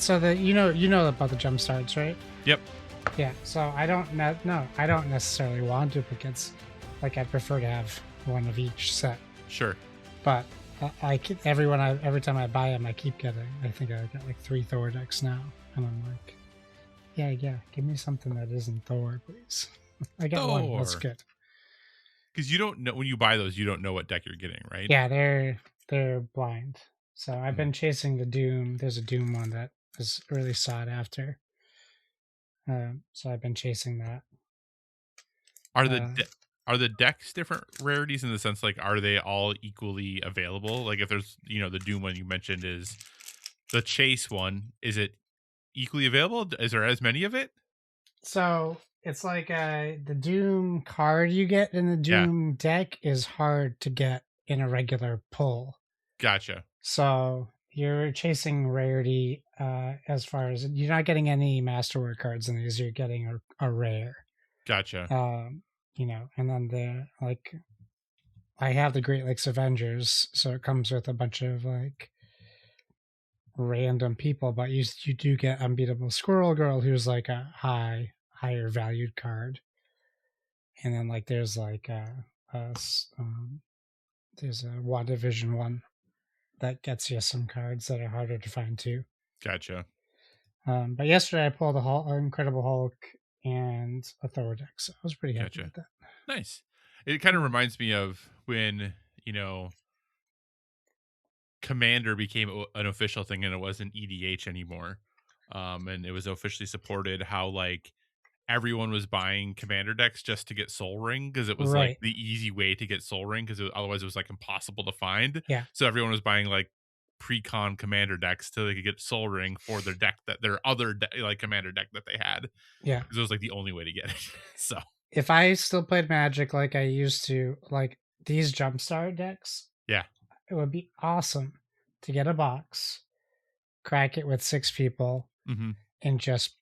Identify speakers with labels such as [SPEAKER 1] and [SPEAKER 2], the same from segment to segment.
[SPEAKER 1] So you know about the jump starts, right?
[SPEAKER 2] Yep.
[SPEAKER 1] Yeah. So I don't necessarily want duplicates. Like I prefer to have one of each set.
[SPEAKER 2] Sure.
[SPEAKER 1] But every time I buy them, I keep getting. I think I got like 3 Thor decks now, and I'm like, yeah, give me something that isn't Thor, please. I got one. That's good.
[SPEAKER 2] Because you don't know when you buy those, you don't know what deck you're getting, right?
[SPEAKER 1] Yeah, they're blind. So I've been chasing the Doom. There's a Doom one that is really sought after. So I've been chasing that.
[SPEAKER 2] Are the decks different rarities in the sense like are they all equally available? Like if there's the Doom one you mentioned is the Chase one, is it equally available? Is there as many of it?
[SPEAKER 1] So it's like the Doom card you get in the Doom deck is hard to get in a regular pull.
[SPEAKER 2] Gotcha.
[SPEAKER 1] So you're chasing rarity as far as you're not getting any masterwork cards in these. You're getting a rare.
[SPEAKER 2] Gotcha.
[SPEAKER 1] And then I have the Great Lakes Avengers, so it comes with a bunch of like random people, but you do get Unbeatable Squirrel Girl, who's like a higher valued card, and then like there's like there's a WandaVision one that gets you some cards that are harder to find too.
[SPEAKER 2] Gotcha.
[SPEAKER 1] But yesterday I pulled Incredible Hulk and a Thor deck, so I was pretty happy with that.
[SPEAKER 2] Nice. It kind of reminds me of when Commander became an official thing and it wasn't EDH anymore, and it was officially supported. How like everyone was buying Commander decks just to get Soul Ring because it was like the easy way to get Soul Ring because otherwise it was like impossible to find.
[SPEAKER 1] Yeah.
[SPEAKER 2] So everyone was buying like pre-con Commander decks till they could get Soul Ring for their deck their other like Commander deck that they had.
[SPEAKER 1] Yeah.
[SPEAKER 2] Because it was like the only way to get it. So
[SPEAKER 1] if I still played Magic like I used to, like these Jumpstart decks, it would be awesome to get a box, crack it with 6 people, and just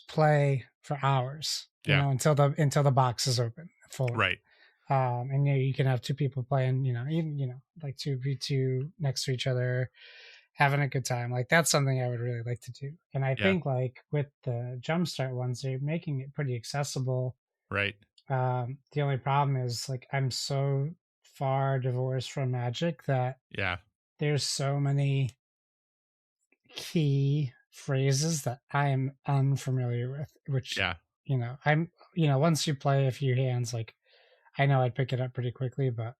[SPEAKER 1] play for hours. You know, until the box is open full.
[SPEAKER 2] Right.
[SPEAKER 1] And you can have 2 people playing, like 2v2 next to each other, having a good time. Like that's something I would really like to do. And I think like with the Jumpstart ones, they're making it pretty accessible.
[SPEAKER 2] Right.
[SPEAKER 1] The only problem is like I'm so far divorced from Magic that there's so many key phrases that I am unfamiliar with, which I'm once you play a few hands, like I know I'd pick it up pretty quickly, but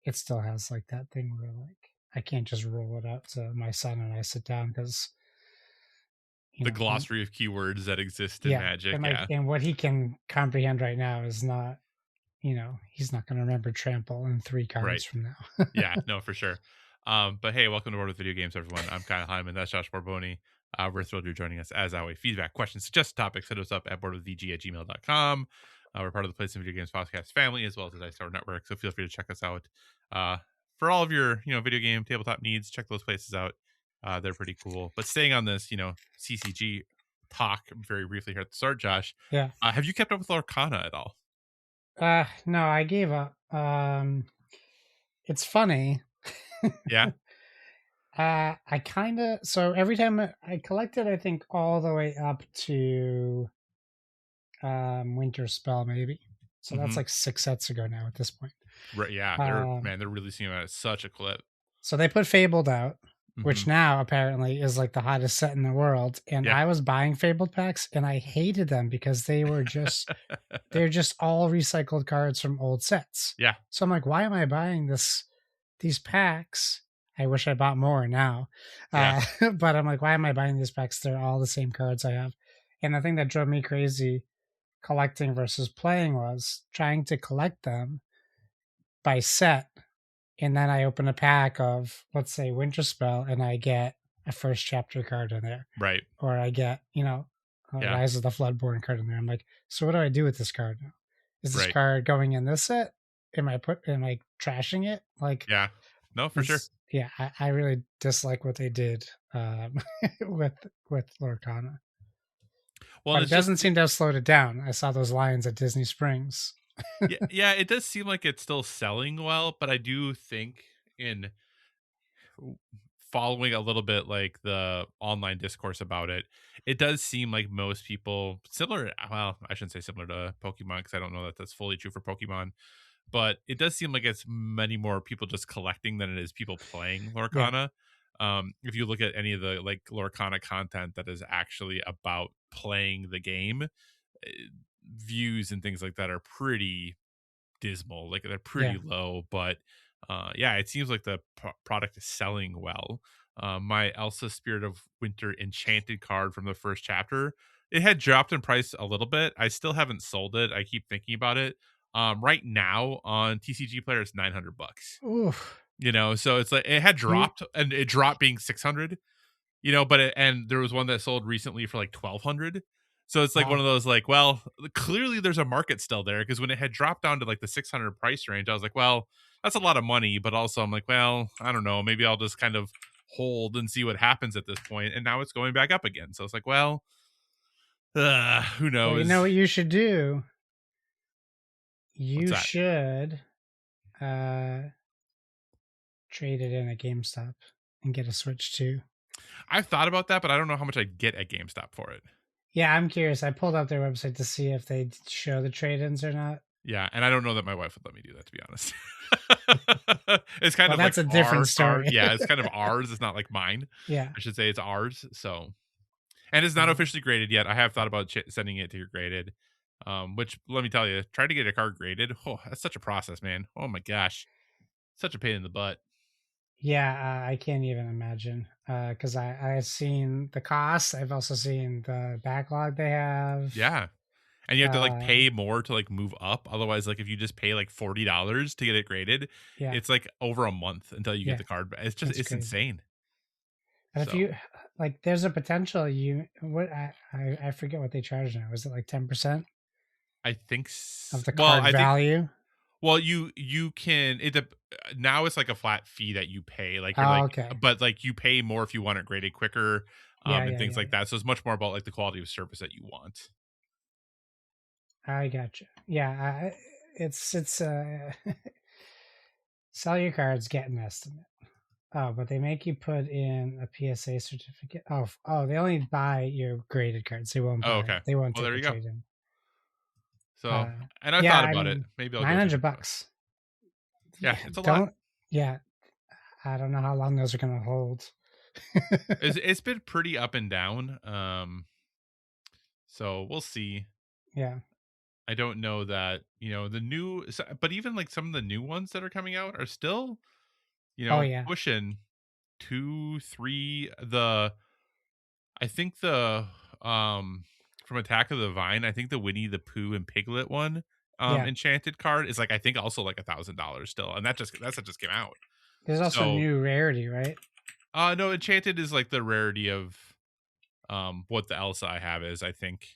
[SPEAKER 1] it still has like that thing where like I can't just roll it up to my son and I sit down because
[SPEAKER 2] the glossary of keywords that exist in Magic.
[SPEAKER 1] And what he can comprehend right now is not, he's not going to remember Trample in 3 cards from now.
[SPEAKER 2] Yeah, no, for sure. But hey, welcome to World of Video Games, everyone. I'm Kyle Hyman. That's Josh Barboni. We're thrilled you're joining us. As always, feedback, questions, suggested topics, hit us up at boardwithvg@gmail.com. We're part of the Place in Video Games podcast family, as well as the Dice Tower Network. So feel free to check us out for all of your, video game tabletop needs. Check those places out. They're pretty cool. But staying on this, CCG talk very briefly here at the start, Josh.
[SPEAKER 1] Yeah.
[SPEAKER 2] Have you kept up with Lorcana at all?
[SPEAKER 1] No, I gave up. It's funny.
[SPEAKER 2] Yeah.
[SPEAKER 1] I kind of, so every time I collected, I think all the way up to Winter Spell, maybe. So that's like 6 sets ago now at this point.
[SPEAKER 2] Right. Yeah. They're releasing them at such a clip.
[SPEAKER 1] So they put Fabled out, which now apparently is like the hottest set in the world. And I was buying Fabled packs and I hated them because they were just, they're just all recycled cards from old sets.
[SPEAKER 2] Yeah.
[SPEAKER 1] So I'm like, why am I buying these packs? I wish I bought more now. But I'm like, why am I buying these packs? They're all the same cards I have. And the thing that drove me crazy collecting versus playing was trying to collect them by set. And then I open a pack of, let's say, Winter Spell, and I get a first chapter card in there.
[SPEAKER 2] Right.
[SPEAKER 1] Or I get, Rise of the Floodborn card in there. I'm like, so what do I do with this card now? Is this card going in this set? Am I trashing it? Like,
[SPEAKER 2] yeah. No, for sure.
[SPEAKER 1] Yeah, I really dislike what they did with Lorcana. Well, it doesn't seem to have slowed it down. I saw those lions at Disney Springs.
[SPEAKER 2] Yeah, it does seem like it's still selling well, but I do think in following a little bit like the online discourse about it, it does seem like most people similar. Well, I shouldn't say similar to Pokemon because I don't know that that's fully true for Pokemon, but it does seem like it's many more people just collecting than it is people playing
[SPEAKER 1] Yeah.
[SPEAKER 2] Lorcana. If you look at any of the like Lorcana content that is actually about playing the game, views and things like that are pretty dismal. Like they're pretty
[SPEAKER 1] Yeah.
[SPEAKER 2] low, but yeah, it seems like the product is selling well. My Elsa Spirit of Winter Enchanted card from the first chapter, it had dropped in price a little bit. I still haven't sold it. I keep thinking about it. Right now on TCG Player, it's $900.
[SPEAKER 1] Oof.
[SPEAKER 2] So it's like it had
[SPEAKER 1] You.
[SPEAKER 2] dropped, and it dropped being 600. But and there was one that sold recently for like 1,200. So it's like one
[SPEAKER 1] Wow.
[SPEAKER 2] of those like, well, clearly there's a market still there, because when it had dropped down to like the 600 price range, I was like, well, that's a lot of money, but also I'm like, well, I don't know, maybe I'll just kind of hold and see what happens at this point. And now it's going back up again. So it's like, well, who
[SPEAKER 1] Well, you know
[SPEAKER 2] knows?
[SPEAKER 1] what you should do?
[SPEAKER 2] What's
[SPEAKER 1] You
[SPEAKER 2] that?
[SPEAKER 1] should uh trade it in at GameStop and get a Switch too.
[SPEAKER 2] I've thought about that, but I don't know how much I'd get at GameStop for it.
[SPEAKER 1] Yeah, I'm curious. I pulled up their website to see if they show the trade-ins or not.
[SPEAKER 2] Yeah, and I don't know that my wife would let me do that, to be honest. It's kind
[SPEAKER 1] Well,
[SPEAKER 2] of like
[SPEAKER 1] that's a different
[SPEAKER 2] our card.
[SPEAKER 1] story.
[SPEAKER 2] Yeah, it's kind of ours. It's not like mine.
[SPEAKER 1] Yeah.
[SPEAKER 2] I should say it's ours. So, and it's not
[SPEAKER 1] Yeah.
[SPEAKER 2] officially graded yet. I have thought about sending it to your graded. Which let me tell you, try to get a card graded. Oh, that's such a process, man. Oh my gosh, such a pain in the butt.
[SPEAKER 1] Yeah, I can't even imagine. Because I've seen the cost. I've also seen the backlog they have.
[SPEAKER 2] Yeah, and you have to like
[SPEAKER 1] Uh,
[SPEAKER 2] pay more to like move up. Otherwise, like if you just pay like $40 to get it graded,
[SPEAKER 1] yeah,
[SPEAKER 2] it's like over a month until you get
[SPEAKER 1] yeah,
[SPEAKER 2] the card.
[SPEAKER 1] that's
[SPEAKER 2] It's
[SPEAKER 1] crazy.
[SPEAKER 2] insane.
[SPEAKER 1] But if
[SPEAKER 2] So
[SPEAKER 1] you like, there's a potential you what I forget what they charge now. Is it like 10%
[SPEAKER 2] I think
[SPEAKER 1] of the
[SPEAKER 2] well,
[SPEAKER 1] card
[SPEAKER 2] I think
[SPEAKER 1] value?
[SPEAKER 2] well, you can now it's like a flat fee that you pay. Like you're
[SPEAKER 1] Oh,
[SPEAKER 2] like,
[SPEAKER 1] okay.
[SPEAKER 2] but like you pay more if you want it graded quicker,
[SPEAKER 1] Yeah,
[SPEAKER 2] and
[SPEAKER 1] yeah,
[SPEAKER 2] things
[SPEAKER 1] yeah,
[SPEAKER 2] like
[SPEAKER 1] yeah.
[SPEAKER 2] that. So it's much more about like the quality of service that you want.
[SPEAKER 1] I gotcha. Yeah, it's sell your cards, get an estimate. Oh, but they make you put in a PSA certificate. Oh, they only buy your graded cards. They won't
[SPEAKER 2] Oh,
[SPEAKER 1] buy.
[SPEAKER 2] okay.
[SPEAKER 1] They won't
[SPEAKER 2] Well,
[SPEAKER 1] take
[SPEAKER 2] there
[SPEAKER 1] a
[SPEAKER 2] you go.
[SPEAKER 1] trade in.
[SPEAKER 2] So,
[SPEAKER 1] Uh,
[SPEAKER 2] and I
[SPEAKER 1] yeah,
[SPEAKER 2] thought
[SPEAKER 1] I
[SPEAKER 2] about it.
[SPEAKER 1] mean,
[SPEAKER 2] Maybe I'll go through the process.
[SPEAKER 1] $900.
[SPEAKER 2] Yeah,
[SPEAKER 1] Yeah,
[SPEAKER 2] it's a lot.
[SPEAKER 1] don't. Yeah, I don't know how long those are gonna hold.
[SPEAKER 2] It's been pretty up and down. So we'll see.
[SPEAKER 1] Yeah.
[SPEAKER 2] I don't know that the but even like some of the new ones that are coming out are still
[SPEAKER 1] Oh yeah.
[SPEAKER 2] pushing 2, 3. I think the from Attack of the Vine, I think the Winnie the Pooh and Piglet one
[SPEAKER 1] Yeah.
[SPEAKER 2] enchanted card is like, I think also like $1,000 still, and that just came out.
[SPEAKER 1] There's also
[SPEAKER 2] So
[SPEAKER 1] new rarity, right?
[SPEAKER 2] no, enchanted is like the rarity of what the Elsa I have is. I
[SPEAKER 1] Oh
[SPEAKER 2] think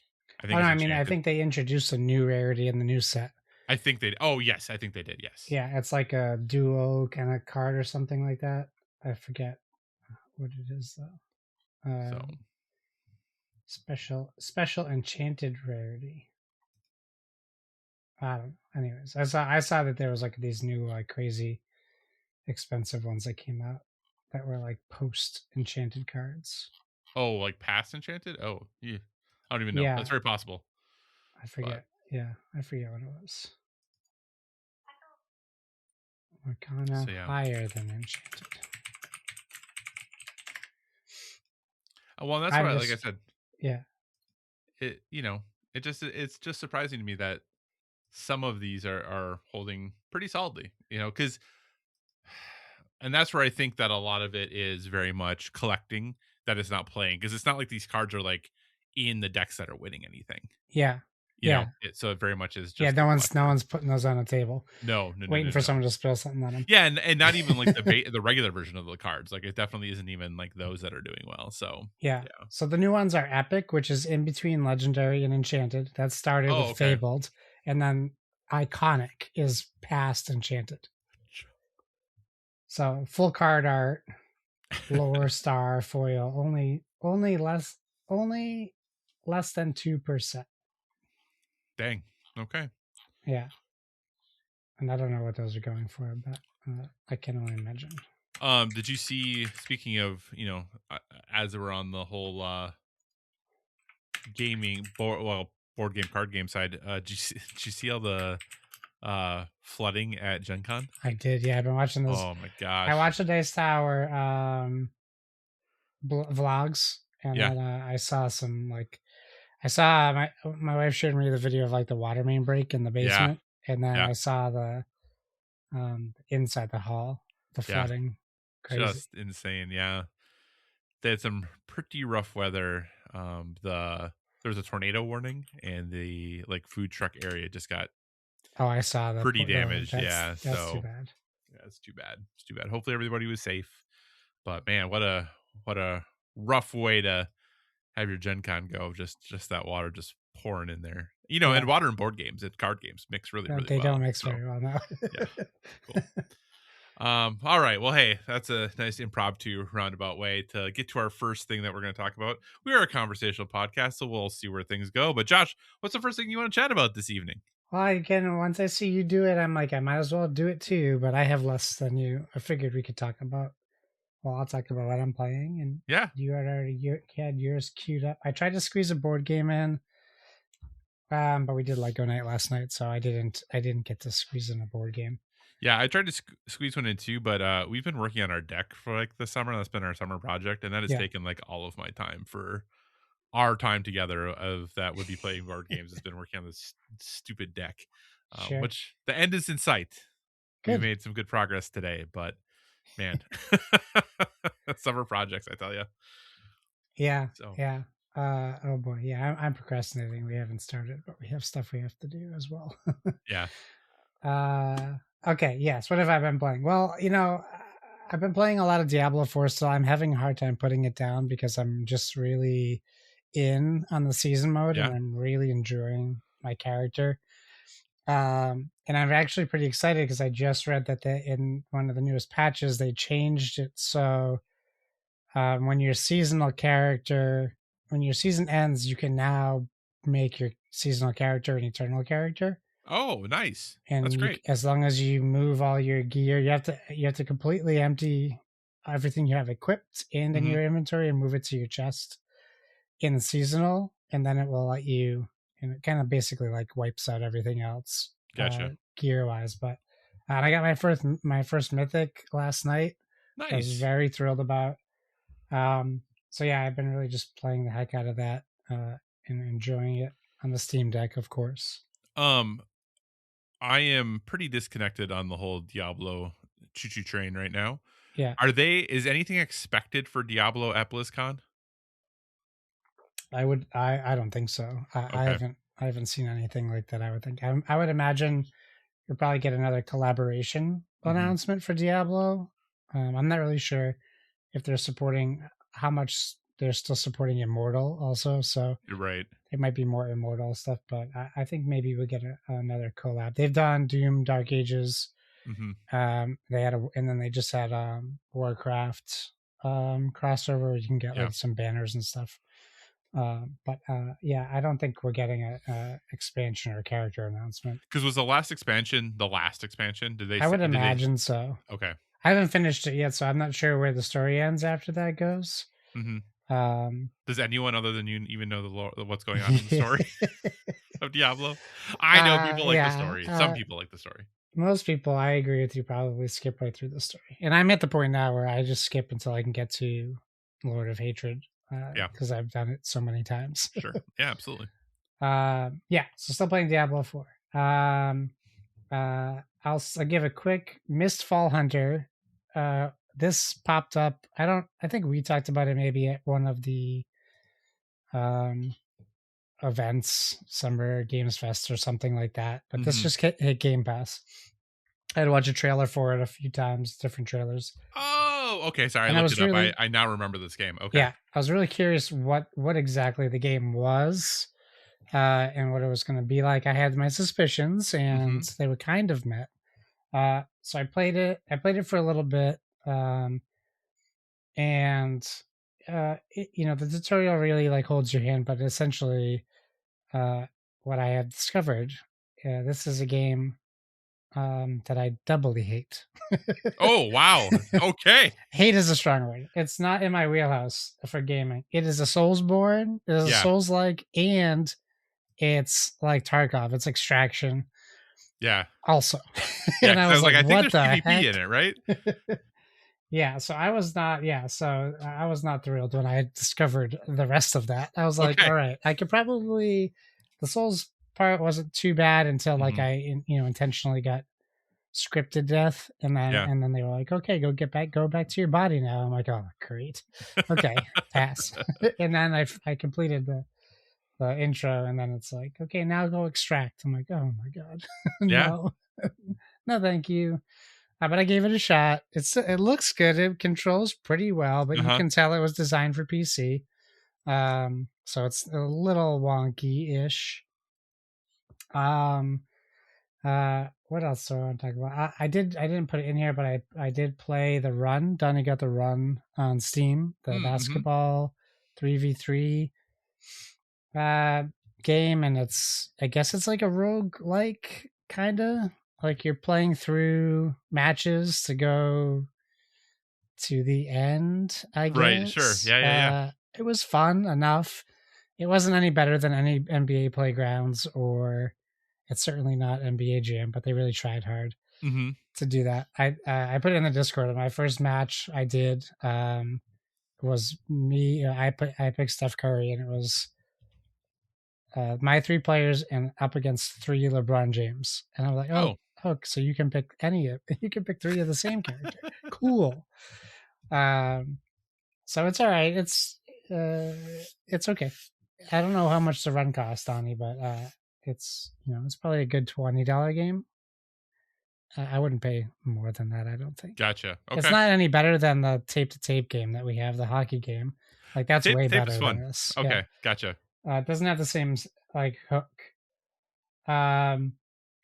[SPEAKER 1] no,
[SPEAKER 2] it's
[SPEAKER 1] I mean I
[SPEAKER 2] enchanted.
[SPEAKER 1] think they introduced a new rarity in the new set.
[SPEAKER 2] I think they Oh yes, I think they did. Yes.
[SPEAKER 1] Yeah, it's like a duo kind of card or something like that. I forget what it is though.
[SPEAKER 2] So
[SPEAKER 1] Special enchanted rarity. I don't know. Anyways, I saw that there was like these new like crazy expensive ones that came out that were like post enchanted cards.
[SPEAKER 2] like past enchanted. Oh yeah, I don't even know. That's
[SPEAKER 1] Yeah,
[SPEAKER 2] very possible.
[SPEAKER 1] I
[SPEAKER 2] But
[SPEAKER 1] forget. Yeah, I forget what it was. Arcana
[SPEAKER 2] so yeah.
[SPEAKER 1] higher than enchanted.
[SPEAKER 2] Well, that's
[SPEAKER 1] I'm
[SPEAKER 2] why, like I
[SPEAKER 1] just
[SPEAKER 2] said,
[SPEAKER 1] yeah.
[SPEAKER 2] it it's just surprising to me that some of these are holding pretty solidly, because and that's where I think that a lot of it is very much collecting, that is not playing, because it's not like these cards are like in the decks that are winning anything.
[SPEAKER 1] Yeah. Yeah.
[SPEAKER 2] So it very much is
[SPEAKER 1] Yeah,
[SPEAKER 2] just the
[SPEAKER 1] no
[SPEAKER 2] collector.
[SPEAKER 1] one's putting those on the table,
[SPEAKER 2] No, no, no,
[SPEAKER 1] waiting
[SPEAKER 2] no,
[SPEAKER 1] for
[SPEAKER 2] no.
[SPEAKER 1] someone to spill something on them.
[SPEAKER 2] Yeah, and not even like the regular version of the cards. Like it definitely isn't even like those that are doing well. So
[SPEAKER 1] Yeah.
[SPEAKER 2] yeah.
[SPEAKER 1] So the new ones are epic, which is in between legendary and enchanted. That started
[SPEAKER 2] Oh,
[SPEAKER 1] with
[SPEAKER 2] okay.
[SPEAKER 1] fabled, and then iconic is past enchanted. So full card art, lower star foil, only less than 2%.
[SPEAKER 2] Dang. Okay.
[SPEAKER 1] Yeah. And I don't know what those are going for, but I can only imagine.
[SPEAKER 2] Did you see? Speaking of, as we're on the whole board game, card game side, did you see all the flooding at Gen Con?
[SPEAKER 1] I did, yeah. I've been watching those.
[SPEAKER 2] Oh my
[SPEAKER 1] I
[SPEAKER 2] gosh.
[SPEAKER 1] watched the Dice Tower vlogs, and
[SPEAKER 2] Yeah.
[SPEAKER 1] then I saw some like I saw my wife showed me the video of like the water main break in the
[SPEAKER 2] Yeah.
[SPEAKER 1] basement, and then
[SPEAKER 2] Yeah.
[SPEAKER 1] I saw the inside the hall, the
[SPEAKER 2] Yeah.
[SPEAKER 1] flooding. Crazy.
[SPEAKER 2] Just insane. Yeah. They had some pretty rough weather. There was a tornado warning, and the like food truck area just got
[SPEAKER 1] Oh, I saw the
[SPEAKER 2] pretty damaged.
[SPEAKER 1] that's
[SPEAKER 2] Yeah.
[SPEAKER 1] that's too
[SPEAKER 2] So
[SPEAKER 1] bad.
[SPEAKER 2] yeah, it's too bad. It's too bad. Hopefully everybody was safe. But man, what a rough way to have your Gen Con go. Just that water just pouring in there.
[SPEAKER 1] Yeah,
[SPEAKER 2] And water and board games and card games mix really, really
[SPEAKER 1] they
[SPEAKER 2] well.
[SPEAKER 1] don't mix
[SPEAKER 2] So
[SPEAKER 1] very well now.
[SPEAKER 2] yeah, cool. All right. Well, hey, that's a nice impromptu roundabout way to get to our first thing that we're going to talk about. We are a conversational podcast, so we'll see where things go. But Josh, what's the first thing you want to chat about this evening?
[SPEAKER 1] Well, again, once I see you do it, I'm like, I might as well do it too. But I have less than you. I figured we could talk about. Well, I'll talk about what I'm playing, and
[SPEAKER 2] Yeah.
[SPEAKER 1] you had yours queued up. I tried to squeeze a board game in, but we did Lego night last night, so I didn't get to squeeze in a board game.
[SPEAKER 2] Yeah, I tried to squeeze one in too, but we've been working on our deck for like the summer. That's been our summer project, and that has
[SPEAKER 1] Yeah.
[SPEAKER 2] taken like all of my time for our time together of that would be playing board games. Has been working on this stupid deck,
[SPEAKER 1] Sure.
[SPEAKER 2] which the end is in sight.
[SPEAKER 1] Good.
[SPEAKER 2] We've made some good progress today, but man, summer projects, I tell you.
[SPEAKER 1] Yeah.
[SPEAKER 2] So
[SPEAKER 1] Yeah. Oh boy. Yeah. I'm procrastinating. We haven't started, but we have stuff we have to do as well.
[SPEAKER 2] yeah,
[SPEAKER 1] Okay. Yes. What have I been playing? Well, I've been playing a lot of Diablo 4 still. I'm having a hard time putting it down because I'm just really in on the season mode
[SPEAKER 2] Yeah.
[SPEAKER 1] and I'm really enjoying my character. And I'm actually pretty excited because I just read that in one of the newest patches, they changed it so when your season ends, you can now make your seasonal character an eternal character.
[SPEAKER 2] Oh, nice. That's
[SPEAKER 1] And
[SPEAKER 2] great.
[SPEAKER 1] as long as you move all your gear, you have to completely empty everything you have equipped and in your inventory and move it to your chest in the seasonal, and then it will let you. And it kind of basically like wipes out everything else,
[SPEAKER 2] Gotcha.
[SPEAKER 1] gear wise. But and I got my first mythic last night. I was
[SPEAKER 2] Nice.
[SPEAKER 1] very thrilled about. So yeah, I've been really just playing the heck out of that and enjoying it on the Steam Deck, of course.
[SPEAKER 2] I am pretty disconnected on the whole Diablo choo-choo train right now.
[SPEAKER 1] Yeah,
[SPEAKER 2] Is anything expected for Diablo at BlizzCon?
[SPEAKER 1] I don't think so. I haven't seen anything like that. I would think I would imagine you'll probably get another collaboration announcement for Diablo. I'm not really sure if they're supporting how much they're still supporting Immortal also. So
[SPEAKER 2] You're right.
[SPEAKER 1] it might be more Immortal stuff, but I think maybe we'll get another collab. They've done Doom, Dark Ages. They had and then they just had Warcraft crossover where you can get like some banners and stuff. But yeah, I don't think we're getting a expansion or a character announcement.
[SPEAKER 2] Because was the last expansion the last expansion?
[SPEAKER 1] I would imagine so.
[SPEAKER 2] Okay.
[SPEAKER 1] I haven't finished it yet, so I'm not sure where the story ends after that goes.
[SPEAKER 2] Does anyone other than you even know what's going on in the story of Diablo? I know people like the story. Some people like the story.
[SPEAKER 1] Most people, I agree with you, probably skip right through the story. And I'm at the point now where I just skip until I can get to Lord of Hatred. Because I've done it so many times.
[SPEAKER 2] Sure. Yeah, absolutely.
[SPEAKER 1] Yeah, so still playing Diablo 4. I'll give a quick Mistfall Hunter. This popped up. I think we talked about it maybe at one of the events, Summer Games Fest or something like that. But this just hit Game Pass. I had to watch a trailer for it a few times, different trailers.
[SPEAKER 2] Oh, okay. Sorry, I looked it up. I now remember this game. Okay.
[SPEAKER 1] Yeah, I was really curious what exactly the game was and what it was going to be like. I had my suspicions, and they were kind of met. So I played it. I played it for a little bit, and the tutorial really like holds your hand. But essentially, what I have discovered, this is a game that I doubly hate.
[SPEAKER 2] Oh, wow. Okay.
[SPEAKER 1] Hate is a strong word. It's not in my wheelhouse for gaming. It is a Soulsborne. It is a
[SPEAKER 2] Yeah.
[SPEAKER 1] Souls-like, and it's like Tarkov. It's Extraction
[SPEAKER 2] Yeah.
[SPEAKER 1] also.
[SPEAKER 2] Yeah.
[SPEAKER 1] And I
[SPEAKER 2] Because I
[SPEAKER 1] was
[SPEAKER 2] was like,
[SPEAKER 1] like,
[SPEAKER 2] I think
[SPEAKER 1] what
[SPEAKER 2] there's
[SPEAKER 1] the
[SPEAKER 2] PvP in
[SPEAKER 1] heck?
[SPEAKER 2] it, right?
[SPEAKER 1] Yeah, so I was not. Yeah, so I was not thrilled when I discovered the rest of that. I was like,
[SPEAKER 2] Okay.
[SPEAKER 1] all right, I could probably. The Souls part wasn't too bad until like
[SPEAKER 2] Mhm.
[SPEAKER 1] intentionally got scripted death, and
[SPEAKER 2] Yeah.
[SPEAKER 1] then they were like, okay, go back to your body now. I'm like, oh great, okay, pass. And then I completed the intro, and then it's like, okay, now go extract. I'm like, oh my god,
[SPEAKER 2] Yeah.
[SPEAKER 1] no, no, thank you. But I gave it a shot. It looks good. It controls pretty well, but you
[SPEAKER 2] Uh-huh.
[SPEAKER 1] can tell it was designed for PC. So it's a little wonky-ish. Um, what else do I want to talk about? I didn't put it in here, but I did play the Run. Donnie got the Run on Steam, the
[SPEAKER 2] Mm-hmm.
[SPEAKER 1] basketball 3v3 uh game, and I guess it's like a rogue like kind of like you're playing through matches to go to the end, I
[SPEAKER 2] Right. Sure.
[SPEAKER 1] guess.
[SPEAKER 2] Yeah. Yeah. Yeah.
[SPEAKER 1] It was fun enough. It wasn't any better than any NBA Playgrounds, or it's certainly not NBA Jam, but they really tried hard
[SPEAKER 2] Mm-hmm.
[SPEAKER 1] to do that. I put it in the Discord. My first match I did was me. I picked Steph Curry, and it was my 3 players and up against 3 LeBron James. And I was like,
[SPEAKER 2] Oh,
[SPEAKER 1] oh, so you can pick you can pick 3 of the same character. Cool. Um, So it's all right. It's okay. I don't know how much the run cost, Donnie, but it's it's probably a good $20 game. I wouldn't pay more than that. I don't think.
[SPEAKER 2] gotcha.
[SPEAKER 1] It's
[SPEAKER 2] Okay.
[SPEAKER 1] not any better than the tape to tape game that we have, the hockey game. Like that's way
[SPEAKER 2] Tape is
[SPEAKER 1] better than
[SPEAKER 2] fun.
[SPEAKER 1] this. Yeah,
[SPEAKER 2] Okay. Gotcha.
[SPEAKER 1] it doesn't have the same like hook. Um,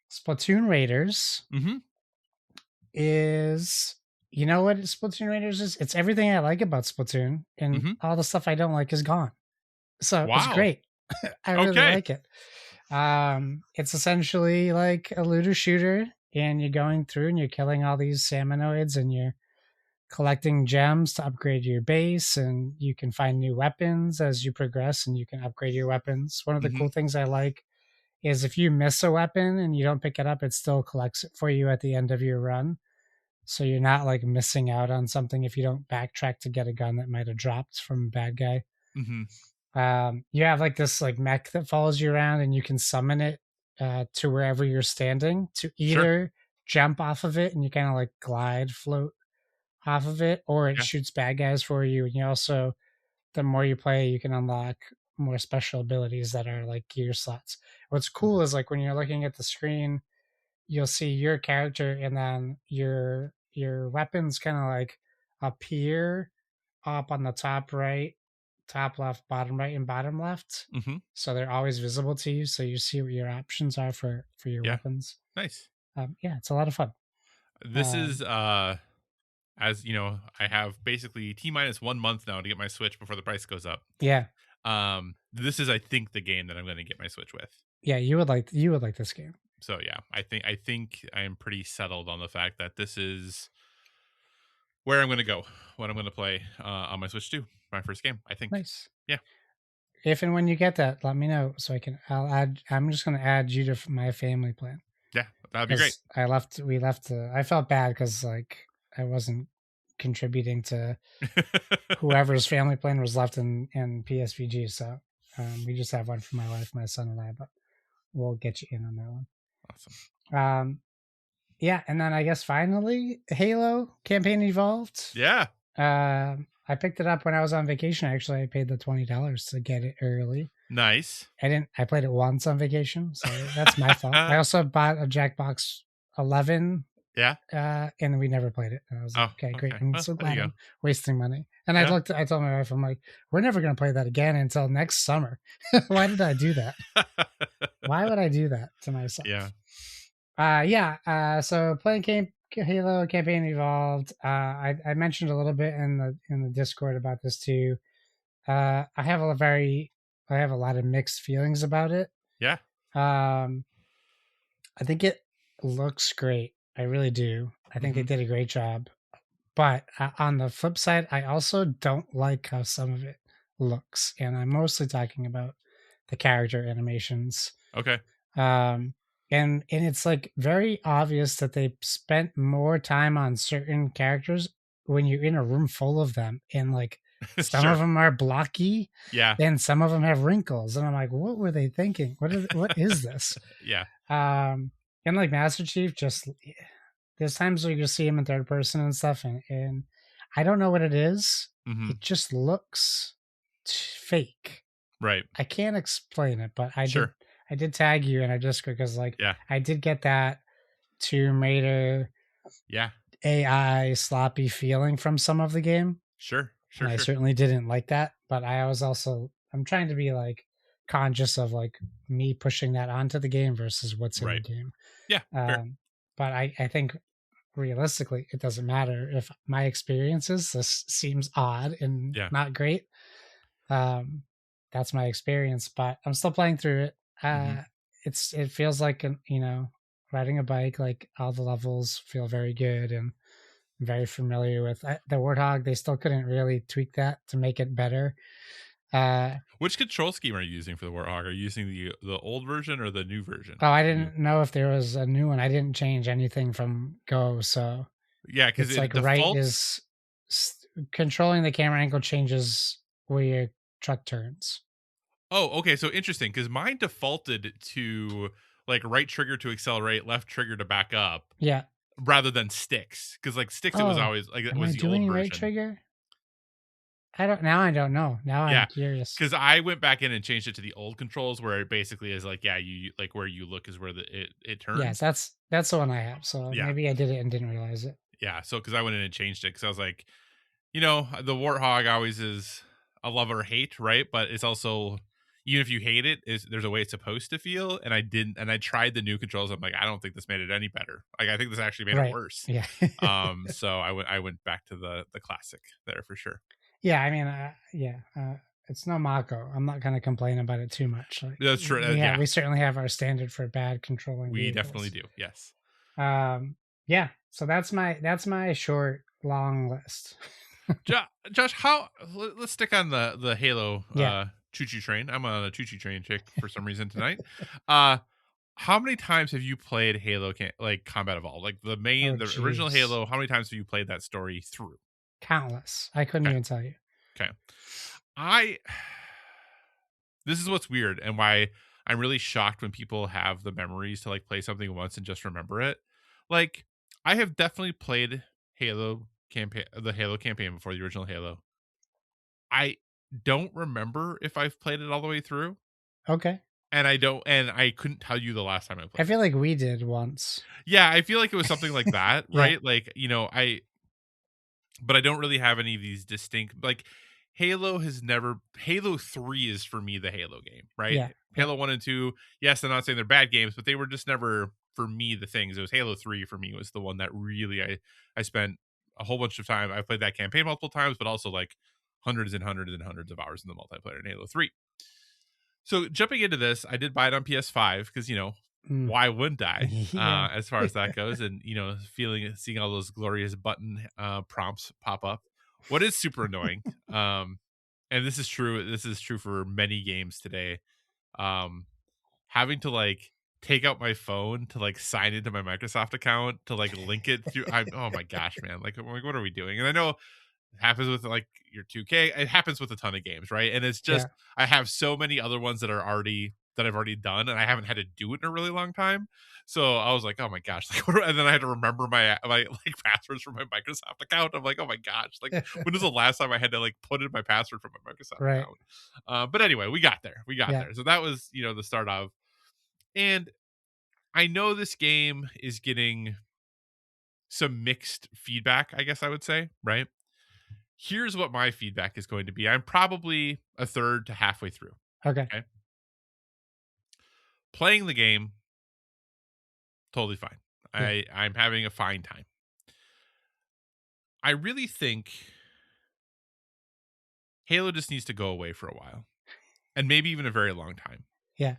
[SPEAKER 1] Splatoon Raiders
[SPEAKER 2] Mm-hmm.
[SPEAKER 1] is you know what Splatoon Raiders is? It's everything I like about Splatoon, and
[SPEAKER 2] Mm-hmm.
[SPEAKER 1] all the stuff I don't like is gone. So it's
[SPEAKER 2] Wow.
[SPEAKER 1] great. I really
[SPEAKER 2] Okay.
[SPEAKER 1] like it. It's essentially like a looter shooter, and you're going through and you're killing all these salmonoids, and you're collecting gems to upgrade your base, and you can find new weapons as you progress, and you can upgrade your weapons. One of the
[SPEAKER 2] Mm-hmm.
[SPEAKER 1] cool things I like is if you miss a weapon and you don't pick it up, it still collects it for you at the end of your run. So you're not like missing out on something if you don't backtrack to get a gun that might have dropped from a bad guy.
[SPEAKER 2] Mm-hmm.
[SPEAKER 1] You have like this like mech that follows you around, and you can summon it to wherever you're standing to
[SPEAKER 2] Sure.
[SPEAKER 1] either jump off of it and you kind of like glide float off of it, or it
[SPEAKER 2] Yeah.
[SPEAKER 1] shoots bad guys for you. And you also, the more you play, you can unlock more special abilities that are like gear slots. What's cool is like when you're looking at the screen, you'll see your character, and then your weapons kind of like appear up on the top right, top left, bottom right, and bottom left.
[SPEAKER 2] Mm-hmm.
[SPEAKER 1] So they're always visible to you, so you see what your options are for your
[SPEAKER 2] Yeah.
[SPEAKER 1] weapons.
[SPEAKER 2] Nice.
[SPEAKER 1] Yeah, it's a lot of fun.
[SPEAKER 2] This is
[SPEAKER 1] Um,
[SPEAKER 2] as you know, I have basically T-1 month now to get my Switch before the price goes up.
[SPEAKER 1] yeah,
[SPEAKER 2] This is I think the game that I'm going to get my Switch with.
[SPEAKER 1] yeah, you would like this game.
[SPEAKER 2] So yeah, I think I am pretty settled on the fact that this is where I'm going to go, what I'm going to play on my Switch 2, my first game. I think.
[SPEAKER 1] Nice.
[SPEAKER 2] Yeah.
[SPEAKER 1] If and when you get that, let me know so I can. I'll add. I'm just going to add you to my family plan
[SPEAKER 2] Yeah, that'd be great.
[SPEAKER 1] because we left. I felt bad because like I wasn't contributing to whoever's family plan was left in PSVG. So we just have one for my wife, my son, and I. But we'll get you in on that one.
[SPEAKER 2] Awesome.
[SPEAKER 1] Yeah, and then I guess finally Halo campaign evolved.
[SPEAKER 2] Yeah.
[SPEAKER 1] I picked it up when I was on vacation. Actually, I paid the $20 to get it early.
[SPEAKER 2] Nice.
[SPEAKER 1] I played it once on vacation, so that's my fault. I also bought a Jackbox 11.
[SPEAKER 2] Yeah.
[SPEAKER 1] And we never played it. And I was like, okay, great. I'm
[SPEAKER 2] Well,
[SPEAKER 1] so
[SPEAKER 2] there you
[SPEAKER 1] glad
[SPEAKER 2] go.
[SPEAKER 1] I'm wasting money. And
[SPEAKER 2] Yeah.
[SPEAKER 1] I told my wife, I'm like, we're never going to play that again until next summer. Why did I do that? Why would I do that to myself?
[SPEAKER 2] Yeah.
[SPEAKER 1] So playing Halo campaign evolved. I mentioned a little bit in the Discord about this too. I have a lot of mixed feelings about it.
[SPEAKER 2] Yeah.
[SPEAKER 1] I think looks great. I really do. I think they
[SPEAKER 2] Hmm.
[SPEAKER 1] did a great job. But on the flip side, I also don't like how some of it looks, and I'm mostly talking about the character animations.
[SPEAKER 2] Okay.
[SPEAKER 1] Um, and it's like very obvious that they spent more time on certain characters when you're in a room full of them, and like some of
[SPEAKER 2] Sure.
[SPEAKER 1] them are blocky,
[SPEAKER 2] Yeah.
[SPEAKER 1] and some of them have wrinkles, and I'm like, what were they thinking? What is this?
[SPEAKER 2] Yeah.
[SPEAKER 1] Um, and like Master Chief, just there's times where you see him in third person and stuff, and I don't know what it is.
[SPEAKER 2] Hmm.
[SPEAKER 1] It just looks fake.
[SPEAKER 2] Right.
[SPEAKER 1] I can't explain it, but
[SPEAKER 2] Sure.
[SPEAKER 1] I did tag you in our Discord because like
[SPEAKER 2] Yeah.
[SPEAKER 1] I did get that Tomb Raider
[SPEAKER 2] Yeah.
[SPEAKER 1] AI sloppy feeling from some of the game,
[SPEAKER 2] Sure.
[SPEAKER 1] and
[SPEAKER 2] Sure.
[SPEAKER 1] I
[SPEAKER 2] Sure.
[SPEAKER 1] certainly didn't like that. But I'm trying to be like conscious of like me pushing that onto the game versus what's in the
[SPEAKER 2] Right.
[SPEAKER 1] game.
[SPEAKER 2] Yeah. Fair.
[SPEAKER 1] But I think realistically, it doesn't matter if my experiences. This seems odd and
[SPEAKER 2] Yeah.
[SPEAKER 1] not great. Um, that's my experience, but I'm still playing through it.
[SPEAKER 2] Hmm.
[SPEAKER 1] It feels like riding a bike. Like all the levels feel very good and I'm very familiar with the Warthog. They still couldn't really tweak that to make it better. Uh,
[SPEAKER 2] Which control scheme are you using for the Warthog? Are you using the old version or the new version?
[SPEAKER 1] oh, I
[SPEAKER 2] You-
[SPEAKER 1] didn't know if there was a new one. I didn't change anything from Go, so
[SPEAKER 2] Yeah, because
[SPEAKER 1] it's
[SPEAKER 2] it
[SPEAKER 1] like right
[SPEAKER 2] defaults.
[SPEAKER 1] is controlling the camera angle changes where your truck turns.
[SPEAKER 2] Oh, okay. So interesting, because mine defaulted to like right trigger to accelerate, left trigger to back up,
[SPEAKER 1] Yeah.
[SPEAKER 2] rather than sticks. Because like sticks, it was
[SPEAKER 1] Oh,
[SPEAKER 2] always like it
[SPEAKER 1] am I
[SPEAKER 2] was the old
[SPEAKER 1] doing right
[SPEAKER 2] version.
[SPEAKER 1] trigger? I don't know. Now I'm
[SPEAKER 2] Yeah,
[SPEAKER 1] curious.
[SPEAKER 2] because I went back in and changed it to the old controls, where it basically is like, yeah, you like where you look is where it
[SPEAKER 1] Yes,
[SPEAKER 2] turns.
[SPEAKER 1] that's the one I have. So
[SPEAKER 2] Yeah,
[SPEAKER 1] maybe I did it and didn't realize it.
[SPEAKER 2] yeah. So because I went in and changed it, because I was like, the Warthog always is a love or hate, right? But it's also, even if you hate it, is there's a way it's supposed to feel. And I didn't, and I tried the new controls. I'm like, I don't think this made it any better. Like, I think this actually made it
[SPEAKER 1] Right.
[SPEAKER 2] worse.
[SPEAKER 1] Yeah.
[SPEAKER 2] So I went back to the classic there for sure.
[SPEAKER 1] Yeah. I mean, yeah. It's no Mako. I'm not gonna complain about it too much. Like
[SPEAKER 2] That's true. Yeah,
[SPEAKER 1] we certainly have our standard for bad controlling
[SPEAKER 2] we definitely
[SPEAKER 1] vehicles.
[SPEAKER 2] do. Yes.
[SPEAKER 1] Yeah. So that's my short long list.
[SPEAKER 2] Josh, let's stick on the Halo
[SPEAKER 1] Yeah.
[SPEAKER 2] choo choo train. I'm on a choo choo train chick for some reason tonight. Uh, how many times have you played Halo like Combat Evolved? Like
[SPEAKER 1] Oh,
[SPEAKER 2] the original
[SPEAKER 1] jeez.
[SPEAKER 2] Halo, how many times have you played that story through?
[SPEAKER 1] Countless. I couldn't
[SPEAKER 2] Okay.
[SPEAKER 1] even tell you.
[SPEAKER 2] Okay. I this is what's weird and why I'm really shocked when people have the memories to like play something once and just remember it. Like, I have definitely played the Halo campaign before, the original Halo. I don't remember if I've played it all the way through,
[SPEAKER 1] Okay.
[SPEAKER 2] and I couldn't tell you the last time I
[SPEAKER 1] I
[SPEAKER 2] played
[SPEAKER 1] feel
[SPEAKER 2] it.
[SPEAKER 1] like we did once.
[SPEAKER 2] Yeah, I feel like it was something like that,
[SPEAKER 1] Yeah.
[SPEAKER 2] right? Like, but I don't really have any of these distinct, like, Halo 3 is for me the Halo game, right?
[SPEAKER 1] Yeah. Yeah.
[SPEAKER 2] Halo 1 and 2, yes, I'm not saying they're bad games, but they were just never for me the things. It was Halo 3 for me was the one that really I spent a whole bunch of time. I played that campaign multiple times, but also like hundreds and hundreds and hundreds of hours in the multiplayer in Halo 3. So jumping into this, I did buy it on PS5 because
[SPEAKER 1] Mm.
[SPEAKER 2] why wouldn't I?
[SPEAKER 1] Yeah.
[SPEAKER 2] As far as that goes, and seeing all those glorious button prompts pop up, what is super annoying, and this is true. This is true for many games today. Um, Having to like take out my phone to like sign into my Microsoft account to like link it through. Oh my gosh, man! Like, what are we doing? And I know it happens with like your 2K. It happens with a ton of games, right? And it's just
[SPEAKER 1] Yeah.
[SPEAKER 2] I have so many other ones that I've already done, and I haven't had to do it in a really long time. So I was like, oh my gosh, like, and then I had to remember my like passwords for my Microsoft account. I'm like, oh my gosh, like when was the last time I had to like put in my password for my Microsoft
[SPEAKER 1] Right.
[SPEAKER 2] account? But anyway, we got there. We got
[SPEAKER 1] Yeah.
[SPEAKER 2] there. So that was the start of, and I know this game is getting some mixed feedback. I guess I would say, right? Here's what my feedback is going to be. I'm probably a third to halfway through.
[SPEAKER 1] Okay.
[SPEAKER 2] Okay. Playing the game, totally fine.
[SPEAKER 1] Yeah.
[SPEAKER 2] I'm having a fine time. I really think Halo just needs to go away for a while. And maybe even a very long time.
[SPEAKER 1] Yeah.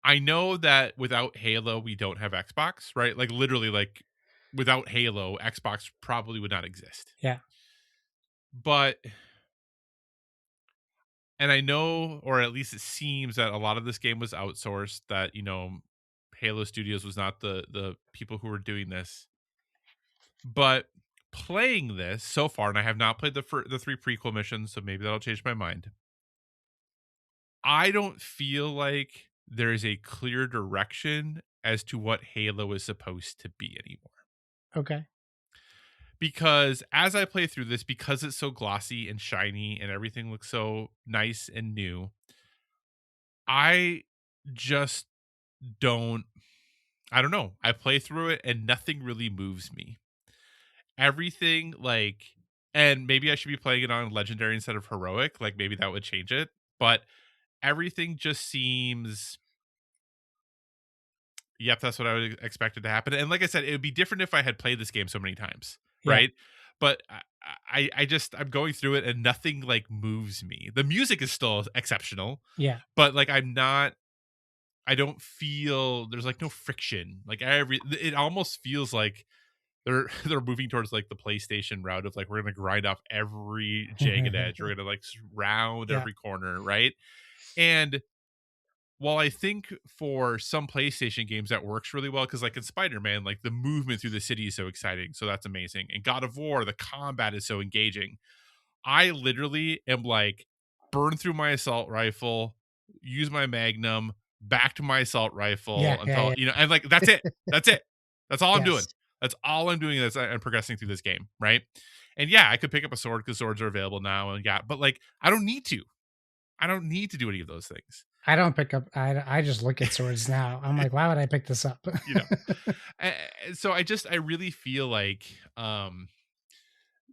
[SPEAKER 2] I know that without Halo, we don't have Xbox, right? Like literally, like without Halo, Xbox probably would not exist.
[SPEAKER 1] Yeah.
[SPEAKER 2] But and I know, or at least it seems that a lot of this game was outsourced. That Halo Studios was not the people who were doing this. But playing this so far, and I have not played the 3 prequel missions, so maybe that'll change my mind. I don't feel like there is a clear direction as to what Halo is supposed to be anymore.
[SPEAKER 1] Okay.
[SPEAKER 2] Because as I play through this, because it's so glossy and shiny and everything looks so nice and new, I just don't I don't know. I play through it and nothing really moves me. Everything and maybe I should be playing it on legendary instead of heroic, like maybe that would change it, but everything just seems yep, that's what I would expect it to happen. And like I said, it would be different if I had played this game so many times,
[SPEAKER 1] Yeah.
[SPEAKER 2] right? But I'm going through it and nothing like moves me. The music is still exceptional,
[SPEAKER 1] Yeah.
[SPEAKER 2] but like I don't feel there's like no friction. Like it almost feels like they're moving towards like the PlayStation route of like we're gonna grind off every jagged edge. We're gonna like round
[SPEAKER 1] Yeah.
[SPEAKER 2] every corner, right? And while I think for some PlayStation games that works really well, because like in Spider-Man, like the movement through the city is so exciting, so that's amazing. In God of War, the combat is so engaging. I literally am like burn through my assault rifle, use my magnum, back to my assault rifle
[SPEAKER 1] Yeah.
[SPEAKER 2] until
[SPEAKER 1] Yeah.
[SPEAKER 2] and like that's it. That's it. That's all I'm doing.
[SPEAKER 1] Yes.
[SPEAKER 2] That's all I'm doing as I'm progressing through this game, right? And yeah, I could pick up a sword because swords are available now, and yeah, but like I don't need to. I don't need to do any of those things.
[SPEAKER 1] I don't pick up. I just look at swords now. I'm like, why would I pick this up?
[SPEAKER 2] So I really feel like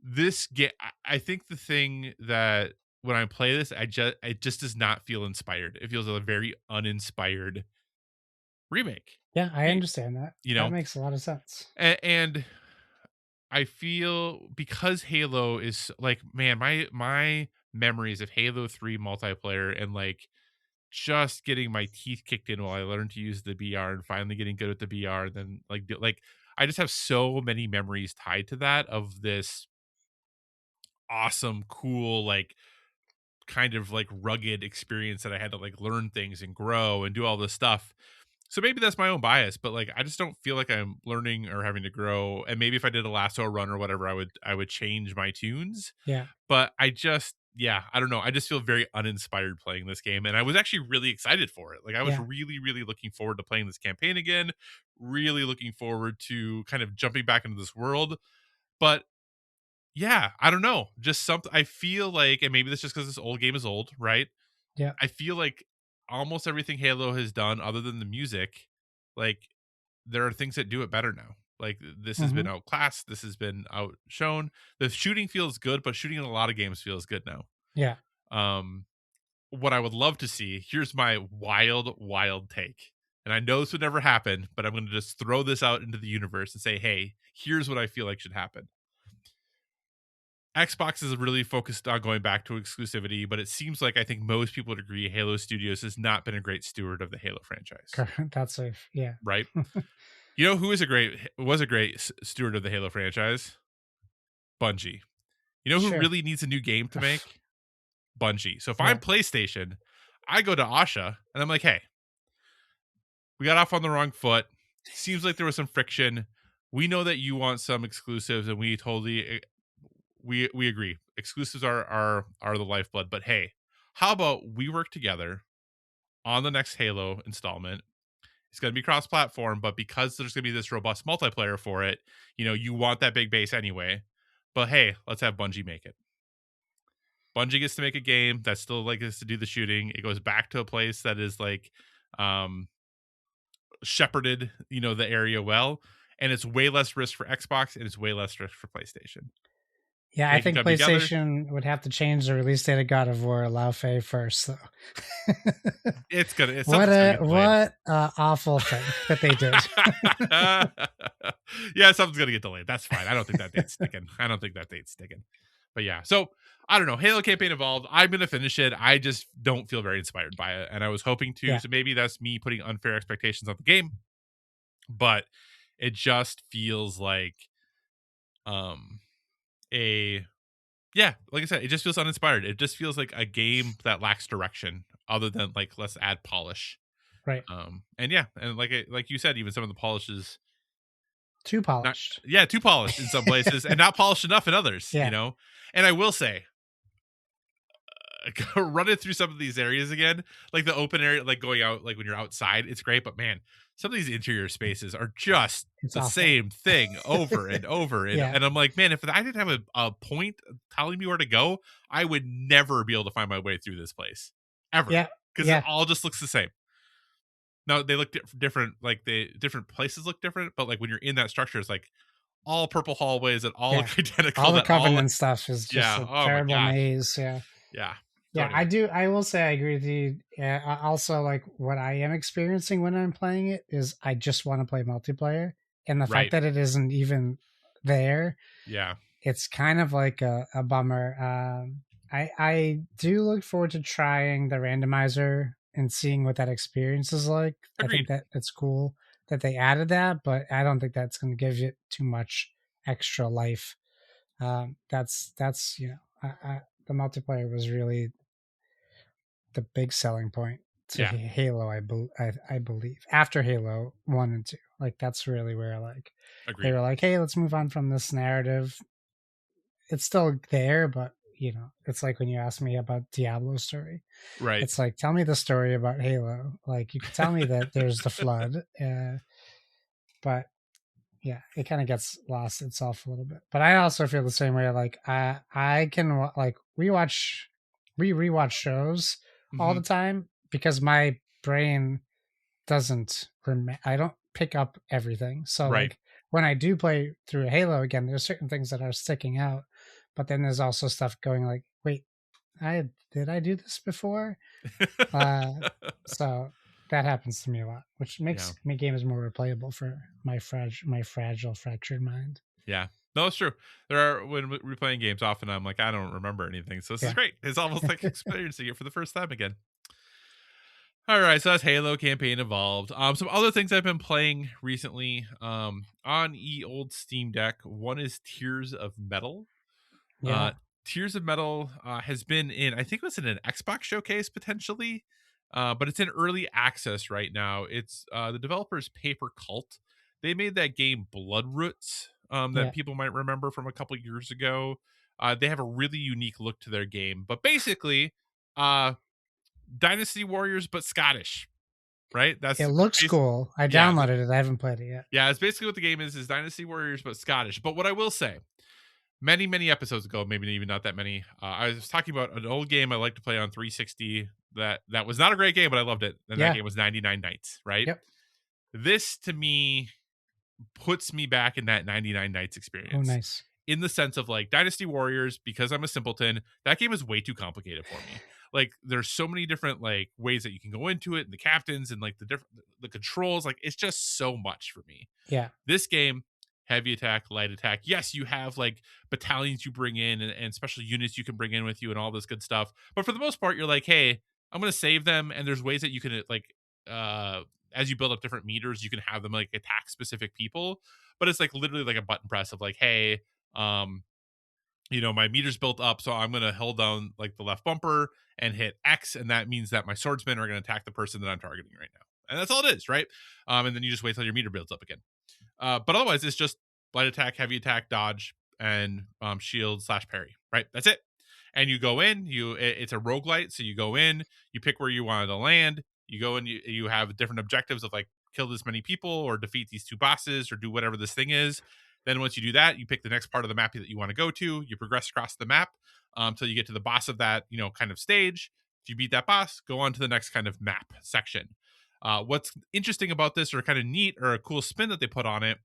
[SPEAKER 2] this game. I think the thing that when I play this, it just does not feel inspired. It feels a very uninspired remake.
[SPEAKER 1] Yeah, I
[SPEAKER 2] You,
[SPEAKER 1] understand that.
[SPEAKER 2] you
[SPEAKER 1] That
[SPEAKER 2] know,
[SPEAKER 1] makes a lot of sense.
[SPEAKER 2] and I feel because Halo is like, man, my memories of Halo 3 multiplayer and like just getting my teeth kicked in while I learned to use the BR and finally getting good at the BR. Then like I just have so many memories tied to that of this awesome, cool, like kind of like rugged experience that I had to like learn things and grow and do all this stuff. So maybe that's my own bias, but like I just don't feel like I'm learning or having to grow. And maybe if I did a lasso run or whatever, I would change my tunes.
[SPEAKER 1] Yeah.
[SPEAKER 2] But I don't know. I just feel very uninspired playing this game. And I was actually really excited for it. Like I was
[SPEAKER 1] Yeah.
[SPEAKER 2] really, really looking forward to playing this campaign again, really looking forward to kind of jumping back into this world. But yeah, I don't know. Just something I feel like, and maybe that's just because this old game is old, right?
[SPEAKER 1] Yeah.
[SPEAKER 2] I feel like almost everything Halo has done, other than the music, like there are things that do it better now. Like this has
[SPEAKER 1] Hmm.
[SPEAKER 2] been outclassed, this has been outshone. The shooting feels good, but shooting in a lot of games feels good now.
[SPEAKER 1] Yeah.
[SPEAKER 2] Um, what I would love to see, here's my wild, wild take. And I know this would never happen, but I'm going to just throw this out into the universe and say, hey, here's what I feel like should happen. Xbox is really focused on going back to exclusivity, but it seems like I think most people would agree Halo Studios has not been a great steward of the Halo franchise,
[SPEAKER 1] That's safe. Yeah.
[SPEAKER 2] right? You know who was a great steward of the Halo franchise? Bungie. You know who
[SPEAKER 1] Sure.
[SPEAKER 2] really needs a new game to make? Bungie. So if
[SPEAKER 1] Yeah.
[SPEAKER 2] I'm PlayStation, I go to Asha and I'm like, hey, we got off on the wrong foot. Seems like there was some friction. We know that you want some exclusives, and we totally we agree. Exclusives are the lifeblood. But hey, how about we work together on the next Halo installment? It's going to be cross-platform, but because there's going to be this robust multiplayer for it, you want that big base anyway. But hey, let's have Bungie make it. Bungie gets to make a game that still like gets to do the shooting. It goes back to a place that is like shepherded, the area well, and it's way less risk for Xbox and it's way less risk for PlayStation.
[SPEAKER 1] Yeah, I
[SPEAKER 2] They can
[SPEAKER 1] think
[SPEAKER 2] come together.
[SPEAKER 1] PlayStation would have to change the release date of God of War Aloe first, though.
[SPEAKER 2] Something's gonna get delayed.
[SPEAKER 1] What awful thing that they did.
[SPEAKER 2] Yeah, something's gonna get delayed. That's fine. I don't think that date's sticking. But yeah, so I don't know. Halo Campaign Evolved. I'm gonna finish it. I just don't feel very inspired by it, and I was hoping to.
[SPEAKER 1] Yeah.
[SPEAKER 2] So maybe that's me putting unfair expectations on the game, but it just feels like um a yeah, like I said, it just feels uninspired. It just feels like a game that lacks direction, other than like let's add polish.
[SPEAKER 1] Right.
[SPEAKER 2] And yeah, and like you said, even some of the polish is
[SPEAKER 1] Too
[SPEAKER 2] not
[SPEAKER 1] polished.
[SPEAKER 2] yeah too polished in some places, and not polished enough in others.
[SPEAKER 1] Yeah.
[SPEAKER 2] And I will say running through some of these areas again, like the open area, like going out, like when you're outside, it's great. But man, some of these interior spaces are just
[SPEAKER 1] It's
[SPEAKER 2] the
[SPEAKER 1] awful.
[SPEAKER 2] same thing over and over.
[SPEAKER 1] Yeah.
[SPEAKER 2] And I'm like, man, if I didn't have a point telling me where to go, I would never be able to find my way through this place ever,
[SPEAKER 1] Yeah.
[SPEAKER 2] because it
[SPEAKER 1] Yeah.
[SPEAKER 2] all just looks the same. No, they look different. Like the different places look different, but like when you're in that structure, it's like all purple hallways that all
[SPEAKER 1] Yeah.
[SPEAKER 2] look identical.
[SPEAKER 1] All the
[SPEAKER 2] That all
[SPEAKER 1] Covenant stuff is just
[SPEAKER 2] yeah.
[SPEAKER 1] a
[SPEAKER 2] Oh my
[SPEAKER 1] terrible
[SPEAKER 2] gosh.
[SPEAKER 1] maze. Yeah.
[SPEAKER 2] Yeah. So
[SPEAKER 1] Yeah,
[SPEAKER 2] anyway,
[SPEAKER 1] I will say I agree with you. Also, like what I am experiencing when I'm playing it is I just want to play multiplayer, and the fact
[SPEAKER 2] right.
[SPEAKER 1] that it isn't even there,
[SPEAKER 2] Yeah.
[SPEAKER 1] it's kind of like a bummer. I do look forward to trying the randomizer and seeing what that experience is like. I think
[SPEAKER 2] Agreed.
[SPEAKER 1] that it's cool that they added that, but I don't think that's going to give you too much extra life. That's the multiplayer was really the big selling point to
[SPEAKER 2] Yeah.
[SPEAKER 1] Halo. I believe after Halo 1 and 2, like that's really where like they
[SPEAKER 2] Agreed.
[SPEAKER 1] were like, hey, let's move on from this narrative. It's still there, but it's like when you ask me about Diablo story,
[SPEAKER 2] Right.
[SPEAKER 1] it's like, tell me the story about Halo. Like you could tell me that there's the flood, but yeah, it kind of gets lost itself a little bit. But I also feel the same way. Like I can like rewatch shows all
[SPEAKER 2] Hmm.
[SPEAKER 1] the time because my brain doesn't I don't pick up everything. So
[SPEAKER 2] Right.
[SPEAKER 1] like when I do play through Halo again, there's certain things that are sticking out, but then there's also stuff going like, wait, I did I do this before? Uh, so that happens to me a lot, which
[SPEAKER 2] Yeah.
[SPEAKER 1] makes my games more replayable for my fragile, fractured mind.
[SPEAKER 2] Yeah. No, it's true. There are when we're playing games often, I'm like, I don't remember anything. So this is
[SPEAKER 1] Yeah,
[SPEAKER 2] great. It's almost like experiencing it for the first time again. All right, so that's Halo Campaign Evolved. Some other things I've been playing recently, on old Steam Deck. One is Tears of Metal. Uh,
[SPEAKER 1] yeah,
[SPEAKER 2] Tears of Metal has been in, I think it was in an Xbox showcase potentially, but it's in early access right now. It's the developers Paper Cult. They made that game Blood Roots, that
[SPEAKER 1] yeah.
[SPEAKER 2] people might remember from a couple years ago. They have a really unique look to their game, but basically, uh, Dynasty Warriors, but Scottish, right?
[SPEAKER 1] It looks cool. I
[SPEAKER 2] Yeah,
[SPEAKER 1] downloaded it. I haven't played it yet.
[SPEAKER 2] yeah. It's basically what the game is Dynasty Warriors, but Scottish. But what I will say, many episodes ago, maybe even not that many, I was talking about an old game I like to play on 360 that was not a great game, but I loved it. And that
[SPEAKER 1] Yeah.
[SPEAKER 2] game was 99 Nights, right?
[SPEAKER 1] Yep.
[SPEAKER 2] This to me puts me back in that 99 Nights
[SPEAKER 1] Oh,
[SPEAKER 2] experience,
[SPEAKER 1] nice.
[SPEAKER 2] in the sense of like Dynasty Warriors, because I'm a simpleton, that game is way too complicated for me. Like there's so many different like ways that you can go into it, and the captains and like the controls, like it's just so much for me.
[SPEAKER 1] Yeah.
[SPEAKER 2] This game, heavy attack, light attack. Yes, you have like battalions you bring in, and special units you can bring in with you and all this good stuff. But for the most part, you're like, hey, I'm gonna save them, and there's ways that you can like uh as you build up different meters, you can have them like attack specific people. But it's like literally like a button press of like, hey, um, my meter's built up, so I'm gonna hold down like the left bumper and hit X, and that means that my swordsmen are gonna attack the person that I'm targeting right now. And that's all it is, right? And then you just wait till your meter builds up again. But otherwise, it's just light attack, heavy attack, dodge, and shield / parry. Right, that's it. And you go in. It's a roguelite, so you go in, you pick where you wanted to land. You go and you have different objectives of like kill this many people or defeat these two bosses or do whatever this thing is. Then once you do that, you pick the next part of the map that you want to go to. You progress across the map until you get to the boss of that kind of stage. If you beat that boss, go on to the next kind of map section. What's interesting about this, or kind of neat, or a cool spin that they put on it,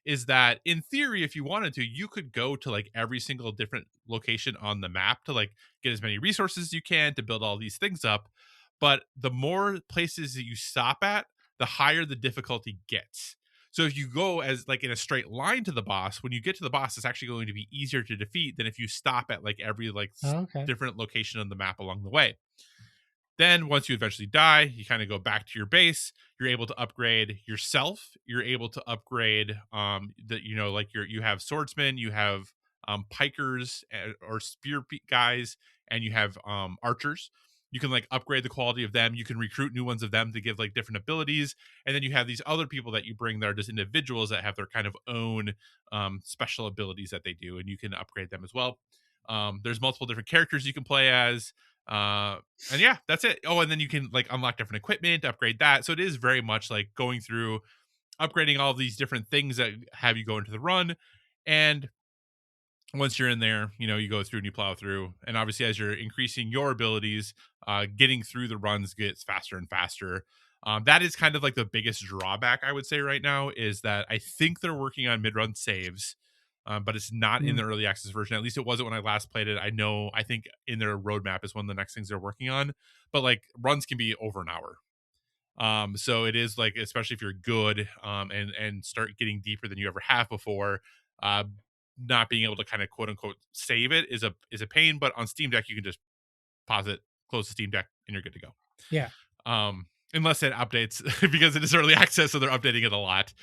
[SPEAKER 2] is that in theory, if you wanted to, you could go to like every single different location on the map to like get as many resources as you can to build all these things up. But the more places that you stop at, the higher the difficulty gets. So if you go as like in a straight line to the boss, when you get to the boss, it's actually going to be easier to defeat than if you stop at like every like
[SPEAKER 1] Oh, okay.
[SPEAKER 2] different location on the map along the way. Then once you eventually die, you kind of go back to your base. You're able to upgrade yourself. You're able to upgrade that like you have swordsmen, you have pikers or guys, and you have archers. You can like upgrade the quality of them. You can recruit new ones of them to give like different abilities. And then you have these other people that you bring that are just individuals that have their kind of own special abilities that they do, and you can upgrade them as well. There's multiple different characters you can play as. And yeah, that's it. Oh, and then you can like unlock different equipment, upgrade that. So it is very much like going through upgrading all of these different things that have you go into the run. And once you're in there, you go through and you plow through. And obviously, as you're increasing your abilities, getting through the runs gets faster and faster. That is kind of like the biggest drawback I would say right now is that I think they're working on mid-run saves, but it's not in
[SPEAKER 1] Mm.
[SPEAKER 2] the early access version. At least it wasn't when I last played it. I think in their roadmap is one of the next things they're working on. But like runs can be over an hour. So it is like, especially if you're good, and start getting deeper than you ever have before, uh, not being able to kind of quote unquote save it is a pain. But on Steam Deck, you can just pause it, close the Steam Deck, and you're good to go.
[SPEAKER 1] Yeah.
[SPEAKER 2] Unless it updates because it is early access, so they're updating it a lot.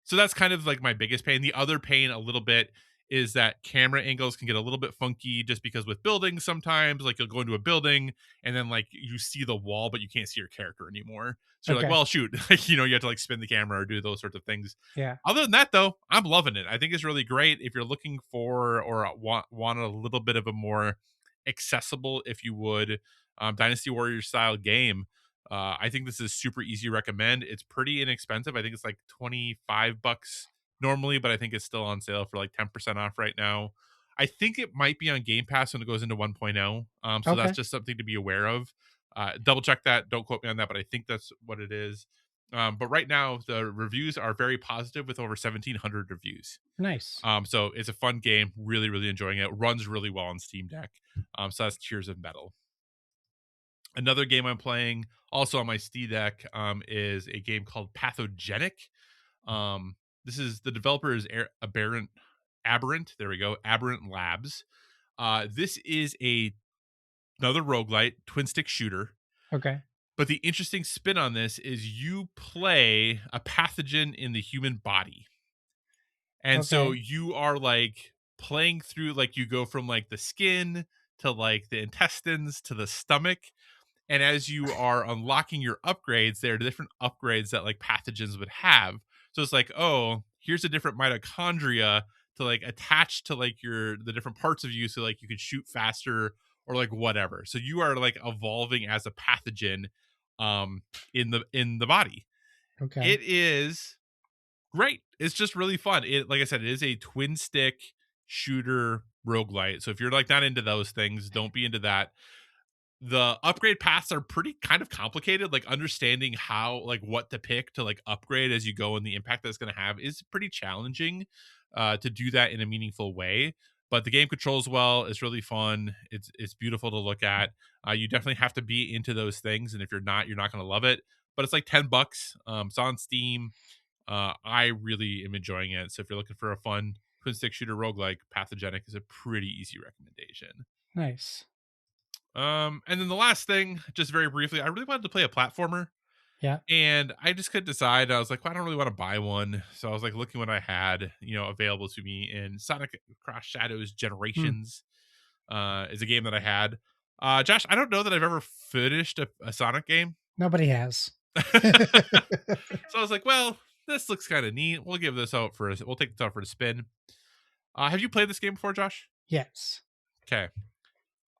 [SPEAKER 2] So that's kind of like my biggest pain. The other pain a little bit is that camera angles can get a little bit funky just because with buildings sometimes like you'll go into a building and then like you see the wall but you can't see your character anymore. So you're like,
[SPEAKER 1] Okay.
[SPEAKER 2] well, shoot, like you have to like spin the camera or do those sorts of things.
[SPEAKER 1] Yeah.
[SPEAKER 2] Other than that though, I'm loving it. I think it's really great if you're looking for or want a little bit of a more accessible, if you would, Dynasty Warriors style game. I think this is super easy to recommend. It's pretty inexpensive. I think it's like $25 normally, but I think it's still on sale for like 10% off right now. I think it might be on Game Pass when it goes into 1.0. So that's
[SPEAKER 1] Okay.
[SPEAKER 2] just something to be aware of. Double check that. Don't quote me on that, but I think that's what it is. But right now, the reviews are very positive with over 1,700 reviews.
[SPEAKER 1] Nice.
[SPEAKER 2] So it's a fun game. Really, really enjoying it. Runs really well on Steam Deck. So that's Tears of Metal. Another game I'm playing also on my Steam Deck is a game called Pathogenic. This is the developer is Aberrant. There we go. Aberrant Labs. This is another roguelite twin stick shooter.
[SPEAKER 1] Okay.
[SPEAKER 2] But the interesting spin on this is you play a pathogen in the human body. And so
[SPEAKER 1] Okay.
[SPEAKER 2] you are like playing through, like you go from like the skin to like the intestines to the stomach. And as you are unlocking your upgrades, there are different upgrades that like pathogens would have. So it's like, oh, here's a different mitochondria to like attach to like the different parts of you, so like you can shoot faster or like whatever. So you are like evolving as a pathogen in the body.
[SPEAKER 1] Okay.
[SPEAKER 2] It is great. It's just really fun. It, like I said, it is a twin stick shooter roguelite. So if you're like not into those things, don't be into that. The upgrade paths are pretty kind of complicated. Like understanding how, like what to pick to like upgrade as you go and the impact that's going to have is pretty challenging to do that in a meaningful way. But the game controls well. It's really fun. It's beautiful to look at. You definitely have to be into those things, and if you're not going to love it. But it's like $10. It's on Steam. I really am enjoying it. So if you're looking for a fun twin stick shooter roguelike, Pathogenic is a pretty easy recommendation.
[SPEAKER 1] Nice.
[SPEAKER 2] And then the last thing, just very briefly, I really wanted to play a platformer,
[SPEAKER 1] Yeah.
[SPEAKER 2] and I just couldn't decide. I was like, well, I don't really want to buy one. So I was like looking what I had, available to me, and Sonic Cross Shadows
[SPEAKER 1] Hmm.
[SPEAKER 2] Generations is a game that I had. Josh, I don't know that I've ever finished a Sonic game.
[SPEAKER 1] Nobody has.
[SPEAKER 2] So I was like, well, this looks kind of neat. We'll give this out we'll take this out for a spin. Have you played this game before, Josh?
[SPEAKER 1] Yes.
[SPEAKER 2] Okay.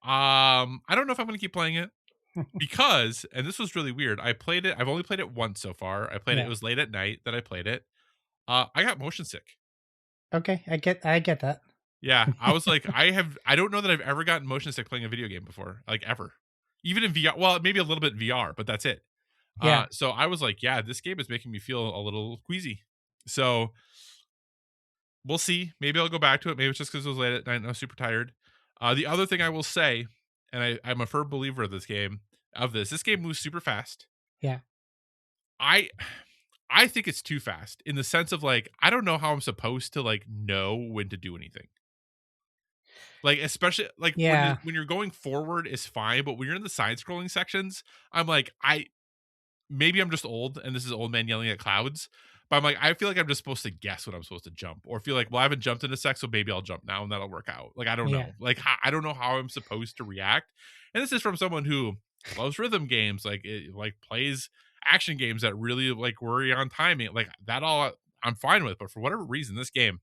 [SPEAKER 2] I don't know if I'm going to keep playing it because, and this was really weird. I've only played it once so far. I played it.
[SPEAKER 1] Yeah.
[SPEAKER 2] It was late at night that I played it. I got motion sick.
[SPEAKER 1] Okay. I get that.
[SPEAKER 2] Yeah. I was like, I don't know that I've ever gotten motion sick playing a video game before, like ever. Even in VR. Well, maybe a little bit in VR, but that's it.
[SPEAKER 1] Yeah.
[SPEAKER 2] So I was like, yeah, this game is making me feel a little queasy. So we'll see. Maybe I'll go back to it. Maybe it's just because it was late at night and I was super tired. The other thing I will say, and I'm a firm believer of this game, this game moves super fast.
[SPEAKER 1] Yeah.
[SPEAKER 2] I I think it's too fast in the sense of like I don't know how I'm supposed to like know when to do anything. Like especially like
[SPEAKER 1] Yeah,
[SPEAKER 2] when you're going forward is fine, but when you're in the side scrolling sections, I'm like maybe I'm just old and this is old man yelling at clouds. But I'm like, I feel like I'm just supposed to guess when I'm supposed to jump, or feel like, well, I haven't jumped in a sec, so maybe I'll jump now and that'll work out. Like, I don't
[SPEAKER 1] yeah,
[SPEAKER 2] know. Like, I don't know how I'm supposed to react. And this is from someone who loves rhythm games, like plays action games that really like worry on timing. Like that all I'm fine with. But for whatever reason, this game,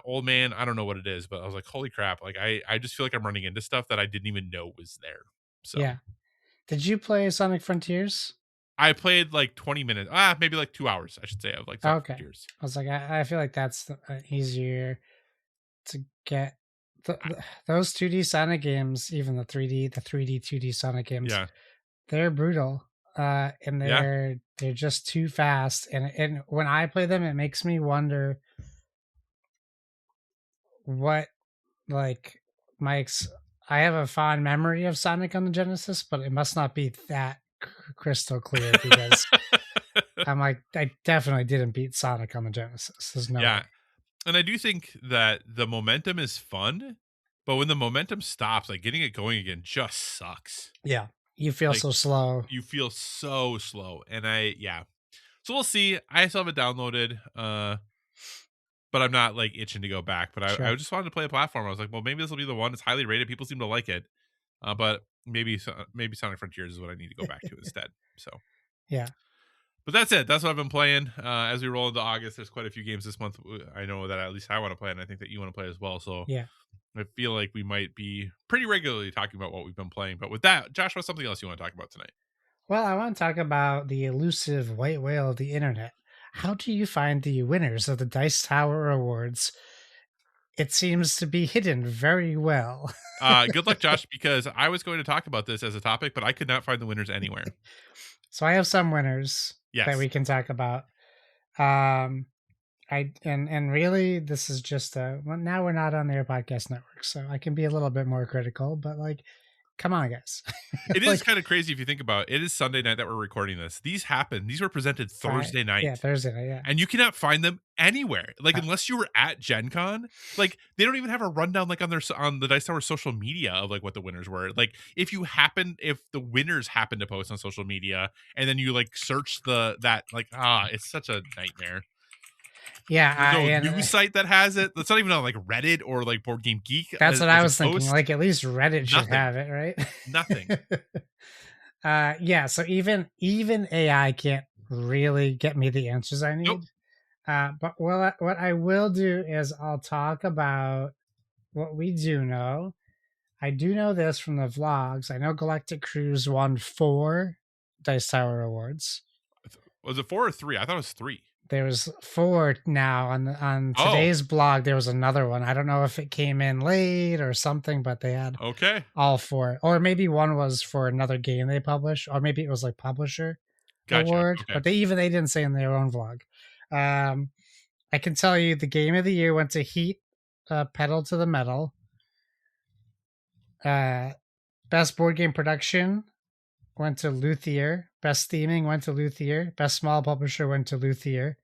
[SPEAKER 2] old man, I don't know what it is, but I was like, holy crap! Like, I just feel like I'm running into stuff that I didn't even know was there. So
[SPEAKER 1] yeah. Did you play Sonic Frontiers?
[SPEAKER 2] I played like 20 minutes, maybe like 2 hours, I should say, of like Sonic
[SPEAKER 1] Okay.
[SPEAKER 2] Frontiers.
[SPEAKER 1] I was like, I feel like that's easier to get. Those 2D Sonic games, even the 3D 2D Sonic games,
[SPEAKER 2] Yeah,
[SPEAKER 1] they're brutal. And
[SPEAKER 2] yeah.
[SPEAKER 1] they're just too fast. And when I play them, it makes me wonder what like Mike's. I have a fond memory of Sonic on the Genesis, but it must not be that crystal clear because I'm like, I definitely didn't beat Sonic on the Genesis. There's no
[SPEAKER 2] Yeah,
[SPEAKER 1] way.
[SPEAKER 2] and I do think that the momentum is fun, but when the momentum stops, like getting it going again just sucks.
[SPEAKER 1] Yeah, you feel
[SPEAKER 2] Like
[SPEAKER 1] so slow.
[SPEAKER 2] you feel so slow, and yeah. So we'll see. I still have it downloaded, but I'm not like itching to go back. But I
[SPEAKER 1] Sure.
[SPEAKER 2] just wanted to play a platform. I was like, well, maybe this will be the one. It's highly rated. People seem to like it, but maybe Sonic Frontiers is what I need to go back to instead. So.
[SPEAKER 1] Yeah.
[SPEAKER 2] But that's it. That's what I've been playing. As we roll into August, there's quite a few games this month. I know that at least I want to play, and I think that you want to play as well. So
[SPEAKER 1] Yeah.
[SPEAKER 2] I feel like we might be pretty regularly talking about what we've been playing. But with that, Josh, what's something else you want to talk about tonight?
[SPEAKER 1] Well, I want to talk about the elusive white whale of the internet. How do you find the winners of the Dice Tower Awards? It seems to be hidden very well.
[SPEAKER 2] Good luck, Josh, because I was going to talk about this as a topic, but I could not find the winners anywhere.
[SPEAKER 1] So I have some winners that
[SPEAKER 2] Yes.
[SPEAKER 1] we can talk about. Um, and really, this is just well, now we're not on their podcast network, so I can be a little bit more critical. But like, come on, guys.
[SPEAKER 2] It is
[SPEAKER 1] Like,
[SPEAKER 2] kind of crazy if you think about it. It is Sunday night that we're recording this. These happened. These were presented Thursday
[SPEAKER 1] yeah,
[SPEAKER 2] night.
[SPEAKER 1] Thursday night, yeah.
[SPEAKER 2] And you cannot find them anywhere. Like
[SPEAKER 1] Uh,
[SPEAKER 2] unless you were at Gen Con, like they don't even have a rundown like on the Dice Tower social media of like what the winners were. Like if the winners happen to post on social media and then you like search it's such a nightmare.
[SPEAKER 1] yeah,
[SPEAKER 2] There's no
[SPEAKER 1] and
[SPEAKER 2] news site that has it. That's not even on like Reddit or like Board Game Geek
[SPEAKER 1] that's what I
[SPEAKER 2] as a
[SPEAKER 1] was thinking.
[SPEAKER 2] post.
[SPEAKER 1] Like, at least Reddit should
[SPEAKER 2] Nothing.
[SPEAKER 1] have it, right?
[SPEAKER 2] Nothing.
[SPEAKER 1] Yeah. So even AI can't really get me the answers I
[SPEAKER 2] Nope.
[SPEAKER 1] need. But what I will do is I'll talk about what we do know. I do know this from the vlogs. I know Galactic Cruise won 4 Dice Tower Awards.
[SPEAKER 2] Was it 4 or 3? I thought it was 3.
[SPEAKER 1] There was 4 now on
[SPEAKER 2] Oh,
[SPEAKER 1] today's blog. There was another one. I don't know if it came in late or something, but they had
[SPEAKER 2] okay.
[SPEAKER 1] all 4. Or maybe one was for another game they published, or maybe it was like publisher
[SPEAKER 2] Gotcha.
[SPEAKER 1] award.
[SPEAKER 2] Okay.
[SPEAKER 1] But they didn't say in their own vlog. I can tell you the game of the year went to Heat, Pedal to the Metal. Best board game production went to Luthier. Best theming went to Luthier. Best small publisher went to Luthier.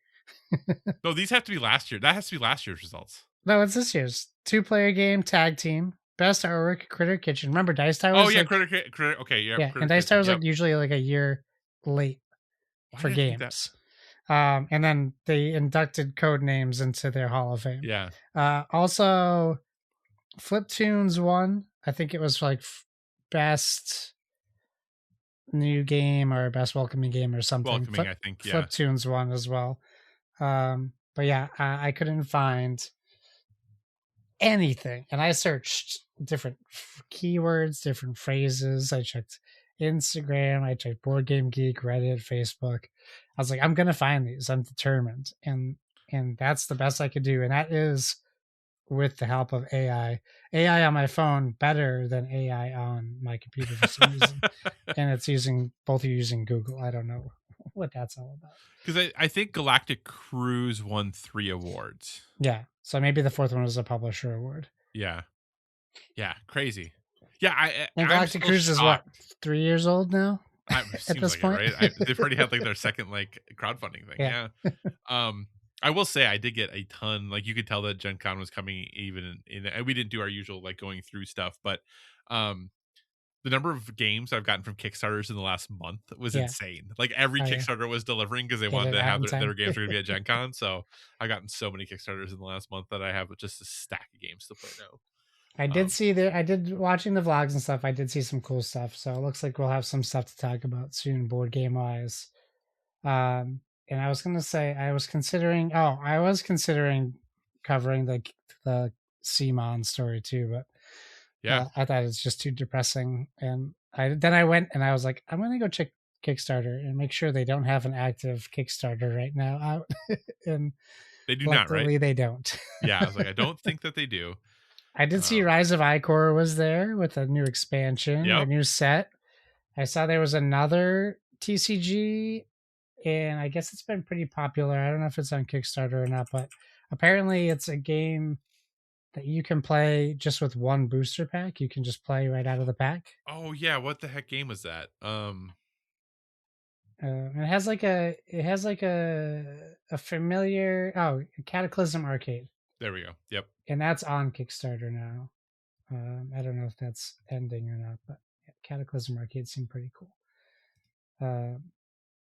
[SPEAKER 2] No, these have to be last year. That has to be last year's results.
[SPEAKER 1] No, it's this year's 2-player game tag team. Best artwork, Critter Kitchen. Remember, Dice Tower.
[SPEAKER 2] Oh yeah, Critter. Okay, yeah.
[SPEAKER 1] Yeah,
[SPEAKER 2] Critter
[SPEAKER 1] and Dice
[SPEAKER 2] Kitchen,
[SPEAKER 1] Tower's
[SPEAKER 2] yep.
[SPEAKER 1] like usually like a year late
[SPEAKER 2] Why
[SPEAKER 1] for
[SPEAKER 2] did I think that?
[SPEAKER 1] games. And then they inducted Code Names into their Hall of Fame.
[SPEAKER 2] Yeah.
[SPEAKER 1] Also, Fliptoons won. I think it was like best new game or best welcoming game or something.
[SPEAKER 2] Welcoming, I think. Yeah.
[SPEAKER 1] Fliptoons won as well. But yeah, I couldn't find anything, and I searched different keywords, different phrases. I checked Instagram, I checked Board Game Geek, Reddit, Facebook. I was like, I'm gonna find these. I'm determined, and that's the best I could do, and that is with the help of AI. AI on my phone better than AI on my computer for some reason, and it's both are using Google. I don't know what that's all about.
[SPEAKER 2] Because I think Galactic Cruise won 3 awards.
[SPEAKER 1] Yeah, so maybe the 4th one was a publisher award.
[SPEAKER 2] Yeah. Yeah, crazy. Yeah,
[SPEAKER 1] And Galactic Cruise is what, 3 years old now?
[SPEAKER 2] It
[SPEAKER 1] at
[SPEAKER 2] seems
[SPEAKER 1] this
[SPEAKER 2] like it,
[SPEAKER 1] point.
[SPEAKER 2] right? They've already had like their second like crowdfunding thing.
[SPEAKER 1] Yeah,
[SPEAKER 2] Yeah. Um, I will say I did get a ton. Like you could tell that Gen Con was coming even and we didn't do our usual like going through stuff, but um the number of games I've gotten from Kickstarters in the last month was
[SPEAKER 1] yeah,
[SPEAKER 2] insane. Like every
[SPEAKER 1] oh yeah,
[SPEAKER 2] Kickstarter was delivering because they
[SPEAKER 1] get
[SPEAKER 2] wanted
[SPEAKER 1] it
[SPEAKER 2] to
[SPEAKER 1] out
[SPEAKER 2] have
[SPEAKER 1] in
[SPEAKER 2] their
[SPEAKER 1] time.
[SPEAKER 2] games were going to be at Gen Con. So I've gotten so many Kickstarters in the last month that I have just a stack of games to play now.
[SPEAKER 1] I did
[SPEAKER 2] Um,
[SPEAKER 1] see there. I did watching the vlogs and stuff. I did see some cool stuff. So it looks like we'll have some stuff to talk about soon, board game wise. And I was gonna say I was considering. Oh, I was considering covering the Simon story too, but
[SPEAKER 2] yeah,
[SPEAKER 1] I thought it's just too depressing. And I went and I was like, I'm gonna go check Kickstarter and make sure they don't have an active Kickstarter right now out. And
[SPEAKER 2] they do not, right?
[SPEAKER 1] luckily they don't.
[SPEAKER 2] Yeah, I was like, I don't think that they do.
[SPEAKER 1] I did see
[SPEAKER 2] Um,
[SPEAKER 1] Rise of Icor was there with a new expansion or
[SPEAKER 2] yep.
[SPEAKER 1] new set. I saw there was another TCG, and I guess it's been pretty popular. I don't know if it's on Kickstarter or not, but apparently it's a game that you can play just with one booster pack. You can just play right out of the pack.
[SPEAKER 2] Oh yeah, what the heck game was that?
[SPEAKER 1] It has like a familiar Cataclysm Arcade,
[SPEAKER 2] There we go. Yep.
[SPEAKER 1] and that's on Kickstarter now. I don't know if that's ending or not, but yeah, Cataclysm Arcade seemed pretty cool. Uh,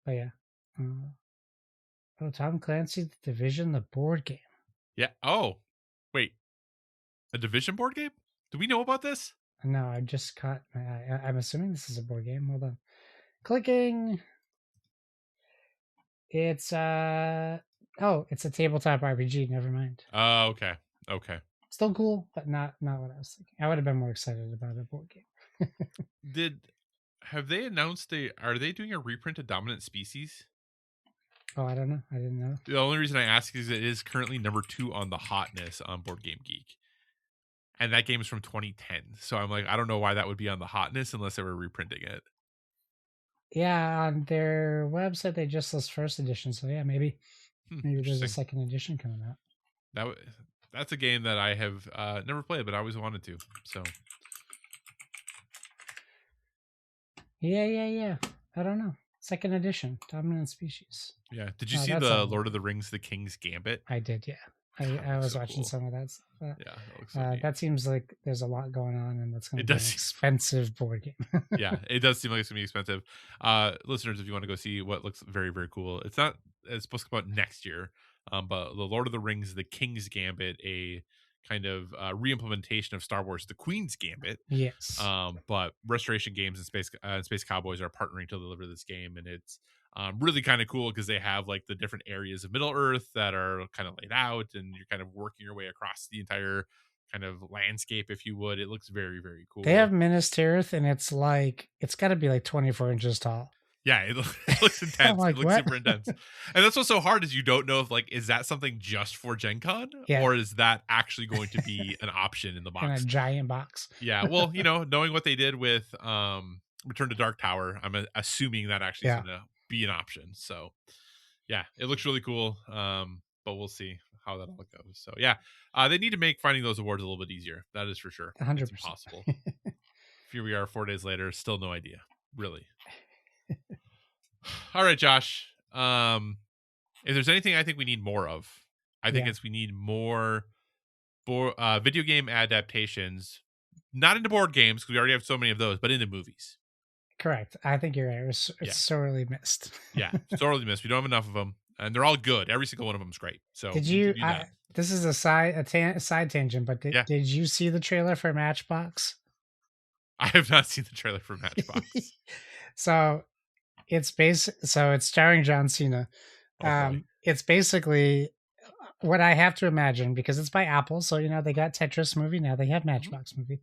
[SPEAKER 1] but yeah. Tom Clancy, The Division, the board game.
[SPEAKER 2] Yeah. Oh, wait, a Division board game? Do we know about this?
[SPEAKER 1] No, I just caught my eye. I'm assuming this is a board game. Hold on. Clicking. It's it's a tabletop RPG. Never mind.
[SPEAKER 2] Oh, okay. Okay.
[SPEAKER 1] Still cool, but not what I was thinking. I would have been more excited about a board game.
[SPEAKER 2] Did have they announced are they doing a reprint of Dominant Species?
[SPEAKER 1] Oh, I don't know. I didn't know.
[SPEAKER 2] The only reason I ask is it is currently number 2 on the hotness on Board Game Geek. And that game is from 2010. So I'm like, I don't know why that would be on the hotness unless they were reprinting it.
[SPEAKER 1] Yeah, on their website they just list first edition. So yeah, maybe there's a
[SPEAKER 2] Interesting.
[SPEAKER 1] second edition coming out.
[SPEAKER 2] That's a game that I have never played, but I always wanted to. So
[SPEAKER 1] Yeah. I don't know. Second edition, Dominant Species.
[SPEAKER 2] yeah. Did you
[SPEAKER 1] Oh,
[SPEAKER 2] see
[SPEAKER 1] that's
[SPEAKER 2] the
[SPEAKER 1] a-
[SPEAKER 2] Lord of the Rings: The King's Gambit?
[SPEAKER 1] I did, yeah.
[SPEAKER 2] That
[SPEAKER 1] I
[SPEAKER 2] looks
[SPEAKER 1] was
[SPEAKER 2] so
[SPEAKER 1] watching
[SPEAKER 2] cool.
[SPEAKER 1] some of that stuff.
[SPEAKER 2] Yeah, that looks so neat.
[SPEAKER 1] That seems like there's a lot going on, and that's going
[SPEAKER 2] It
[SPEAKER 1] to be an
[SPEAKER 2] does seem-
[SPEAKER 1] expensive board game.
[SPEAKER 2] Yeah, it does seem like it's gonna be expensive. Listeners, if you want to go see what looks very, very cool, it's supposed to come out next year. But the Lord of the Rings, The King's Gambit, a kind of re-implementation of Star Wars: The Queen's Gambit.
[SPEAKER 1] Yes.
[SPEAKER 2] But Restoration Games and Space Cowboys are partnering to deliver this game, and it's really kind of cool because they have like the different areas of Middle Earth that are kind of laid out, and you're kind of working your way across the entire kind of landscape, if you would. It looks very, very cool.
[SPEAKER 1] They have Minas Tirith, and it's got to be like 24 inches tall.
[SPEAKER 2] Yeah, it looks intense.
[SPEAKER 1] Like,
[SPEAKER 2] it looks
[SPEAKER 1] what?
[SPEAKER 2] super intense. And that's what's so hard is you don't know if like, is that something just for Gen Con?
[SPEAKER 1] Yeah.
[SPEAKER 2] Or is that actually going to be an option in the box?
[SPEAKER 1] In a giant box.
[SPEAKER 2] Yeah. Well, knowing what they did with Return to Dark Tower, I'm assuming that actually is going to be an option. So yeah, it looks really cool. But we'll see how that all goes. So yeah, they need to make finding those awards a little bit easier. That is for sure.
[SPEAKER 1] 100%.
[SPEAKER 2] It's impossible. Here we are 4 days later, still no idea. Really. All right, Josh. If there's anything I think we need more of, I think we need more video game adaptations, not into board games because we already have so many of those, but into movies.
[SPEAKER 1] Correct. I think you're right. It's sorely missed.
[SPEAKER 2] Yeah, sorely missed. We don't have enough of them, and they're all good. Every single one of them is great. So
[SPEAKER 1] did you? This is a side tangent, but did you see the trailer for Matchbox?
[SPEAKER 2] I have not seen the trailer for Matchbox.
[SPEAKER 1] So it's starring John Cena. It's basically what I have to imagine because it's by Apple. So they got Tetris movie, now they have Matchbox movie.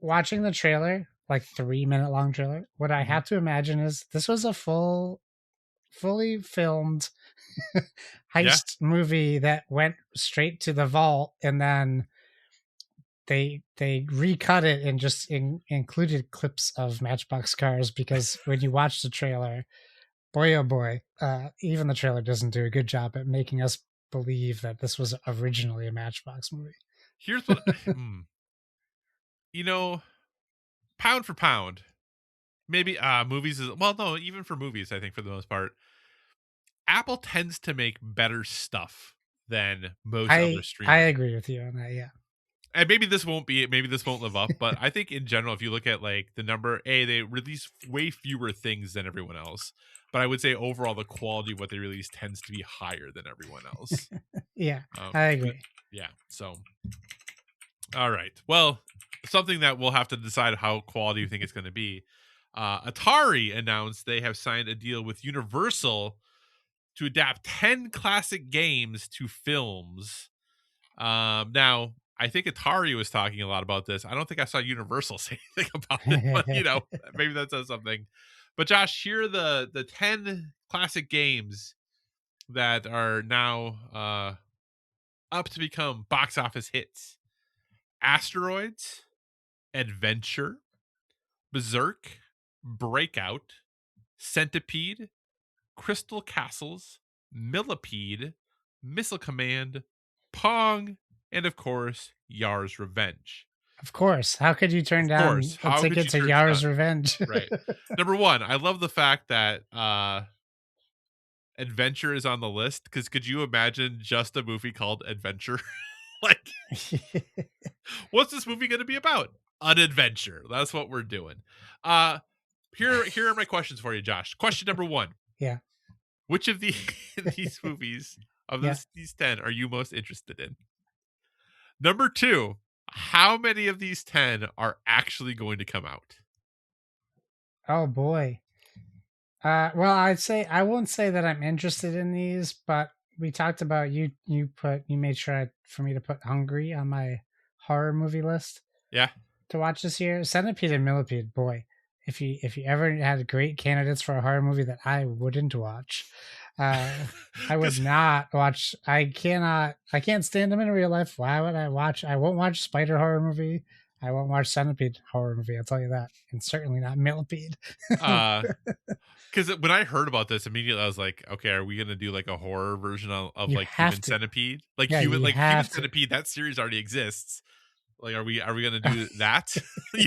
[SPEAKER 1] Watching the trailer, like 3-minute long trailer, what I have to imagine is this was a fully filmed heist movie that went straight to the vault, and then they recut it and just included clips of Matchbox cars, because when you watch the trailer, boy oh boy, even the trailer doesn't do a good job at making us believe that this was originally a Matchbox movie.
[SPEAKER 2] Here's what pound for pound, maybe movies is well, no, even for movies, I think for the most part, Apple tends to make better stuff than most other
[SPEAKER 1] I
[SPEAKER 2] streamers.
[SPEAKER 1] agree with you on that. Yeah.
[SPEAKER 2] And maybe this won't live up, but I think in general, if you look at like the number, they release way fewer things than everyone else. But I would say overall, the quality of what they release tends to be higher than everyone else.
[SPEAKER 1] Yeah, I
[SPEAKER 2] But
[SPEAKER 1] agree.
[SPEAKER 2] yeah. So, all right. Well, something that we'll have to decide how quality you think it's going to be. Atari announced they have signed a deal with Universal to adapt 10 classic games to films. Now, I think Atari was talking a lot about this. I don't think I saw Universal say anything about it, but maybe that says something. But Josh, here are the 10 classic games that are now up to become box office hits. Asteroids, Adventure, Berserk, Breakout, Centipede, Crystal Castles, Millipede, Missile Command, Pong, and of course, Yar's Revenge.
[SPEAKER 1] Of course. How could you turn
[SPEAKER 2] Of
[SPEAKER 1] down
[SPEAKER 2] course.
[SPEAKER 1] a
[SPEAKER 2] How could
[SPEAKER 1] ticket
[SPEAKER 2] you
[SPEAKER 1] to
[SPEAKER 2] turn
[SPEAKER 1] Yar's
[SPEAKER 2] down?
[SPEAKER 1] Revenge?
[SPEAKER 2] Right. Number one, I love the fact that Adventure is on the list because could you imagine just a movie called Adventure? Like, what's this movie going to be about? An adventure. That's what we're doing. Here are my questions for you, Josh. Question number one.
[SPEAKER 1] Yeah.
[SPEAKER 2] Which of these movies of
[SPEAKER 1] Yeah.
[SPEAKER 2] these 10 are you most interested in? Number two, how many of these 10 are actually going to come out?
[SPEAKER 1] Oh boy. Well, I won't say that I'm interested in these, but we talked about you made sure for me to put Hungry on my horror movie list
[SPEAKER 2] Yeah.
[SPEAKER 1] to watch this year. Centipede and Millipede, boy. If you ever had great candidates for a horror movie that I wouldn't watch, I would not watch. I can't stand them in real life. Why would I watch? I won't watch Spider horror movie. I won't watch Centipede horror movie. I'll tell you that, and certainly not Millipede.
[SPEAKER 2] Because when I heard about this immediately, I was like, okay, are we gonna do like a horror version of
[SPEAKER 1] You
[SPEAKER 2] like
[SPEAKER 1] have
[SPEAKER 2] Human
[SPEAKER 1] to.
[SPEAKER 2] Centipede?
[SPEAKER 1] Yeah, you
[SPEAKER 2] Human
[SPEAKER 1] have to.
[SPEAKER 2] Centipede, that series already exists. Like, are we gonna do that?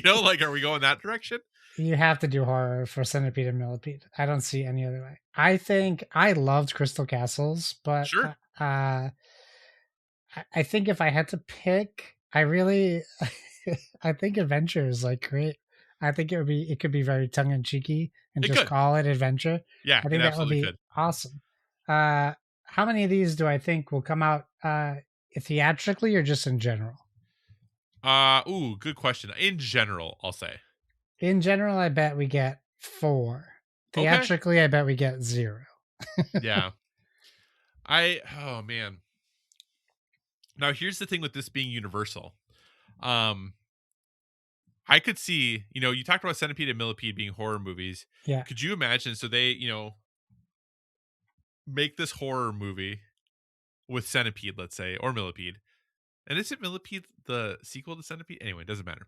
[SPEAKER 2] Like, are we going that direction?
[SPEAKER 1] You have to do horror for Centipede and Millipede. I don't see any other way. I think I loved Crystal Castles, but
[SPEAKER 2] Sure.
[SPEAKER 1] I think if I had to pick, I really, I think Adventure is like great. I think it could be very tongue in cheeky and
[SPEAKER 2] It
[SPEAKER 1] just
[SPEAKER 2] could.
[SPEAKER 1] call it Adventure.
[SPEAKER 2] Yeah,
[SPEAKER 1] I
[SPEAKER 2] it
[SPEAKER 1] think that would
[SPEAKER 2] absolutely
[SPEAKER 1] be
[SPEAKER 2] could.
[SPEAKER 1] awesome. How many of these do I think will come out theatrically or just in general?
[SPEAKER 2] Good question. In general, I'll say.
[SPEAKER 1] In general, I bet we get 4.
[SPEAKER 2] Okay.
[SPEAKER 1] Theatrically, I bet we get 0.
[SPEAKER 2] Yeah. Oh man. Now here's the thing with this being universal. I could see, you talked about Centipede and Millipede being horror movies.
[SPEAKER 1] Yeah.
[SPEAKER 2] Could you imagine? So they, make this horror movie with Centipede, let's say, or Millipede. And isn't Millipede the sequel to Centipede? Anyway, it doesn't matter.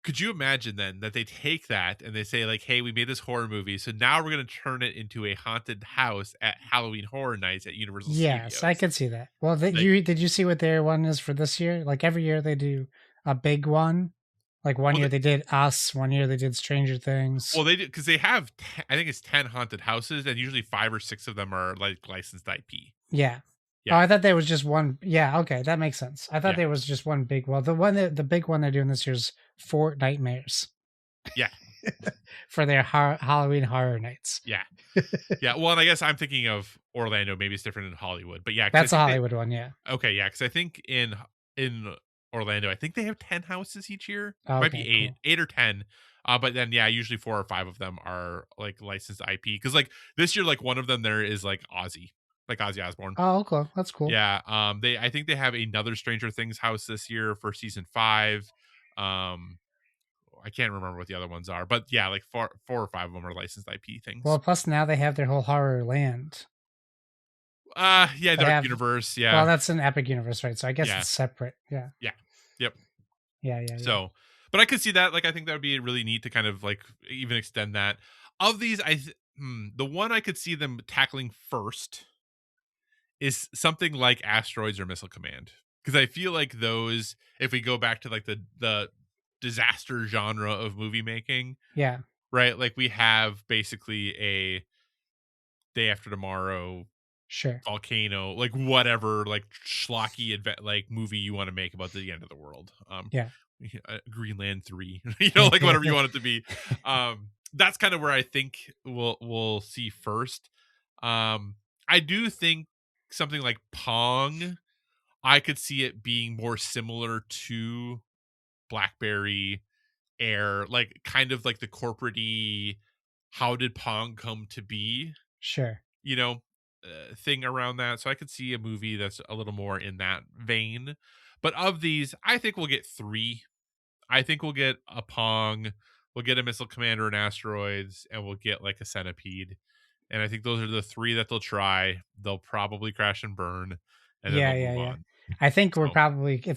[SPEAKER 2] Could you imagine then that they take that and they say like, hey, we made this horror movie, so now we're going to turn it into a haunted house at Halloween Horror Nights at Universal
[SPEAKER 1] Yes, I
[SPEAKER 2] Studios.
[SPEAKER 1] could see that. Well,
[SPEAKER 2] Like,
[SPEAKER 1] did you see what their one is for this year? Like every year they do a big one. Like one
[SPEAKER 2] well,
[SPEAKER 1] year they did Us, one year they did Stranger Things.
[SPEAKER 2] they do because they have, I think it's 10 haunted houses, and usually 5 or 6 of them are like licensed IP.
[SPEAKER 1] Yeah.
[SPEAKER 2] Yeah.
[SPEAKER 1] Oh, I thought there was just one. Yeah, okay, that makes sense. I thought
[SPEAKER 2] Yeah.
[SPEAKER 1] there was just one big. Well, the big one they're doing this year's Fort Nightmares.
[SPEAKER 2] Yeah.
[SPEAKER 1] For their Halloween Horror Nights.
[SPEAKER 2] Yeah. Yeah. Well, and I guess I'm thinking of Orlando. Maybe it's different in Hollywood, but yeah,
[SPEAKER 1] That's a Hollywood one. Yeah.
[SPEAKER 2] Okay. Yeah. Because I think in Orlando, I think they have 10 houses each year. It
[SPEAKER 1] Okay,
[SPEAKER 2] might be
[SPEAKER 1] cool.
[SPEAKER 2] 8 or 10. But then yeah, usually 4 or 5 of them are like licensed IP. Because like this year, like one of them there is like Ozzy Osbourne.
[SPEAKER 1] Oh, okay, that's cool.
[SPEAKER 2] Yeah. I think they have another Stranger Things house this year for season 5. I can't remember what the other ones are, but yeah, like 4 or 5 of them are licensed IP things.
[SPEAKER 1] Well, plus now they have their whole horror land.
[SPEAKER 2] Yeah, Dark Universe. Yeah.
[SPEAKER 1] Well, that's an Epic Universe, right? So I guess it's separate. Yeah.
[SPEAKER 2] Yeah. Yep.
[SPEAKER 1] Yeah.
[SPEAKER 2] So, but I could see that. Like, I think that would be really neat to kind of like even extend that. Of these, the one I could see them tackling first is something like Asteroids or Missile Command, because I feel like those, if we go back to like the disaster genre of movie making,
[SPEAKER 1] Yeah.
[SPEAKER 2] right? Like we have basically a Day After Tomorrow,
[SPEAKER 1] Sure.
[SPEAKER 2] Volcano, like whatever, like schlocky like movie you want to make about the end of the world.
[SPEAKER 1] Yeah.
[SPEAKER 2] Greenland 3, like whatever you want it to be. That's kind of where I think we'll see first. I do think something like Pong, I could see it being more similar to BlackBerry Air, like kind of like the corporate-y, how did Pong come to be,
[SPEAKER 1] Sure.
[SPEAKER 2] thing around that. So I could see a movie that's a little more in that vein. But of these, I think we'll get 3. I think we'll get a Pong, we'll get a Missile Commander and Asteroids, and we'll get like a Centipede. And I think those are the 3 that they'll try. They'll probably crash and burn, and then
[SPEAKER 1] Yeah,
[SPEAKER 2] they'll
[SPEAKER 1] yeah,
[SPEAKER 2] move
[SPEAKER 1] yeah.
[SPEAKER 2] on.
[SPEAKER 1] I think
[SPEAKER 2] So
[SPEAKER 1] it's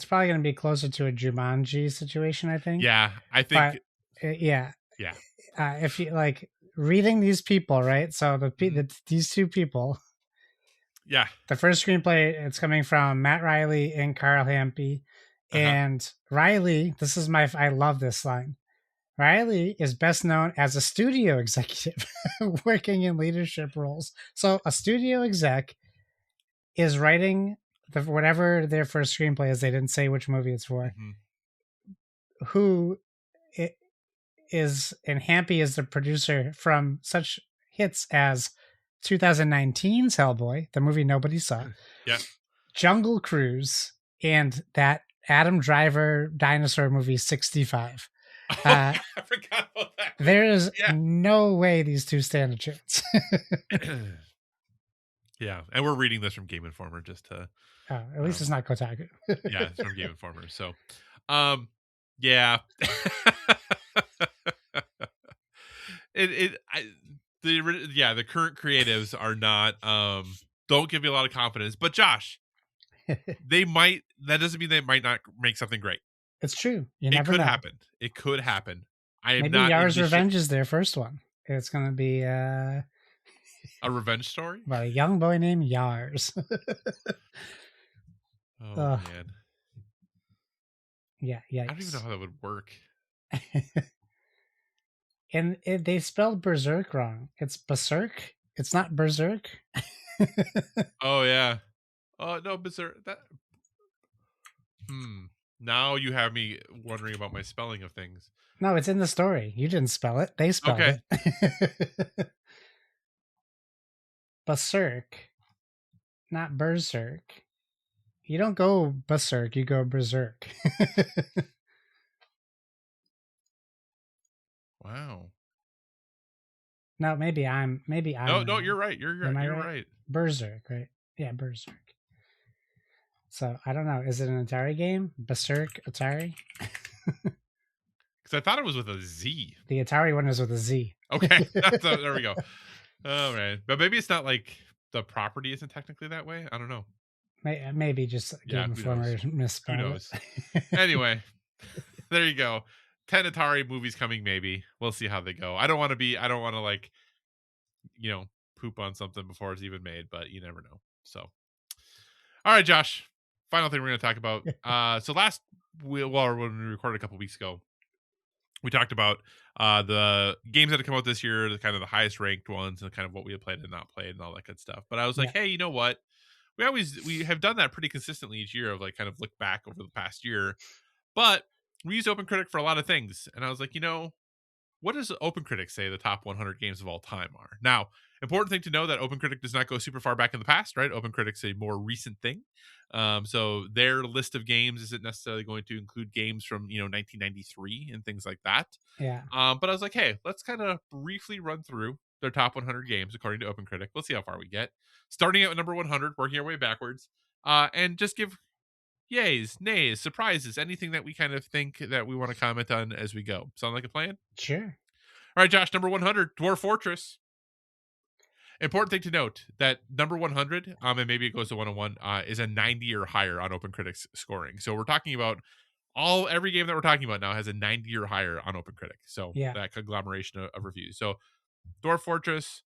[SPEAKER 1] probably going to be closer to a Jumanji situation, I think.
[SPEAKER 2] yeah, I think
[SPEAKER 1] But yeah,
[SPEAKER 2] yeah.
[SPEAKER 1] if you like reading these people, right? So
[SPEAKER 2] Mhm.
[SPEAKER 1] these 2 people,
[SPEAKER 2] Yeah.
[SPEAKER 1] the first screenplay, it's coming from Matt Riley and Carl Hampe.
[SPEAKER 2] Uh-huh.
[SPEAKER 1] And Riley, I love this line. Riley is best known as a studio executive working in leadership roles. So a studio exec is writing whatever their first screenplay is. They didn't say which movie it's for.
[SPEAKER 2] Mhm.
[SPEAKER 1] Who is, and Hampe is the producer from such hits as 2019's Hellboy, the movie nobody saw,
[SPEAKER 2] Yeah.
[SPEAKER 1] Jungle Cruise, and that Adam Driver dinosaur movie 65.
[SPEAKER 2] Oh, yeah, I forgot about that.
[SPEAKER 1] There is
[SPEAKER 2] Yeah.
[SPEAKER 1] no way these 2 stand a chance.
[SPEAKER 2] Yeah, and we're reading this from Game Informer just to
[SPEAKER 1] At least it's not Kotaku.
[SPEAKER 2] yeah, it's from Game Informer. So yeah. The current creatives are not don't give you a lot of confidence. But Josh, that doesn't mean they might not make something great.
[SPEAKER 1] It's true. You
[SPEAKER 2] It
[SPEAKER 1] never
[SPEAKER 2] could
[SPEAKER 1] know.
[SPEAKER 2] happen. It could happen. I am
[SPEAKER 1] Maybe
[SPEAKER 2] not in
[SPEAKER 1] Yar's
[SPEAKER 2] the
[SPEAKER 1] Revenge is their first one. It's going to be
[SPEAKER 2] a revenge story.
[SPEAKER 1] about a young boy named Yars.
[SPEAKER 2] Oh
[SPEAKER 1] Ugh.
[SPEAKER 2] man.
[SPEAKER 1] Yeah,
[SPEAKER 2] I don't even know
[SPEAKER 1] yikes.
[SPEAKER 2] how that would work.
[SPEAKER 1] And they spelled Berserk wrong. It's Berserk. It's not Berserk.
[SPEAKER 2] Oh yeah. Oh no, Berserk. Now you have me wondering about my spelling of things.
[SPEAKER 1] No, it's in the story. You didn't spell it. They spelled
[SPEAKER 2] Okay.
[SPEAKER 1] it. Berserk, not Berserk. You don't go Berserk, you go Berserk.
[SPEAKER 2] Wow.
[SPEAKER 1] No, maybe I'm
[SPEAKER 2] No, you're right.
[SPEAKER 1] Am I
[SPEAKER 2] You're
[SPEAKER 1] right?
[SPEAKER 2] right.
[SPEAKER 1] Berserk, right? Yeah, Berserk. So I don't know. Is it an Atari game? Berserk Atari?
[SPEAKER 2] Because I thought it was with a Z.
[SPEAKER 1] The Atari one is with a Z.
[SPEAKER 2] Okay. There we go. All right. But maybe it's not like the property isn't technically that way. I don't know.
[SPEAKER 1] Maybe just
[SPEAKER 2] Yeah,
[SPEAKER 1] Game
[SPEAKER 2] who
[SPEAKER 1] Informer
[SPEAKER 2] knows? Who
[SPEAKER 1] misspelled
[SPEAKER 2] knows?
[SPEAKER 1] it.
[SPEAKER 2] Anyway, there you go. 10 Atari movies coming, maybe. We'll see how they go. I don't want to like, poop on something before it's even made, but you never know. So, all right, Josh. Final thing we're going to talk about. So when we recorded a couple weeks ago, we talked about the games that have come out this year, the kind of the highest ranked ones, and kind of what we had played and not played, and all that good stuff. But I was like,
[SPEAKER 1] Yeah.
[SPEAKER 2] hey, you know what? We have done that pretty consistently each year of like kind of look back over the past year, but we use OpenCritic for a lot of things. And I was like, what does OpenCritic say the top 100 games of all time are? Now, important thing to know that OpenCritic does not go super far back in the past, right? OpenCritic's a more recent thing. So their list of games isn't necessarily going to include games from, 1993 and things like that.
[SPEAKER 1] Yeah.
[SPEAKER 2] But I was like, hey, let's kind of briefly run through their top 100 games according to OpenCritic. Let's see how far we get. Starting at number 100, working our way backwards, and just give yays, nays, surprises, anything that we kind of think that we want to comment on as we go. Sound like a plan?
[SPEAKER 1] Sure.
[SPEAKER 2] All right, Josh, number 100, Dwarf Fortress. Important thing to note that number 100, and maybe it goes to 101, is a 90 or higher on OpenCritic's scoring. So we're talking about every game that we're talking about now has a 90 or higher on OpenCritic. So
[SPEAKER 1] Yeah.
[SPEAKER 2] that conglomeration of reviews. So Dwarf Fortress.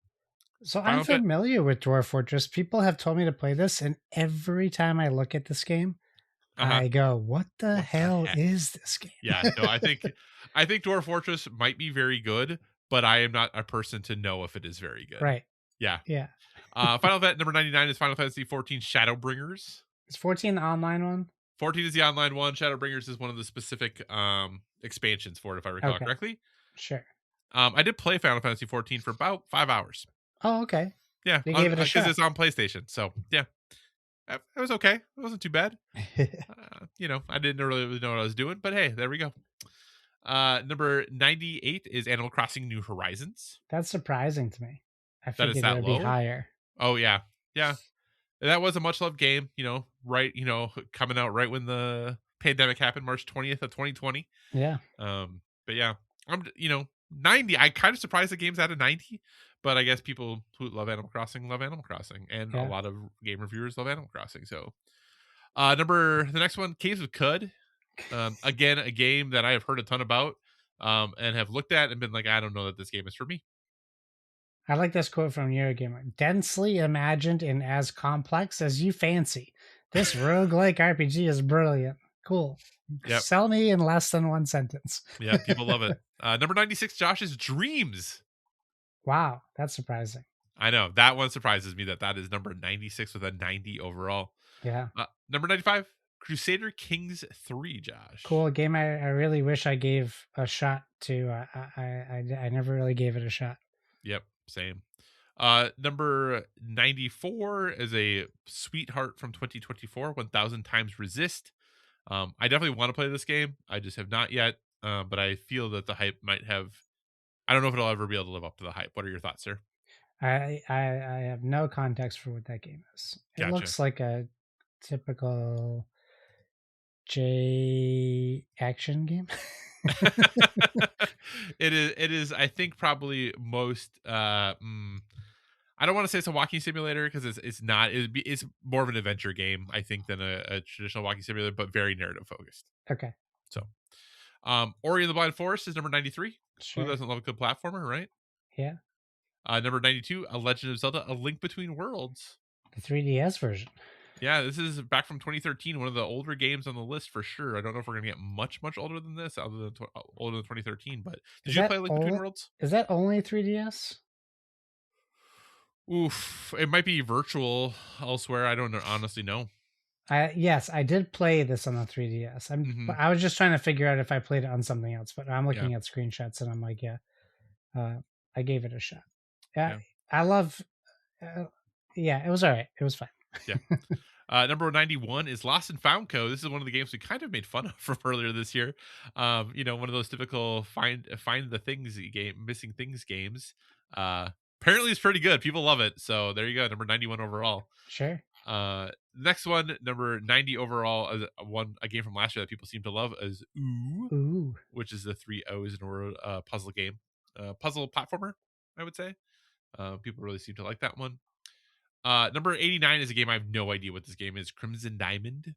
[SPEAKER 1] So I'm familiar with Dwarf Fortress. People have told me to play this, and every time I look at this game, I go, what the
[SPEAKER 2] What the
[SPEAKER 1] hell
[SPEAKER 2] heck?
[SPEAKER 1] is this game?
[SPEAKER 2] Yeah, no, I think Dwarf Fortress might be very good, but I am not a person to know if it is very good.
[SPEAKER 1] Right.
[SPEAKER 2] Yeah.
[SPEAKER 1] Yeah.
[SPEAKER 2] Final Fantasy number 99 is Final Fantasy 14 Shadowbringers.
[SPEAKER 1] Is 14 the online one?
[SPEAKER 2] 14 is the online one. Shadowbringers is one of the specific expansions for it, if I recall
[SPEAKER 1] Okay.
[SPEAKER 2] correctly.
[SPEAKER 1] Sure.
[SPEAKER 2] I did play Final Fantasy 14 for about 5 hours.
[SPEAKER 1] Oh, okay.
[SPEAKER 2] Yeah,
[SPEAKER 1] You gave it a
[SPEAKER 2] because
[SPEAKER 1] shot.
[SPEAKER 2] it's on PlayStation. So yeah, it was okay. It wasn't too bad. I didn't really know what I was doing, but hey, there we go. Number 98 is Animal Crossing New Horizons.
[SPEAKER 1] That's surprising to me. I
[SPEAKER 2] That is
[SPEAKER 1] figured it
[SPEAKER 2] that
[SPEAKER 1] would be
[SPEAKER 2] low.
[SPEAKER 1] higher.
[SPEAKER 2] Oh yeah, yeah. That was a much loved game. Right. Coming out right when the pandemic happened, March 20th of 2020.
[SPEAKER 1] Yeah.
[SPEAKER 2] But yeah, 90. I kind of surprised the game's at a 90, but I guess people who love Animal Crossing, and a
[SPEAKER 1] Yeah.
[SPEAKER 2] lot of game reviewers love Animal Crossing. So, the next one, Caves of Cud. Again, a game that I have heard a ton about, and have looked at and been like, I don't know that this game is for me.
[SPEAKER 1] I like this quote from Eurogamer. Densely imagined and as complex as you fancy. This roguelike RPG is brilliant. Cool.
[SPEAKER 2] Yep.
[SPEAKER 1] Sell me in less than one sentence.
[SPEAKER 2] Yeah, people love it. Number 96, Josh's Dreams.
[SPEAKER 1] Wow, that's surprising.
[SPEAKER 2] I know. That one surprises me that is number 96 with a 90 overall.
[SPEAKER 1] Yeah.
[SPEAKER 2] Number 95, Crusader Kings 3, Josh.
[SPEAKER 1] Cool game. I really wish I gave a shot to. I never really gave it a shot.
[SPEAKER 2] Yep, same. Number 94 is a sweetheart from 2024, 1000 Times Resist. I definitely want to play this game. I just have not yet. But I feel that the hype might have. I don't know if it'll ever be able to live up to the hype. What are your thoughts, sir?
[SPEAKER 1] I have no context for what that game is. It
[SPEAKER 2] Gotcha.
[SPEAKER 1] looks like a typical J action game.
[SPEAKER 2] It is. I think probably most. I don't want to say it's a walking simulator because it's not. It's more of an adventure game, I think, than a traditional walking simulator, but very narrative focused.
[SPEAKER 1] Okay.
[SPEAKER 2] So, Ori and the Blind Forest is number 93.
[SPEAKER 1] Sure.
[SPEAKER 2] Who doesn't love a good platformer, right?
[SPEAKER 1] Yeah.
[SPEAKER 2] Number 92, A Legend of Zelda: A Link Between Worlds.
[SPEAKER 1] The 3DS version.
[SPEAKER 2] Yeah, this is back from 2013, one of the older games on the list for sure. I don't know if we're gonna get much older than this, other than older than 2013. But did you play Link Between Worlds?
[SPEAKER 1] Is that only 3DS?
[SPEAKER 2] Oof, it might be virtual elsewhere. I don't honestly know.
[SPEAKER 1] Yes, I did play this on the 3DS. I was just trying to figure out if I played it on something else, but I'm looking at screenshots and I'm like, yeah, I gave it a shot. Yeah. I love. Yeah, it was all right. It was fine.
[SPEAKER 2] Yeah. Number 91 is Lost and Found Co. This is one of the games we kind of made fun of from earlier this year. One of those typical find the things missing things games. Apparently it's pretty good. People love it. So there you go. Number 91 overall.
[SPEAKER 1] Sure.
[SPEAKER 2] Next one, number 90 overall, a game from last year that people seem to love is Ooh, which is the 3 O's in a word puzzle game. Puzzle platformer, I would say. People really seem to like that one. Number 89 is a game I have no idea what this game is. Crimson Diamond.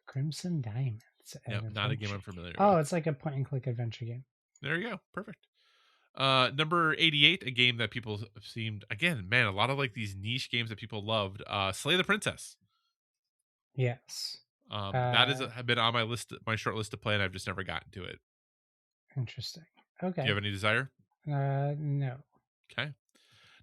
[SPEAKER 1] Crimson Diamond.
[SPEAKER 2] Yep, not a game I'm familiar with.
[SPEAKER 1] Oh, it's like a point and click adventure game.
[SPEAKER 2] There you go. Perfect. Number 88, a game that people seemed, again, man, a lot of like these niche games that people loved. Slay the Princess.
[SPEAKER 1] Yes.
[SPEAKER 2] That has been on my list, my short list to play, and I've just never gotten to it.
[SPEAKER 1] Interesting. Okay.
[SPEAKER 2] Do you have any desire?
[SPEAKER 1] No.
[SPEAKER 2] Okay.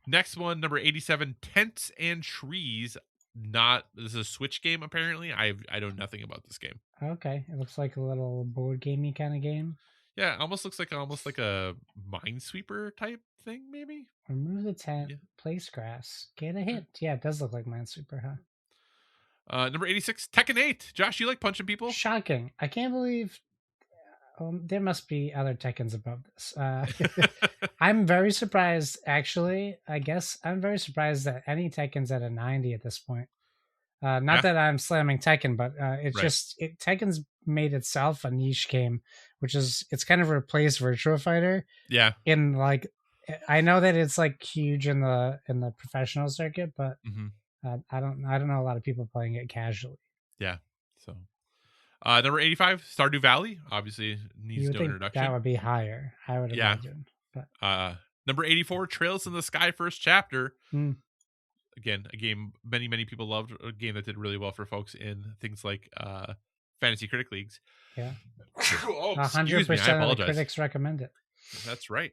[SPEAKER 2] Next one, number 87, Tents and Trees. This is a Switch game apparently. I know nothing about this game.
[SPEAKER 1] Okay, it looks like a little board gamey kind of game.
[SPEAKER 2] Yeah, almost looks like a Minesweeper type thing, maybe.
[SPEAKER 1] Remove the tent, place grass, get a hint. Yeah, it does look like Minesweeper, huh?
[SPEAKER 2] Number 86, Tekken 8. Josh, you like punching people?
[SPEAKER 1] Shocking! I can't believe. There must be other Tekkens above this. I'm very surprised, actually. I guess I'm very surprised that any Tekken's at a 90 at this point. Not that I'm slamming Tekken, but it's just Tekken's made itself a niche game, it's kind of replaced Virtua Fighter.
[SPEAKER 2] Yeah.
[SPEAKER 1] In like, I know that it's like huge in the professional circuit, but I don't know a lot of people playing it casually.
[SPEAKER 2] Yeah. So. Number 85, Stardew Valley. Obviously needs no introduction.
[SPEAKER 1] That would be higher, I would imagine. But
[SPEAKER 2] number 84, Trails in the Sky First Chapter.
[SPEAKER 1] Mm.
[SPEAKER 2] Again, a game many people loved. A game that did really well for folks in things like fantasy critic leagues.
[SPEAKER 1] Yeah.
[SPEAKER 2] Oh,
[SPEAKER 1] 100%
[SPEAKER 2] excuse me. I
[SPEAKER 1] of the
[SPEAKER 2] apologize.
[SPEAKER 1] critics recommend it.
[SPEAKER 2] That's right.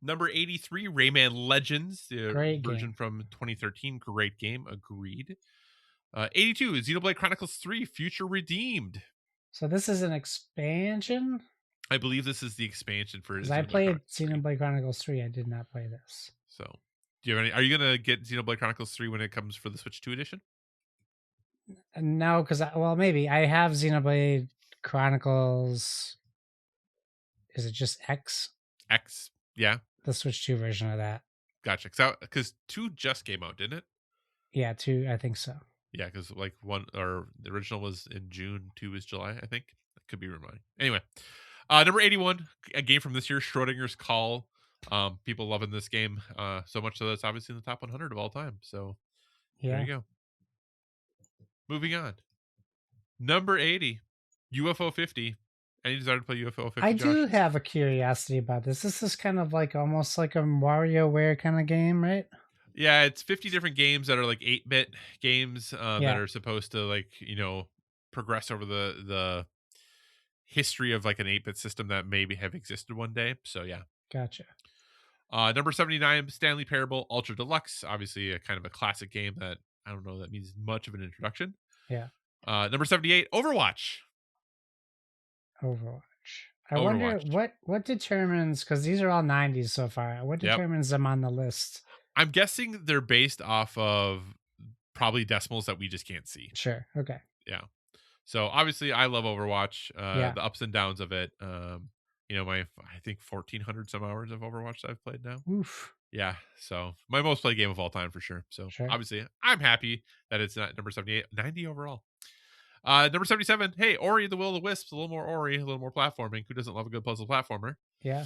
[SPEAKER 2] Number 83, Rayman Legends, the
[SPEAKER 1] Great
[SPEAKER 2] version
[SPEAKER 1] game.
[SPEAKER 2] from 2013. Great game. Agreed. 82, Xenoblade Chronicles 3, Future Redeemed.
[SPEAKER 1] So this is an expansion?
[SPEAKER 2] I believe this is the expansion for
[SPEAKER 1] Because I played Xenoblade Chronicles 3. I did not play this.
[SPEAKER 2] So, do you have any? Are you gonna get Xenoblade Chronicles 3 when it comes for the Switch 2 edition?
[SPEAKER 1] No, because maybe I have Xenoblade Chronicles. Is it just X?
[SPEAKER 2] X, yeah,
[SPEAKER 1] The Switch 2 version of that.
[SPEAKER 2] gotcha. Because 2 just came out, didn't it?
[SPEAKER 1] Yeah, 2. I think so.
[SPEAKER 2] Yeah, because like one or the original was in June, 2 is July. I think that could be reminding. Anyway, number 81, a game from this year, Schrodinger's Call. People loving this game so much so that it's obviously in the top 100 of all time. So there you go. Moving on. Number 80, UFO 50. Any desire to play UFO 50?
[SPEAKER 1] I
[SPEAKER 2] Josh?
[SPEAKER 1] do have a curiosity about this. This is kind of like almost like a WarioWare kind of game, right?
[SPEAKER 2] Yeah, it's 50 different games that are like 8-bit games that are supposed to like, progress over the history of like an 8-bit system that maybe have existed one day. So yeah.
[SPEAKER 1] Gotcha.
[SPEAKER 2] Number 79, Stanley Parable Ultra Deluxe. Obviously a kind of a classic game that I don't know that means much of an introduction.
[SPEAKER 1] Yeah.
[SPEAKER 2] Number 78, Overwatch.
[SPEAKER 1] I wonder what determines, because these are all 90s so far, what determines them on the list?
[SPEAKER 2] I'm guessing they're based off of probably decimals that we just can't see.
[SPEAKER 1] Sure. Okay.
[SPEAKER 2] Yeah. So obviously I love Overwatch, the ups and downs of it. I think 1,400 some hours of Overwatch that I've played now.
[SPEAKER 1] Oof.
[SPEAKER 2] Yeah. So my most played game of all time for sure. So obviously I'm happy that it's not number 78, 90 overall. Number 77, hey, Ori the Will of the Wisps, a little more Ori, a little more platforming. Who doesn't love a good puzzle platformer?
[SPEAKER 1] Yeah.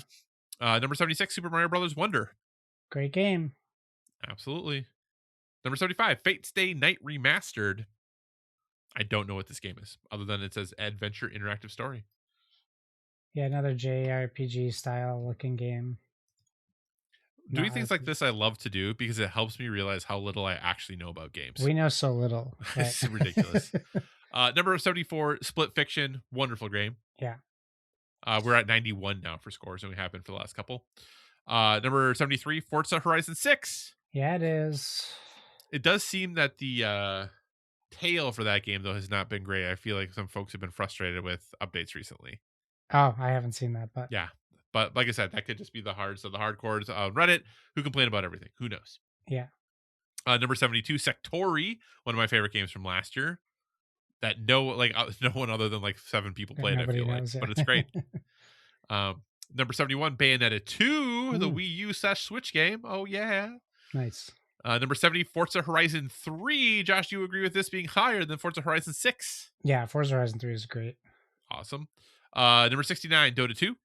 [SPEAKER 2] Number 76, Super Mario Brothers Wonder.
[SPEAKER 1] Great game.
[SPEAKER 2] Absolutely. Number 75, Fate Stay Night Remastered. I don't know what this game is, other than it says Adventure Interactive Story.
[SPEAKER 1] Yeah, another JRPG style looking game.
[SPEAKER 2] Doing things like this I love to do because it helps me realize how little I actually know about games.
[SPEAKER 1] We know so little. Right?
[SPEAKER 2] It's ridiculous. Number 74, Split Fiction. Wonderful game.
[SPEAKER 1] Yeah.
[SPEAKER 2] We're at 91 now for scores, and we have been for the last couple. Number 73, Forza Horizon 6.
[SPEAKER 1] Yeah, it is.
[SPEAKER 2] It does seem that the tail for that game, though, has not been great. I feel like some folks have been frustrated with updates recently.
[SPEAKER 1] Oh, I haven't seen that, but
[SPEAKER 2] yeah. But like I said, that could just be the hardcores on Reddit who complain about everything. Who knows?
[SPEAKER 1] Yeah.
[SPEAKER 2] Number 72, Sectori, one of my favorite games from last year. That no one other than like 7 people played. I feel like, but it's great. Number 71, Bayonetta 2, the Wii U / Switch game. Oh yeah,
[SPEAKER 1] nice.
[SPEAKER 2] Number 70, Forza Horizon 3. Josh, do you agree with this being higher than Forza Horizon 6?
[SPEAKER 1] Yeah, Forza Horizon 3 is great.
[SPEAKER 2] Awesome. Number 69, Dota 2.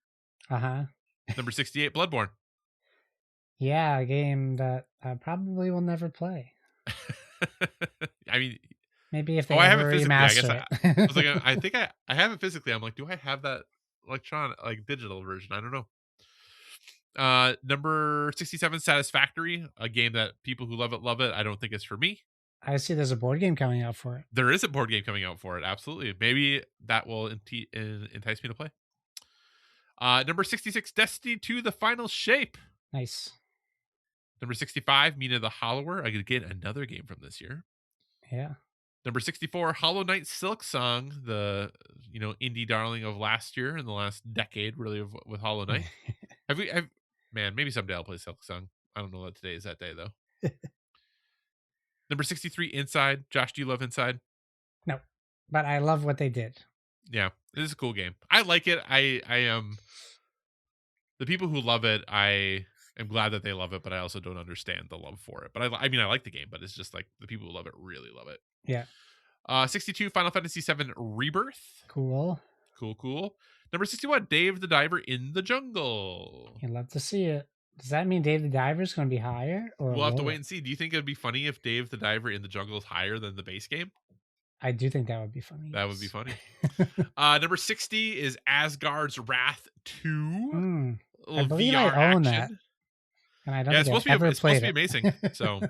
[SPEAKER 2] Number 68, Bloodborne.
[SPEAKER 1] Yeah, a game that I probably will never play.
[SPEAKER 2] I mean,
[SPEAKER 1] maybe if they ever remaster it.
[SPEAKER 2] I was like, I think I have it physically. I'm like, do I have that digital version? I don't know. Number 67, Satisfactory, a game that people who love it. I don't think it's for me.
[SPEAKER 1] I see there's a board game coming out for it.
[SPEAKER 2] There is a board game coming out for it. Absolutely. Maybe that will entice me to play. Number 66, Destiny 2, The Final Shape.
[SPEAKER 1] Nice.
[SPEAKER 2] Number 65, Mina the Hollower. Again, another game from this year.
[SPEAKER 1] Yeah.
[SPEAKER 2] Number 64, Hollow Knight Silk Song, the indie darling of last year and the last decade, really, with Hollow Knight. Maybe someday I'll play Silk Song. I don't know that today is that day though. Number 63, Inside. Josh, do you love Inside?
[SPEAKER 1] No, but I love what they did.
[SPEAKER 2] Yeah, it is a cool game. I like it. I am the people who love it. I am glad that they love it, but I also don't understand the love for it. But I like the game, but it's just like the people who love it really love it.
[SPEAKER 1] Yeah.
[SPEAKER 2] 62, Final Fantasy VII Rebirth.
[SPEAKER 1] Cool.
[SPEAKER 2] Number 61, Dave the Diver in the Jungle.
[SPEAKER 1] You'd love to see it. Does that mean Dave the Diver is going to be higher? Or
[SPEAKER 2] we'll have to wait and see. Do you think it'd be funny if Dave the Diver in the Jungle is higher than the base game?
[SPEAKER 1] I do think that would be funny.
[SPEAKER 2] That would be funny. Number 60 is Asgard's Wrath 2.
[SPEAKER 1] I believe VR I own action. That. And I don't think I've ever played it.
[SPEAKER 2] It's supposed to be amazing. So,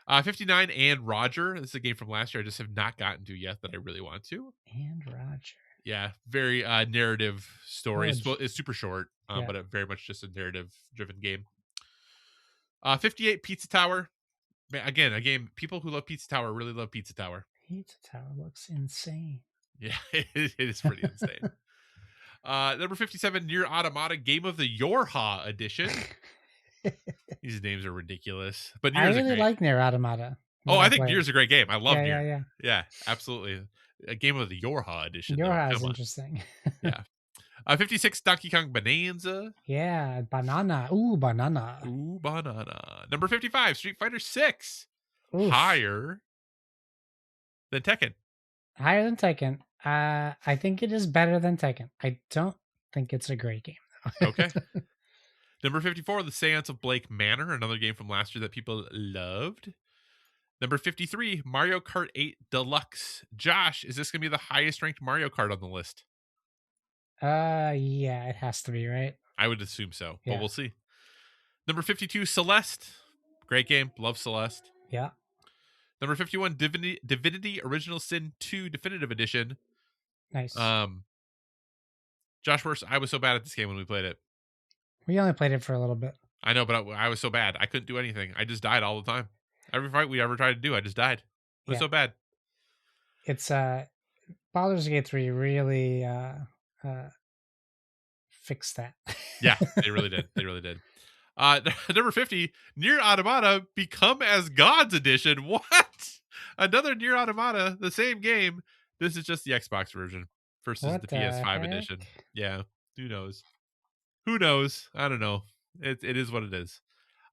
[SPEAKER 2] 59 and Roger. This is a game from last year I just have not gotten to yet that I really want to.
[SPEAKER 1] And Roger.
[SPEAKER 2] Yeah, very narrative story.
[SPEAKER 1] Oh,
[SPEAKER 2] It's super short,
[SPEAKER 1] yeah.
[SPEAKER 2] but very much just a narrative-driven game. 58 Pizza Tower. Man, again, a game people who love Pizza Tower really love Pizza Tower.
[SPEAKER 1] Pizza Tower looks insane.
[SPEAKER 2] Yeah, it is pretty insane. Number 57, Nier Automata Game of the Yorha Edition. These names are ridiculous, but
[SPEAKER 1] I
[SPEAKER 2] Nier's
[SPEAKER 1] really like Nier Automata.
[SPEAKER 2] Oh, I think Nier's a great game. I love Nier.
[SPEAKER 1] Yeah.
[SPEAKER 2] Yeah, absolutely. A Game of the Yorha Edition.
[SPEAKER 1] Yorha is interesting.
[SPEAKER 2] Yeah. 56, Donkey Kong Bonanza.
[SPEAKER 1] Yeah, banana. Ooh, banana.
[SPEAKER 2] Ooh, banana. Number 55, Street Fighter 6.
[SPEAKER 1] Oof.
[SPEAKER 2] Higher than Tekken.
[SPEAKER 1] Higher than Tekken. I think it is better than Tekken. I don't think it's a great game, though.
[SPEAKER 2] Okay. Number 54, The Seance of Blake Manor, another game from last year that people loved. Number 53, Mario Kart 8 Deluxe. Josh, is this going to be the highest ranked Mario Kart on the list?
[SPEAKER 1] Yeah, it has to be, right?
[SPEAKER 2] I would assume so, but
[SPEAKER 1] Yeah.
[SPEAKER 2] we'll see. Number 52, Celeste. Great game. Love Celeste.
[SPEAKER 1] Yeah.
[SPEAKER 2] Number 51, Divinity Original Sin 2 Definitive Edition.
[SPEAKER 1] Nice.
[SPEAKER 2] Josh, I was so bad at this game when we played it.
[SPEAKER 1] We only played it for a little bit.
[SPEAKER 2] I know, but I was so bad. I couldn't do anything. I just died all the time. Every fight we ever tried to do, I just died. It was so bad.
[SPEAKER 1] It's Baldur's Gate 3 really fixed that.
[SPEAKER 2] Yeah, they really did. They really did. Number 50, Nier Automata Become as Gods Edition. What? Another Nier Automata, the same game. This is just the Xbox version versus the PS5 edition. Yeah, who knows? Who knows? I don't know. It is what it is.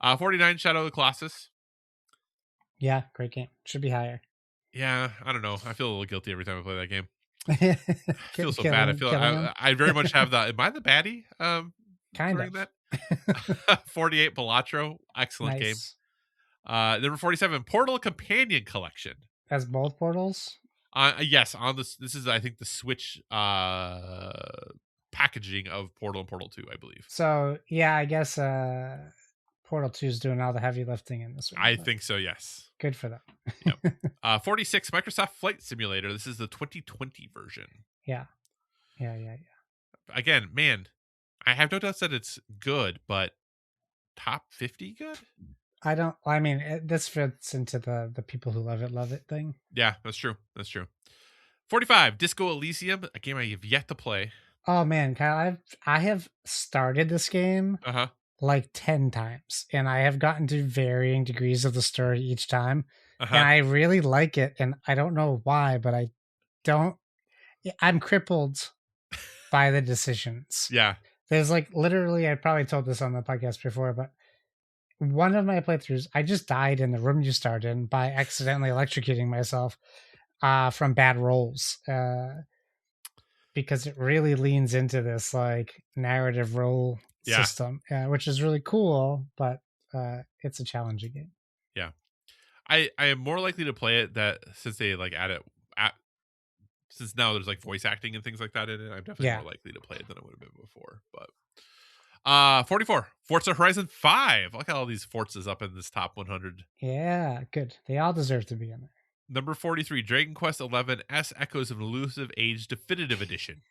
[SPEAKER 2] 49, Shadow of the Colossus.
[SPEAKER 1] Yeah, great game. Should be higher.
[SPEAKER 2] Yeah, I don't know. I feel a little guilty every time I play that game. I feel so bad. I very much have the. Am I the baddie?
[SPEAKER 1] Kind of.
[SPEAKER 2] That. 48, Balatro. Excellent game. Number 47, Portal Companion Collection.
[SPEAKER 1] That's both Portals?
[SPEAKER 2] Yes, on this is I think the Switch packaging of Portal and Portal 2, I believe.
[SPEAKER 1] So yeah, I guess Portal 2 is doing all the heavy lifting in this one.
[SPEAKER 2] I think so, yes.
[SPEAKER 1] Good for them.
[SPEAKER 2] Yep. 46, Microsoft Flight Simulator. This is the 2020 version.
[SPEAKER 1] Yeah.
[SPEAKER 2] Again, man, I have no doubts that it's good, but top 50 good?
[SPEAKER 1] I mean, this fits into the people who love it thing.
[SPEAKER 2] Yeah, that's true. 45, Disco Elysium, a game I have yet to play.
[SPEAKER 1] Oh man, Kyle, I have started this game like 10 times, and I have gotten to varying degrees of the story each time, and I really like it, and I don't know why, but I'm crippled by the decisions.
[SPEAKER 2] Yeah.
[SPEAKER 1] There's like literally, I probably told this on the podcast before, but one of my playthroughs, I just died in the room you started in by accidentally electrocuting myself from bad rolls. Because it really leans into this like narrative role system, which is really cool, but it's a challenging game.
[SPEAKER 2] Yeah. I am more likely to play it that since they like add it since now there's like voice acting and things like that in it, I'm definitely more likely to play it than I would have been before. But 44, Forza Horizon 5. Look at all these Forzas up in this top 100.
[SPEAKER 1] Yeah, good. They all deserve to be in there.
[SPEAKER 2] Number 43, Dragon Quest 11 S Echoes of an Elusive Age Definitive Edition.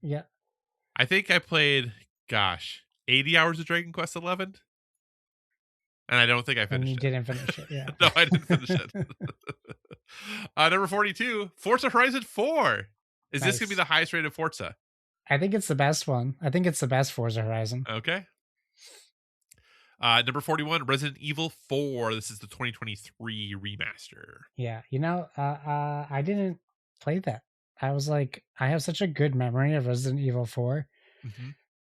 [SPEAKER 1] Yeah.
[SPEAKER 2] I think I played, 80 hours of Dragon Quest 11. And I don't think I finished it.
[SPEAKER 1] You didn't finish it, yeah.
[SPEAKER 2] No, I didn't finish it. Number 42, Forza Horizon 4. Is this going to be the highest rated Forza?
[SPEAKER 1] I think it's the best one. I think it's the best Forza Horizon.
[SPEAKER 2] Okay. Number 41, Resident Evil 4. This is the 2023 remaster.
[SPEAKER 1] Yeah, I didn't play that. I was like, I have such a good memory of Resident Evil 4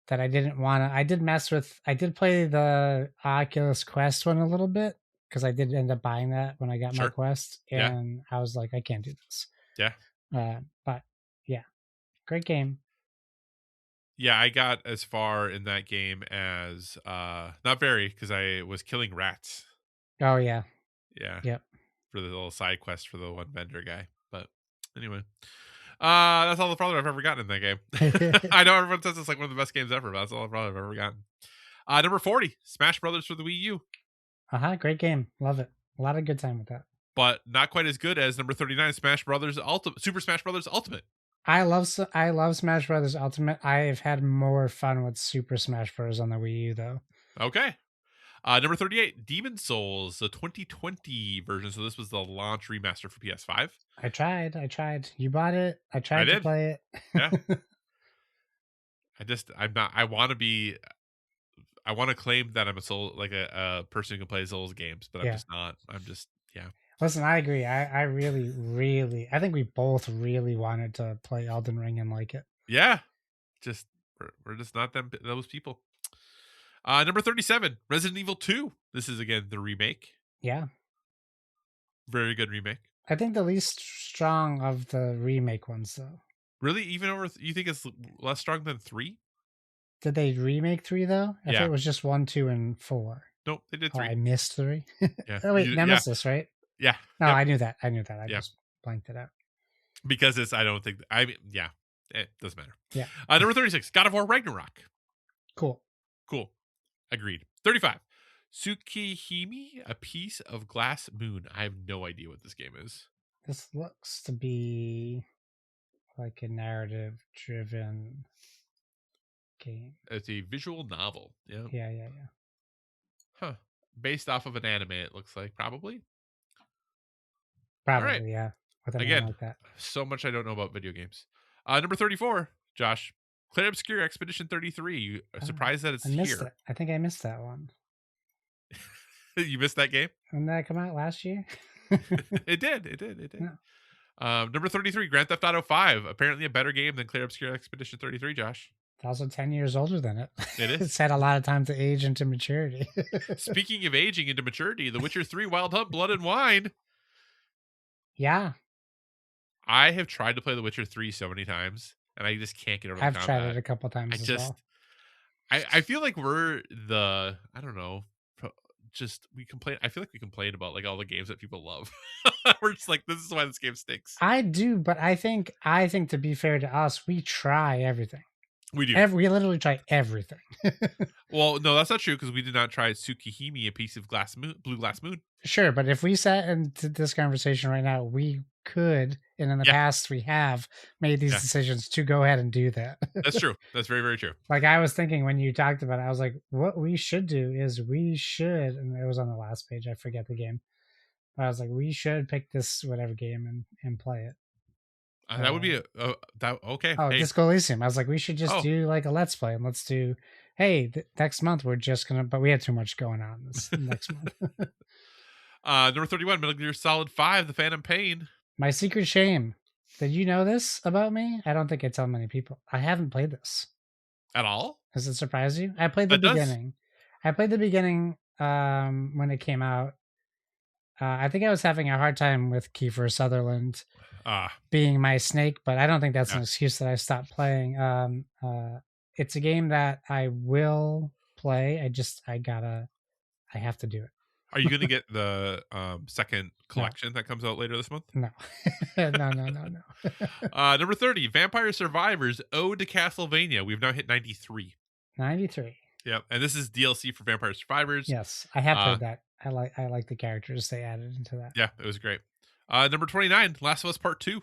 [SPEAKER 1] that I didn't want to. I did play the Oculus Quest one a little bit because I did end up buying that when I got my Quest, and I was like, I can't do this.
[SPEAKER 2] Yeah.
[SPEAKER 1] But yeah, great game.
[SPEAKER 2] Yeah, I got as far in that game as not very, because I was killing rats.
[SPEAKER 1] Oh yeah.
[SPEAKER 2] Yeah.
[SPEAKER 1] Yep.
[SPEAKER 2] For the little side quest for the one vendor guy. But anyway. That's all the farther I've ever gotten in that game. I know everyone says it's like one of the best games ever, but that's all the farther I've ever gotten. Number 40, Smash Brothers for the Wii U.
[SPEAKER 1] Great game. Love it. A lot of good time with that.
[SPEAKER 2] but not quite as good as number 39, Super Smash Brothers Ultimate.
[SPEAKER 1] I love Smash Brothers Ultimate. I've had more fun with Super Smash Bros. On the Wii U though.
[SPEAKER 2] Okay. Number 38, Demon Souls, the 2020 version. So this was the launch remaster for PS5.
[SPEAKER 1] I tried. You bought it. I tried to play it.
[SPEAKER 2] Yeah. I want to claim that I'm a person who can play Souls games, but I'm just not. Yeah.
[SPEAKER 1] Listen, I agree. I really, I think we both really wanted to play Elden Ring and like it.
[SPEAKER 2] Yeah. We're just not those people. Number 37, Resident Evil 2. This is, again, the remake.
[SPEAKER 1] Yeah.
[SPEAKER 2] Very good remake.
[SPEAKER 1] I think the least strong of the remake ones, though.
[SPEAKER 2] Really? You think it's less strong than 3?
[SPEAKER 1] Did they remake 3, though? I
[SPEAKER 2] Yeah.
[SPEAKER 1] thought it was just 1, 2, and 4.
[SPEAKER 2] Nope, they did 3.
[SPEAKER 1] I missed 3.
[SPEAKER 2] Yeah.
[SPEAKER 1] Oh, wait, Nemesis, right?
[SPEAKER 2] Yeah.
[SPEAKER 1] No, yep. I knew that. I just blanked it out.
[SPEAKER 2] Because it doesn't matter.
[SPEAKER 1] Yeah.
[SPEAKER 2] Number 36, God of War Ragnarok.
[SPEAKER 1] Cool.
[SPEAKER 2] Agreed. 35, Tsukihime, A Piece of Glass Moon. I have no idea what this game is.
[SPEAKER 1] This looks to be like a narrative-driven game.
[SPEAKER 2] It's a visual novel. Yeah.
[SPEAKER 1] Yeah.
[SPEAKER 2] Huh. Based off of an anime, it looks like, probably.
[SPEAKER 1] Probably,
[SPEAKER 2] right.
[SPEAKER 1] Yeah. With
[SPEAKER 2] Again,
[SPEAKER 1] like that.
[SPEAKER 2] So much I don't know about video games. Number 34, Josh. Clair Obscure Expedition 33. You surprised that it's here?
[SPEAKER 1] I think I missed that one.
[SPEAKER 2] You missed that game?
[SPEAKER 1] Didn't that come out last year?
[SPEAKER 2] It did. No. Number 33, Grand Theft Auto 5. Apparently a better game than Clair Obscure Expedition 33, Josh.
[SPEAKER 1] It's also 10 years older than it.
[SPEAKER 2] It is.
[SPEAKER 1] It's had a lot of time to age into maturity.
[SPEAKER 2] Speaking of aging into maturity, The Witcher 3 Wild Hunt Blood and Wine.
[SPEAKER 1] Yeah.
[SPEAKER 2] I have tried to play The Witcher 3 so many times, and I just can't get over the combat.
[SPEAKER 1] I've tried it a couple times as well.
[SPEAKER 2] I feel like we're I don't know, we complain. I feel like we complain about like all the games that people love. We're just like, this is why this game stinks.
[SPEAKER 1] I do, but I think to be fair to us, we try everything.
[SPEAKER 2] We do.
[SPEAKER 1] We literally try everything.
[SPEAKER 2] Well, no, that's not true, because we did not try Tsukihime, A Piece of Blue Glass Moon.
[SPEAKER 1] Sure, but if we sat into this conversation right now, we could, and in the past we have made these decisions to go ahead and do that.
[SPEAKER 2] That's true. That's very, very true.
[SPEAKER 1] Like I was thinking when you talked about it, I was like, what we should do is and it was on the last page, I forget the game, but I was like, we should pick this whatever game and play it.
[SPEAKER 2] That would be okay.
[SPEAKER 1] Oh, Disco Elysium. I was like, we should just do like a let's play, and let's do. Hey, next month we're just gonna. But we had too much going on this next month.
[SPEAKER 2] Number 31, Metal Gear Solid 5: The Phantom Pain.
[SPEAKER 1] My secret shame. Did you know this about me? I don't think I tell many people. I haven't played this
[SPEAKER 2] at all.
[SPEAKER 1] Does it surprise you? I played the beginning. I played the beginning when it came out. I think I was having a hard time with Kiefer Sutherland being my snake, but I don't think that's an excuse that I stopped playing. It's a game that I will play. I have to do it.
[SPEAKER 2] Are you going to get the second collection that comes out later this month?
[SPEAKER 1] No. No.
[SPEAKER 2] Number 30, Vampire Survivors Ode to Castlevania. We've now hit 93.
[SPEAKER 1] 93.
[SPEAKER 2] Yep, and this is DLC for Vampire Survivors.
[SPEAKER 1] Yes, I have played that. I like the characters they added into that.
[SPEAKER 2] Yeah, it was great. Number 29, Last of Us Part 2.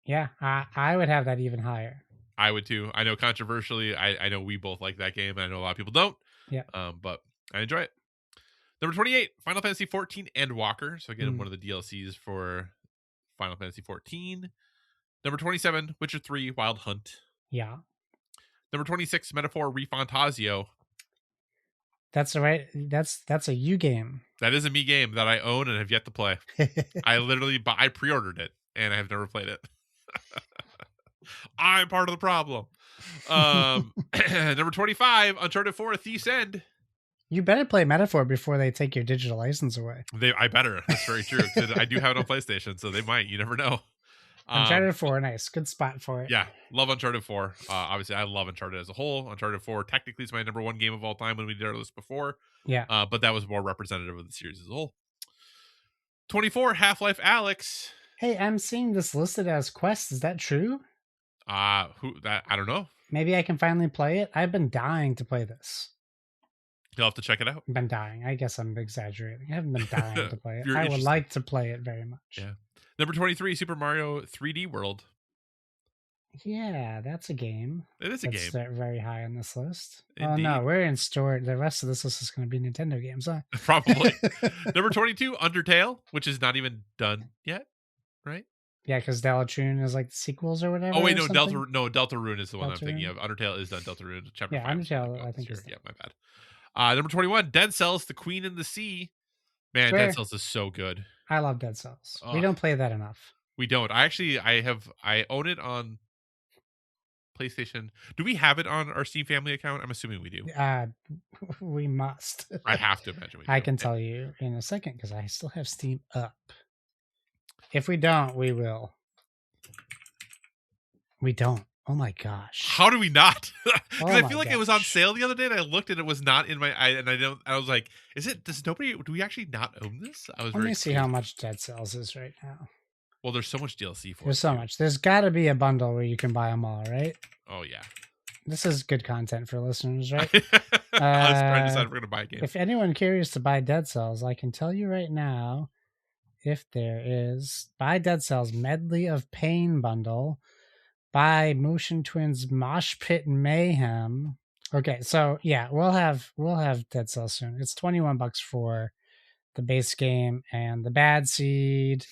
[SPEAKER 1] Yeah, I would have that even higher.
[SPEAKER 2] I would too. I know controversially, I know we both like that game, and I know a lot of people don't.
[SPEAKER 1] Yeah.
[SPEAKER 2] But I enjoy it. Number 28, Final Fantasy 14 Endwalker. So again, one of the DLCs for Final Fantasy 14. Number 27, Witcher 3 Wild Hunt.
[SPEAKER 1] Yeah.
[SPEAKER 2] Number 26, Metaphor ReFantazio.
[SPEAKER 1] That's a you game.
[SPEAKER 2] That is a me game that I own and have yet to play. I pre-ordered it and I have never played it. I'm part of the problem. Number 25, Uncharted 4 Thief's End.
[SPEAKER 1] You better play Metaphor before they take your digital license away.
[SPEAKER 2] I better. That's very true. I do have it on PlayStation, so they might. You never know.
[SPEAKER 1] Uncharted 4, nice. Good spot for it.
[SPEAKER 2] Yeah, love Uncharted 4. Obviously, I love Uncharted as a whole. Uncharted 4 technically is my number one game of all time when we did our list before.
[SPEAKER 1] Yeah.
[SPEAKER 2] But that was more representative of the series as a whole. 24, Half-Life Alyx.
[SPEAKER 1] Hey, I'm seeing this listed as Quest. Is that true?
[SPEAKER 2] I don't know.
[SPEAKER 1] Maybe I can finally play it. I've been dying to play this.
[SPEAKER 2] You'll have to check it out.
[SPEAKER 1] Been dying. I guess I'm exaggerating. I haven't been dying to play it.
[SPEAKER 2] You're
[SPEAKER 1] I would
[SPEAKER 2] interested.
[SPEAKER 1] like to play it very much.
[SPEAKER 2] Yeah. Number 23, Super Mario 3D World.
[SPEAKER 1] Yeah, that's a game.
[SPEAKER 2] It is a game.
[SPEAKER 1] That's very high on this list.
[SPEAKER 2] Indeed.
[SPEAKER 1] Oh no, we're in store. The rest of this list is going to be Nintendo games, huh?
[SPEAKER 2] Probably. Number 22, Undertale, which is not even done yet, right?
[SPEAKER 1] Yeah, because Deltarune is like the sequels or whatever.
[SPEAKER 2] Oh wait, no,
[SPEAKER 1] something?
[SPEAKER 2] Deltarune is the one I'm thinking
[SPEAKER 1] Deltarune?
[SPEAKER 2] of. Undertale is done. Deltarune, chapter 5.
[SPEAKER 1] Yeah, Undertale, I think
[SPEAKER 2] is
[SPEAKER 1] is
[SPEAKER 2] yeah, my bad. Number 21, Dead Cells, The Queen and the Sea. Man,
[SPEAKER 1] Sure.
[SPEAKER 2] Dead Cells is so good.
[SPEAKER 1] I love Dead Cells. We don't play that enough.
[SPEAKER 2] We don't. I own it on PlayStation. Do we have it on our Steam family account? I'm assuming we do.
[SPEAKER 1] We must.
[SPEAKER 2] I have to imagine we do.
[SPEAKER 1] I can tell you in a second because I still have Steam up. If we don't, we will. We don't. Oh my gosh.
[SPEAKER 2] How do we not? Because I feel like it was on
[SPEAKER 1] gosh.
[SPEAKER 2] sale the other day and I looked and it was not in my I was like, do we actually not own this? I was
[SPEAKER 1] Let me see how much Dead Cells is right now.
[SPEAKER 2] Well, there's so much DLC for it.
[SPEAKER 1] There's so much. There's got to be a bundle where you can buy them all, right?
[SPEAKER 2] Oh yeah.
[SPEAKER 1] This is good content for listeners, right?
[SPEAKER 2] I was trying to decide if we're gonna buy a game.
[SPEAKER 1] If anyone curious to buy Dead Cells, I can tell you right now, if there is, buy Dead Cells Medley of Pain bundle, buy Motion Twins Mosh Pit Mayhem. Okay, so yeah, we'll have Dead Cells soon. It's $21 for the base game and the Bad Seed,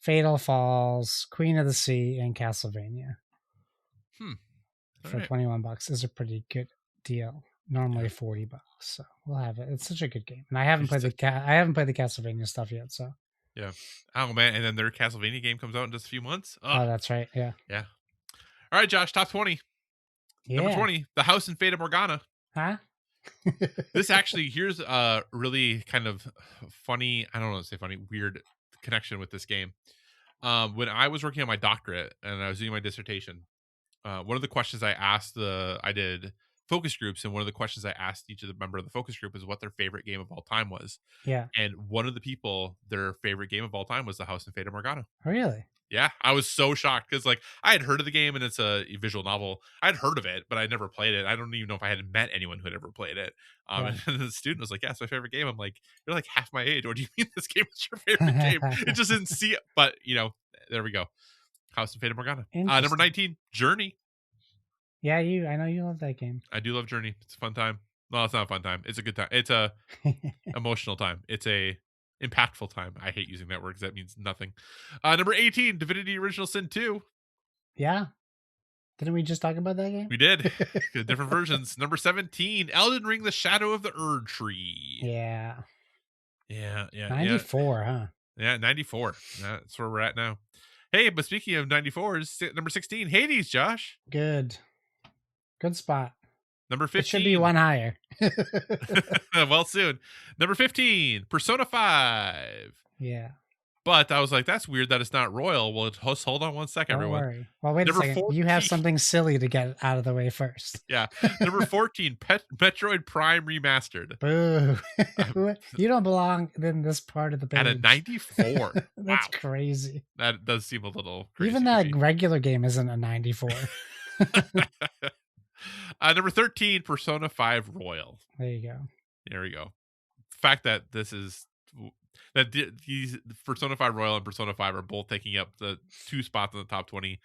[SPEAKER 1] Fatal Falls, Queen of the Sea, and Castlevania. For
[SPEAKER 2] right.
[SPEAKER 1] $21 is a pretty good deal. Normally $40, so we'll have it. It's such a good game, and I haven't played the Castlevania stuff yet. So
[SPEAKER 2] yeah, oh man, and then their Castlevania game comes out in just a few months.
[SPEAKER 1] Oh, that's right. Yeah.
[SPEAKER 2] All right, Josh, top 20.
[SPEAKER 1] Yeah.
[SPEAKER 2] Number 20, The House in Fata Morgana.
[SPEAKER 1] Huh?
[SPEAKER 2] This actually, here's a really kind of funny, I don't know how to say funny, weird connection with this game. When I was working on my doctorate and I was doing my dissertation, one of the questions I asked I did focus groups, and one of the questions I asked each of the member of the focus group is what their favorite game of all time was.
[SPEAKER 1] Yeah.
[SPEAKER 2] And one of the people, their favorite game of all time was The House in Fata Morgana.
[SPEAKER 1] Really?
[SPEAKER 2] Yeah, I was so shocked because like I had heard of the game and it's a visual novel. I'd heard of it, but I never played it. I don't even know if I had met anyone who had ever played it. And the student was like, "Yeah, it's my favorite game." I'm like, "You're like half my age. What do you mean this game is your favorite game?" It just didn't see it, but there we go. House of Fata Morgana. Number 19, Journey.
[SPEAKER 1] Yeah, I know you love that game.
[SPEAKER 2] I do love Journey. It's a fun time. Well, it's not a fun time. It's a good time. It's a emotional time. It's a impactful time. I hate using that word because that means nothing. Number 18, Divinity Original Sin 2.
[SPEAKER 1] Yeah. Didn't we just talk about that game?
[SPEAKER 2] We did. Different versions. Number 17, Elden Ring, The Shadow of the Erd Tree.
[SPEAKER 1] Yeah.
[SPEAKER 2] Yeah.
[SPEAKER 1] 94, huh?
[SPEAKER 2] Yeah, 94. That's where we're at now. Hey, but speaking of 94s, number 16, Hades, Josh.
[SPEAKER 1] Good spot.
[SPEAKER 2] Number 15.
[SPEAKER 1] It should be one higher.
[SPEAKER 2] Well, soon. Number 15, Persona 5.
[SPEAKER 1] Yeah.
[SPEAKER 2] But I was like, that's weird that it's not Royal. Well, just hold on one second, everyone.
[SPEAKER 1] Worry. Well, wait a second.
[SPEAKER 2] 14.
[SPEAKER 1] You have something silly to get out of the way first.
[SPEAKER 2] Yeah. Number 14, Metroid Prime Remastered.
[SPEAKER 1] Boo. You don't belong in this part of the page.
[SPEAKER 2] At a 94.
[SPEAKER 1] That's
[SPEAKER 2] wow.
[SPEAKER 1] Crazy.
[SPEAKER 2] That does seem a little crazy.
[SPEAKER 1] Even that regular game isn't a 94.
[SPEAKER 2] Number 13, Persona 5 Royal.
[SPEAKER 1] There you go.
[SPEAKER 2] There we go. The fact that these Persona 5 Royal and Persona 5 are both taking up the 2 spots in the top 20,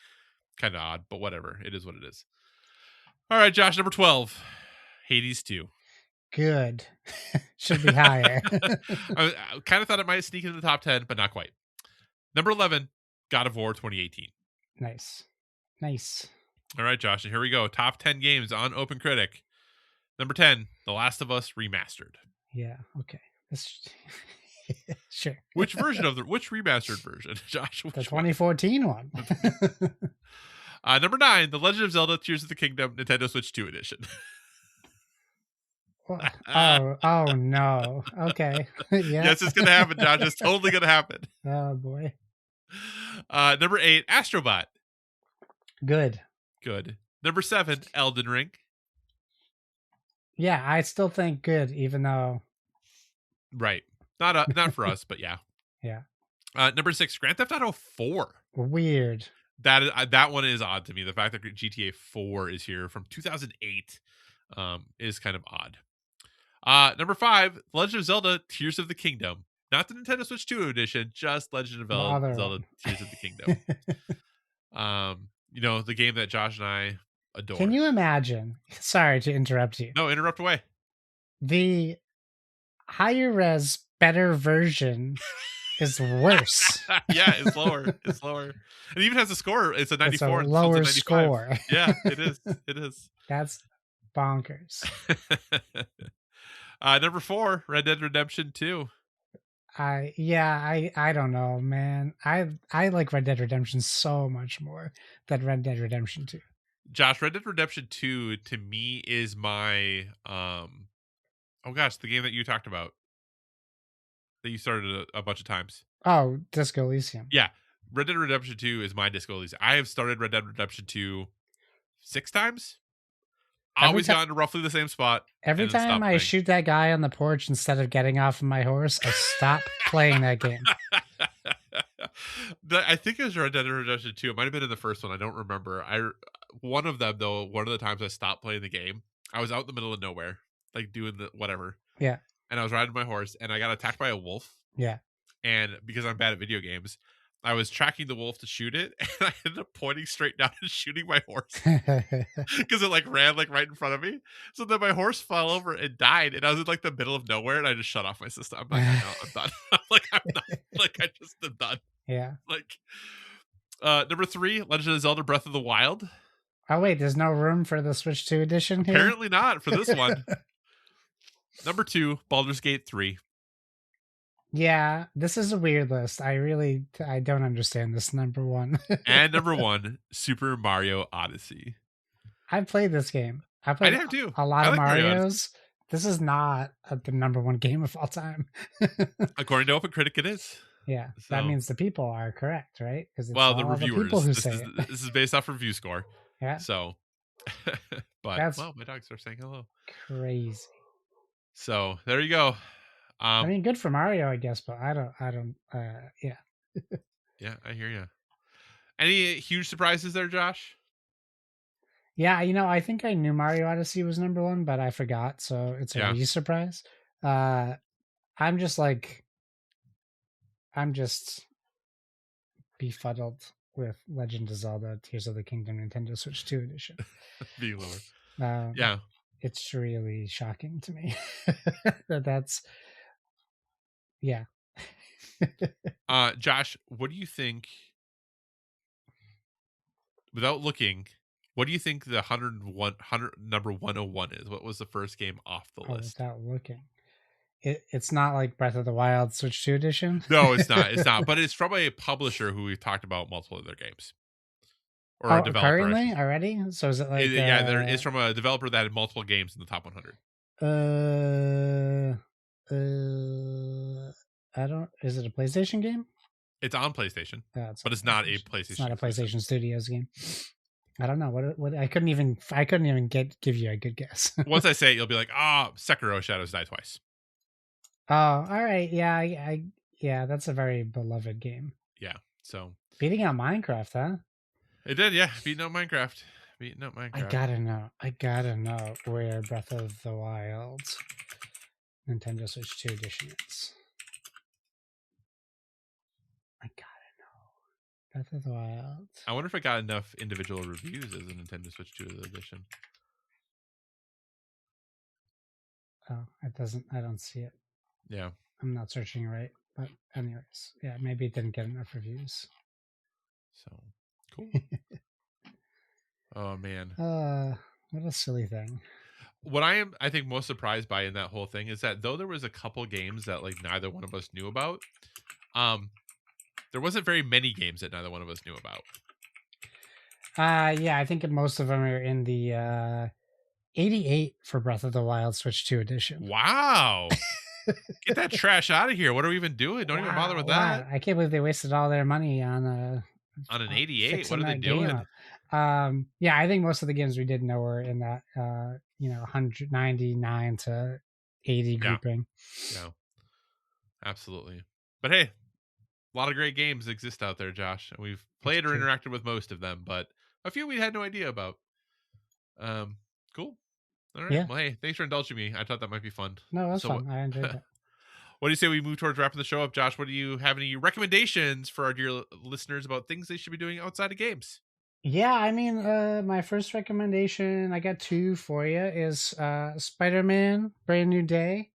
[SPEAKER 2] kind of odd, but whatever. It is what it is. All right, Josh, number 12, Hades 2.
[SPEAKER 1] Good. Should be higher.
[SPEAKER 2] I kind of thought it might sneak into the top 10, but not quite. Number 11, God of War 2018.
[SPEAKER 1] Nice.
[SPEAKER 2] All right, Josh, and here we go. Top 10 games on OpenCritic. Number 10, The Last of Us Remastered.
[SPEAKER 1] Yeah, okay. Sure.
[SPEAKER 2] Which remastered version, Josh?
[SPEAKER 1] The 2014 one.
[SPEAKER 2] Number 9, The Legend of Zelda Tears of the Kingdom Nintendo Switch 2 Edition.
[SPEAKER 1] Oh no. Okay. Yeah.
[SPEAKER 2] Yes, it's gonna happen, Josh. It's totally gonna happen.
[SPEAKER 1] Oh boy.
[SPEAKER 2] Number 8, Astrobot.
[SPEAKER 1] Good.
[SPEAKER 2] Number 7, Elden Ring.
[SPEAKER 1] Yeah, I still think good, even though.
[SPEAKER 2] Right. Not for us, but yeah.
[SPEAKER 1] Yeah.
[SPEAKER 2] Number 6, Grand Theft Auto 4.
[SPEAKER 1] Weird.
[SPEAKER 2] That one is odd to me. The fact that GTA 4 is here from 2008 is kind of odd. Number 5, Legend of Zelda: Tears of the Kingdom. Not the Nintendo Switch 2 edition, just Legend
[SPEAKER 1] The
[SPEAKER 2] of
[SPEAKER 1] other
[SPEAKER 2] Zelda:
[SPEAKER 1] one.
[SPEAKER 2] Tears of the Kingdom. The game that Josh and I adore.
[SPEAKER 1] Can you imagine? Sorry to interrupt you.
[SPEAKER 2] No, interrupt away.
[SPEAKER 1] The higher res, better version is worse.
[SPEAKER 2] Yeah, it's lower. It's lower. It even has a score. It's a 94.
[SPEAKER 1] It's a lower score.
[SPEAKER 2] Yeah, it is. It is.
[SPEAKER 1] That's bonkers.
[SPEAKER 2] Number 4, Red Dead Redemption 2.
[SPEAKER 1] I don't know, man. I like Red Dead Redemption so much more than Red Dead Redemption 2.
[SPEAKER 2] Josh, Red Dead Redemption 2 to me is my oh gosh, the game that you talked about. That you started a bunch of times.
[SPEAKER 1] Oh, Disco Elysium.
[SPEAKER 2] Yeah. Red Dead Redemption 2 is my Disco Elysium. I have started Red Dead Redemption 2 6 times. Always gotten to roughly the same spot.
[SPEAKER 1] Every time I shoot that guy on the porch instead of getting off of my horse, I stop playing that game.
[SPEAKER 2] I think it was Red Dead Redemption 2. It might have been in the first one. I don't remember. One of them, though, one of the times I stopped playing the game, I was out in the middle of nowhere, like doing the whatever.
[SPEAKER 1] Yeah.
[SPEAKER 2] And I was riding my horse, and I got attacked by a wolf.
[SPEAKER 1] Yeah.
[SPEAKER 2] And because I'm bad at video games, I was tracking the wolf to shoot it, and I ended up pointing straight down and shooting my horse because it ran right in front of me. So then my horse fell over and died, and I was in the middle of nowhere, and I just shut off my system. I'm like, no, I'm done. I'm done. I just am done.
[SPEAKER 1] Yeah.
[SPEAKER 2] Number 3, Legend of Zelda: Breath of the Wild.
[SPEAKER 1] Oh wait, there's no room for the Switch 2 edition here?
[SPEAKER 2] Apparently not for this one. Number 2, Baldur's Gate 3.
[SPEAKER 1] Yeah, this is a weird list. I don't understand this number 1.
[SPEAKER 2] And number 1, Super Mario Odyssey.
[SPEAKER 1] I've played this game. I
[SPEAKER 2] have too.
[SPEAKER 1] A lot of Marios. This is not the number 1 game of all time.
[SPEAKER 2] According to OpenCritic, it is.
[SPEAKER 1] Yeah, so that means the people are correct, right? Because
[SPEAKER 2] the reviewers.
[SPEAKER 1] The people who say it.
[SPEAKER 2] This is based off review score.
[SPEAKER 1] Yeah.
[SPEAKER 2] So, but my dogs are saying hello.
[SPEAKER 1] Crazy.
[SPEAKER 2] So there you go.
[SPEAKER 1] I mean, good for Mario, I guess, but I don't. Yeah.
[SPEAKER 2] Yeah, I hear you. Any huge surprises there, Josh?
[SPEAKER 1] Yeah, I think I knew Mario Odyssey was number 1, but I forgot, so it's a wee surprise. I'm just befuddled with Legend of Zelda: Tears of the Kingdom Nintendo Switch 2 edition.
[SPEAKER 2] Being lower. Yeah.
[SPEAKER 1] It's really shocking to me that's yeah.
[SPEAKER 2] Josh, what do you think, without looking, what do you think the 100 number 101 is? What was the first game off the list?
[SPEAKER 1] Without looking. It's not like Breath of the Wild Switch 2 edition?
[SPEAKER 2] No, it's not. It's not. But it's from a publisher who we've talked about multiple of their games. Or a developer.
[SPEAKER 1] Currently? Already? So is it like...
[SPEAKER 2] there is from a developer that had multiple games in the top 100.
[SPEAKER 1] I don't... Is it a PlayStation game?
[SPEAKER 2] It's on PlayStation. But it's not a PlayStation.
[SPEAKER 1] It's not a PlayStation Studios game. I don't know. What I couldn't even give you a good guess.
[SPEAKER 2] Once I say it, you'll be like, Sekiro: Shadows Die Twice.
[SPEAKER 1] Oh, all right. Yeah, yeah, that's a very beloved game.
[SPEAKER 2] Yeah. So
[SPEAKER 1] beating out Minecraft, huh?
[SPEAKER 2] It did, yeah. Beating out Minecraft.
[SPEAKER 1] I gotta know where Breath of the Wild Nintendo Switch 2 edition is. I gotta know. Breath of the Wild.
[SPEAKER 2] I wonder if it got enough individual reviews as a Nintendo Switch 2 edition.
[SPEAKER 1] Oh, it doesn't. I don't see it.
[SPEAKER 2] Yeah.
[SPEAKER 1] I'm not searching right. But anyways, yeah, maybe it didn't get enough reviews.
[SPEAKER 2] So, cool. Oh, man.
[SPEAKER 1] What a silly thing.
[SPEAKER 2] What I think, most surprised by in that whole thing is that though there was a couple games that neither one of us knew about, there wasn't very many games that neither one of us knew about.
[SPEAKER 1] Yeah, I think most of them are in the 88 for Breath of the Wild Switch 2 edition.
[SPEAKER 2] Wow. Get that trash out of here. What are we even doing? Don't even bother with that.
[SPEAKER 1] I can't believe they wasted all their money on
[SPEAKER 2] an 88. What are they doing?
[SPEAKER 1] Yeah, I think most of the games we did know were in that 199 to 80 grouping.
[SPEAKER 2] Yeah. Absolutely. But hey, a lot of great games exist out there, Josh. And we've played or interacted with most of them, but a few we had no idea about. Cool. All right.
[SPEAKER 1] Yeah.
[SPEAKER 2] Well, hey, thanks for indulging me. I thought that might be fun.
[SPEAKER 1] No, that's
[SPEAKER 2] So,
[SPEAKER 1] fun. I enjoyed that.
[SPEAKER 2] what do you say we move towards wrapping the show up, Josh? What do you have any recommendations for our dear listeners about things they should be doing outside of games?
[SPEAKER 1] Yeah, I mean, my first recommendation, I got two for you, is Spider-Man: Brand New Day.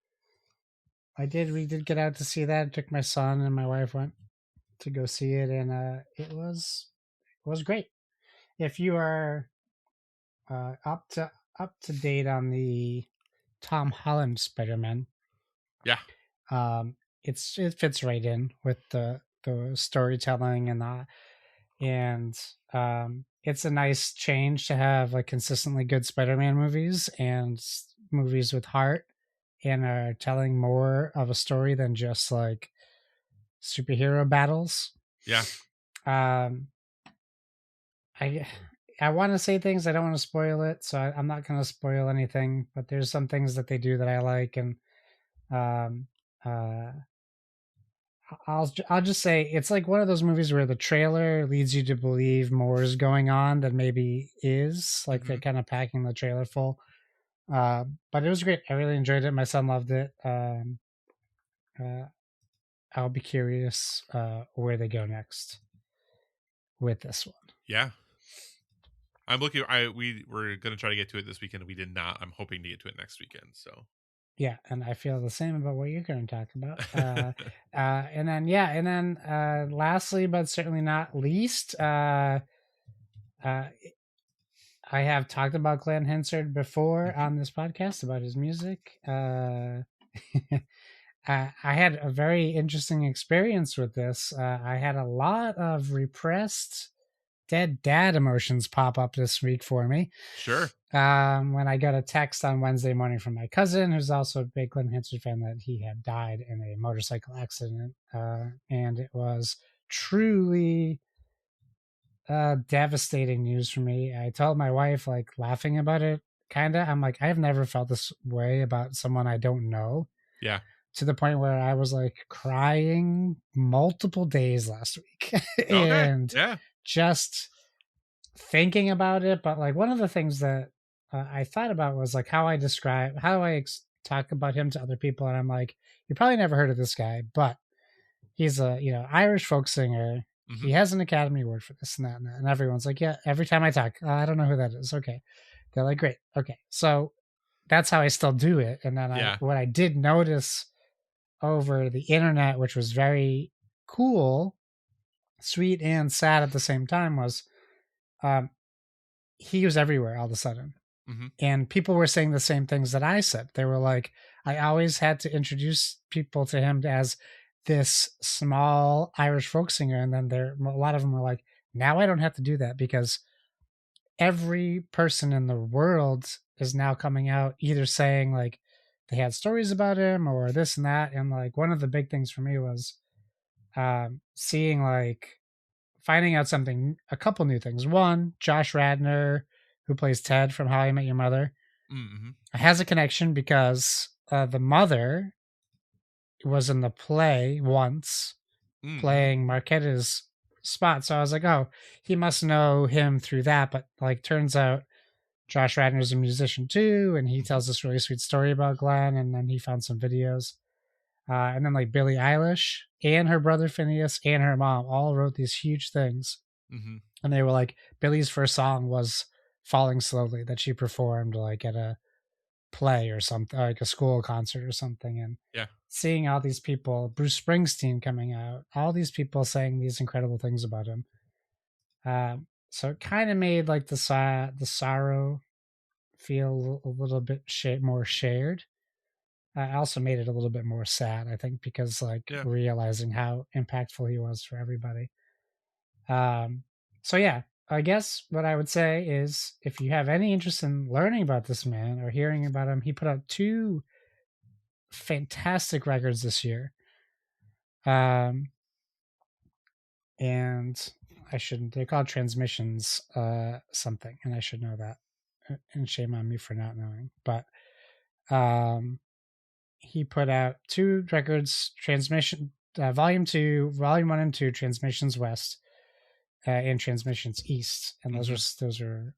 [SPEAKER 1] We did get out to see that. I took my son and my wife went to go see it, and it was great. If you are up to date on the Tom Holland Spider-Man,
[SPEAKER 2] Yeah.
[SPEAKER 1] it fits right in with the storytelling and it's a nice change to have like consistently good Spider-Man movies and movies with heart and are telling more of a story than just like superhero battles.
[SPEAKER 2] Yeah.
[SPEAKER 1] Um, I I want to say things. I don't want to spoil it, so I'm not going to spoil anything. But there's some things that they do that I like, and um, uh, I'll just say it's like one of those movies where the trailer leads you to believe more is going on than maybe is. Like they're kind of packing the trailer full. But it was great. I really enjoyed it. My son loved it. Uh, I'll be curious where they go next with this one.
[SPEAKER 2] Yeah. I'm looking. We were gonna try to get to it this weekend. We did not. I'm hoping to get to it next weekend. So
[SPEAKER 1] Yeah, and I feel the same about what you're going to talk about. And then lastly, but certainly not least, uh, I have talked about Glenn Hansard before on this podcast about his music. I had a very interesting experience with this. I had a lot of repressed dead dad emotions pop up this week for me.
[SPEAKER 2] Sure.
[SPEAKER 1] When I got a text on Wednesday morning from my cousin, who's also a big Glenn Hansard fan, that he had died in a motorcycle accident. And it was truly devastating news for me. I told my wife, like, laughing about it, kind of. I'm like, I've never felt this way about someone I don't know.
[SPEAKER 2] Yeah.
[SPEAKER 1] To the point where I was like crying multiple days last week. And
[SPEAKER 2] yeah.
[SPEAKER 1] just thinking about it. But like one of the things that I thought about was like how I talk about him to other people. And I'm like, you probably never heard of this guy, but he's a, Irish folk singer. He has an Academy Award for this and that, and that. And everyone's like, yeah, every time I talk, I don't know who that is. Okay. They're like, great. Okay. So that's how I still do it. And then what I did notice over the internet, which was very cool, sweet, and sad at the same time, was he was everywhere all of a sudden. And people were saying the same things that I said. They were like, I always had to introduce people to him as this small Irish folk singer. And then a lot of them were like, now I don't have to do that because every person in the world is now coming out either saying like they had stories about him or this and that. And like one of the big things for me was seeing like finding out a couple new things. One, Josh Radnor, who plays Ted from How I Met Your Mother, has a connection because the mother was in the play once playing Marquette's spot. So I was like, oh, he must know him through that. But like, turns out Josh Radnor's a musician too, and he tells this really sweet story about Glenn. And then he found some videos. And then like Billie Eilish and her brother Phineas and her mom all wrote these huge things. And they were like, Billie's first song was Falling Slowly that she performed like at a play or something, like a school concert or something. And seeing all these people, Bruce Springsteen coming out, all these people saying these incredible things about him. So it kind of made like the sorrow feel a little bit more shared. I also made it a little bit more sad, I think, because like realizing how impactful he was for everybody. So yeah, I guess what I would say is if you have any interest in learning about this man or hearing about him, he put out two fantastic records this year. And they're called Transmissions something, and I should know that. And shame on me for not knowing. But he put out two records, Volume 2, Volume 1 and 2, Transmissions West. and Transmissions East, and
[SPEAKER 2] Mm-hmm.
[SPEAKER 1] those are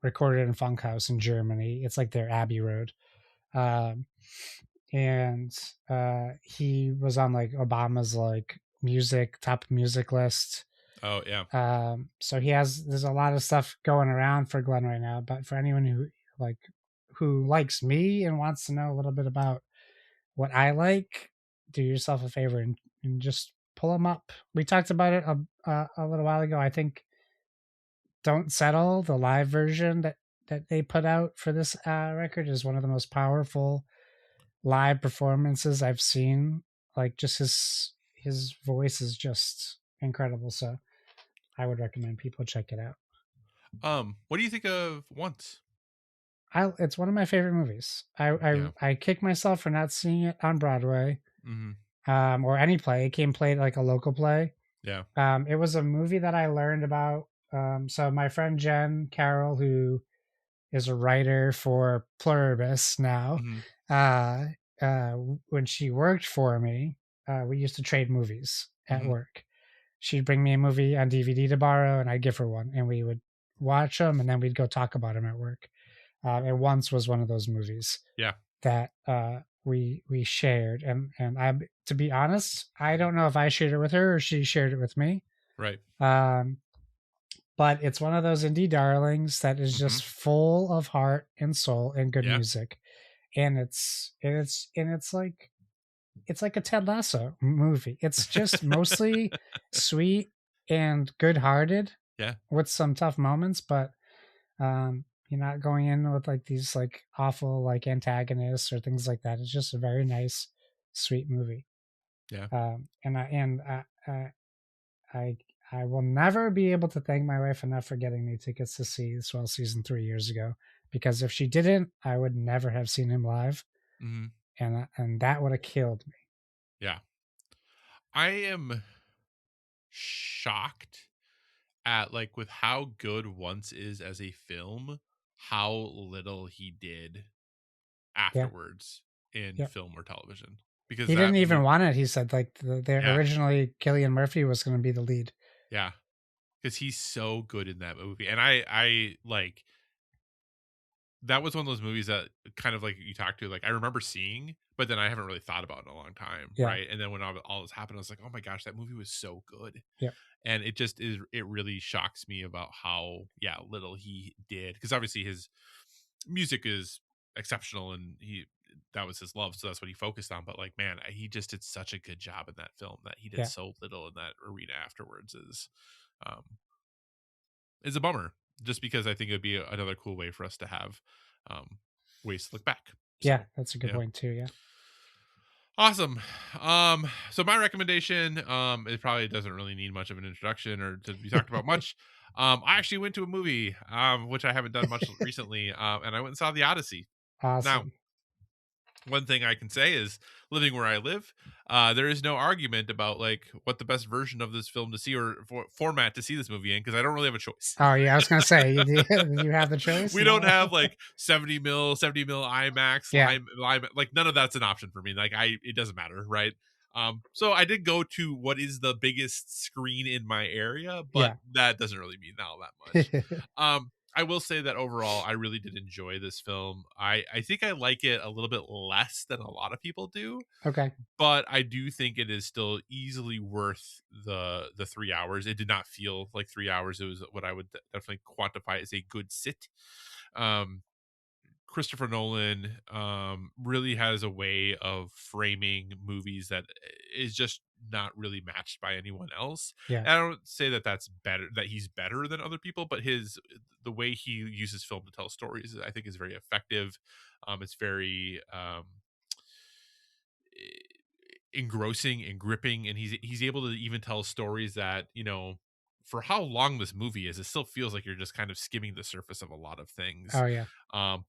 [SPEAKER 1] recorded in Funkhouse in Germany. It's like their Abbey Road, um, and he was on like Obama's like top music list.
[SPEAKER 2] Oh yeah.
[SPEAKER 1] So there's a lot of stuff going around for Glenn right now. But for anyone like who likes me and wants to know a little bit about what I like, do yourself a favor and just pull them up. We talked about it a little while ago. I think Don't Settle, the live version that they put out for this record, is one of the most powerful live performances I've seen. Like just his voice is just incredible. So I would recommend people check it out.
[SPEAKER 2] What do you think of Once?
[SPEAKER 1] It's one of my favorite movies.
[SPEAKER 2] Yeah.
[SPEAKER 1] I kick myself for not seeing it on Broadway,
[SPEAKER 2] Mm-hmm.
[SPEAKER 1] or any play. It came played like a local play.
[SPEAKER 2] Yeah.
[SPEAKER 1] It was a movie that I learned about. So my friend Jen Carroll, who is a writer for Pluribus now,
[SPEAKER 2] Mm-hmm.
[SPEAKER 1] uh, when she worked for me, we used to trade movies at
[SPEAKER 2] Mm-hmm.
[SPEAKER 1] work. She'd bring me a movie on DVD to borrow, and I'd give her one, and we would watch them, and then we'd go talk about them at work. And Once was one of those movies
[SPEAKER 2] Yeah.
[SPEAKER 1] that we shared, and I, to be honest, I don't know if I shared it with her or she shared it with me.
[SPEAKER 2] Right.
[SPEAKER 1] Um, but it's one of those indie darlings that is
[SPEAKER 2] Mm-hmm.
[SPEAKER 1] just full of heart and soul and good
[SPEAKER 2] Yeah.
[SPEAKER 1] music, and it's like a Ted Lasso movie. It's just mostly sweet and good-hearted
[SPEAKER 2] Yeah.
[SPEAKER 1] with some tough moments, but you're not going in with like these like awful like antagonists or things like that. It's just a very nice, sweet movie.
[SPEAKER 2] Yeah.
[SPEAKER 1] I I will never be able to thank my wife enough for getting me tickets to see Swell season 3 years ago, because if she didn't, I would never have seen him live,
[SPEAKER 2] Mm-hmm.
[SPEAKER 1] and that would have killed me.
[SPEAKER 2] Yeah. I am shocked at like with how good Once is as a film, how little he did
[SPEAKER 1] Yeah,
[SPEAKER 2] afterwards in
[SPEAKER 1] yeah.
[SPEAKER 2] film or television. Because
[SPEAKER 1] He didn't
[SPEAKER 2] that
[SPEAKER 1] even want it. He said like
[SPEAKER 2] yeah,
[SPEAKER 1] originally Killian Murphy was going to be the lead.
[SPEAKER 2] yeah. Because he's so good in that movie. And I like that was one of those movies that kind of like you talked to, like I remember seeing, but then I haven't really thought about it in a long time,
[SPEAKER 1] Yeah,
[SPEAKER 2] right? And then when all this happened, I was like, oh my gosh, that movie was so good.
[SPEAKER 1] yeah,
[SPEAKER 2] And it just is, it really shocks me about how little he did, because obviously his music is exceptional and that was his love, so that's what he focused on. But like, man, he just did such a good job in that film that he did
[SPEAKER 1] yeah,
[SPEAKER 2] so little in that arena afterwards um is a bummer, just because I think it would be another cool way for us to have um ways to look back.
[SPEAKER 1] yeah.
[SPEAKER 2] So
[SPEAKER 1] That's a good
[SPEAKER 2] yeah.
[SPEAKER 1] point too. Yeah.
[SPEAKER 2] Awesome. So my recommendation, it probably doesn't really need much of an introduction or to be talked about much. I actually went to a movie, which I haven't done much recently, and I went and saw The Odyssey. Now,
[SPEAKER 1] Awesome.
[SPEAKER 2] one thing I can say is, living where I live, there is no argument about like what the best version of this film to see or format to see this movie in, because I don't really have a choice.
[SPEAKER 1] Oh yeah, I was gonna say, you have the choice.
[SPEAKER 2] We don't
[SPEAKER 1] No.
[SPEAKER 2] have like 70 mil IMAX,
[SPEAKER 1] Yeah,
[SPEAKER 2] lime, like none of that's an option for me. Like it doesn't matter, right? So I did go to what is the biggest screen in my area, but
[SPEAKER 1] yeah.
[SPEAKER 2] that doesn't really mean all that much. I will say that overall, I really did enjoy this film. I think I like it a little bit less than a lot of people do,
[SPEAKER 1] Okay.
[SPEAKER 2] but I do think it is still easily worth the 3 hours. It did not feel like 3 hours. It was what I would definitely quantify as a good sit. Um, Christopher Nolan really has a way of framing movies that is just not really matched by anyone else.
[SPEAKER 1] Yeah,
[SPEAKER 2] And I don't say that that's better, that he's better than other people, but the way he uses film to tell stories, I think, is very effective. It's very engrossing and gripping, and he's able to even tell stories that, for how long this movie is, it still feels like you're just kind of skimming the surface of a lot of things.
[SPEAKER 1] oh yeah,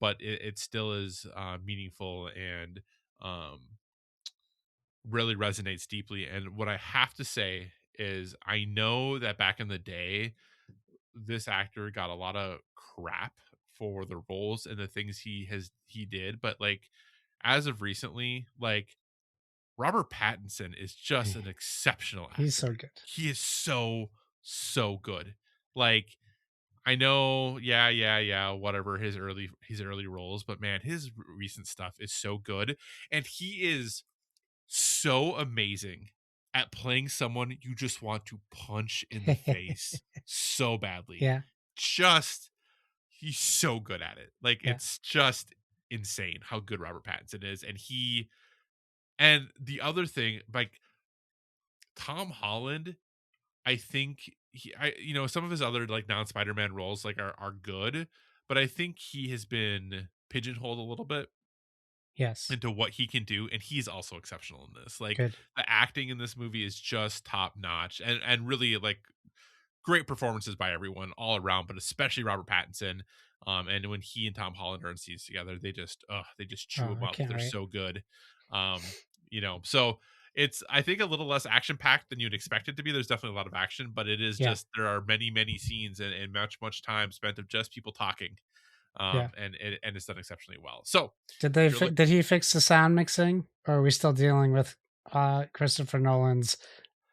[SPEAKER 2] But it still is meaningful and um really resonates deeply. And what I have to say is, I know that back in the day, this actor got a lot of crap for the roles and the things he did, but like as of recently, like Robert Pattinson is just an exceptional
[SPEAKER 1] he's so
[SPEAKER 2] actor.
[SPEAKER 1] good.
[SPEAKER 2] He is so so good. Like, I know, yeah, whatever his early roles, but man, his recent stuff is so good, and he is so amazing at playing someone you just want to punch in the face so badly.
[SPEAKER 1] Yeah.
[SPEAKER 2] Just he's so good at it. Like,
[SPEAKER 1] Yeah.
[SPEAKER 2] it's just insane how good Robert Pattinson is, and the other thing, like Tom Holland, I think some of his other like non-Spider-Man roles like are good, but I think he has been pigeonholed a little bit
[SPEAKER 1] Yes.
[SPEAKER 2] into what he can do, and he's also exceptional in this. Like,
[SPEAKER 1] Good.
[SPEAKER 2] the acting in this movie is just top notch, and really like great performances by everyone all around, but especially Robert Pattinson. And when he and Tom Holland are in scenes together, they just chew
[SPEAKER 1] Oh,
[SPEAKER 2] them
[SPEAKER 1] I
[SPEAKER 2] up.
[SPEAKER 1] can't
[SPEAKER 2] They're
[SPEAKER 1] wait.
[SPEAKER 2] so good. So it's, I think, a little less action packed than you'd expect it to be. There's definitely a lot of action, but it is
[SPEAKER 1] Yeah.
[SPEAKER 2] just, there are many scenes and much time spent of just people talking.
[SPEAKER 1] Yeah.
[SPEAKER 2] And it's done exceptionally well. So
[SPEAKER 1] Did he fix the sound mixing, or are we still dealing with Christopher Nolan's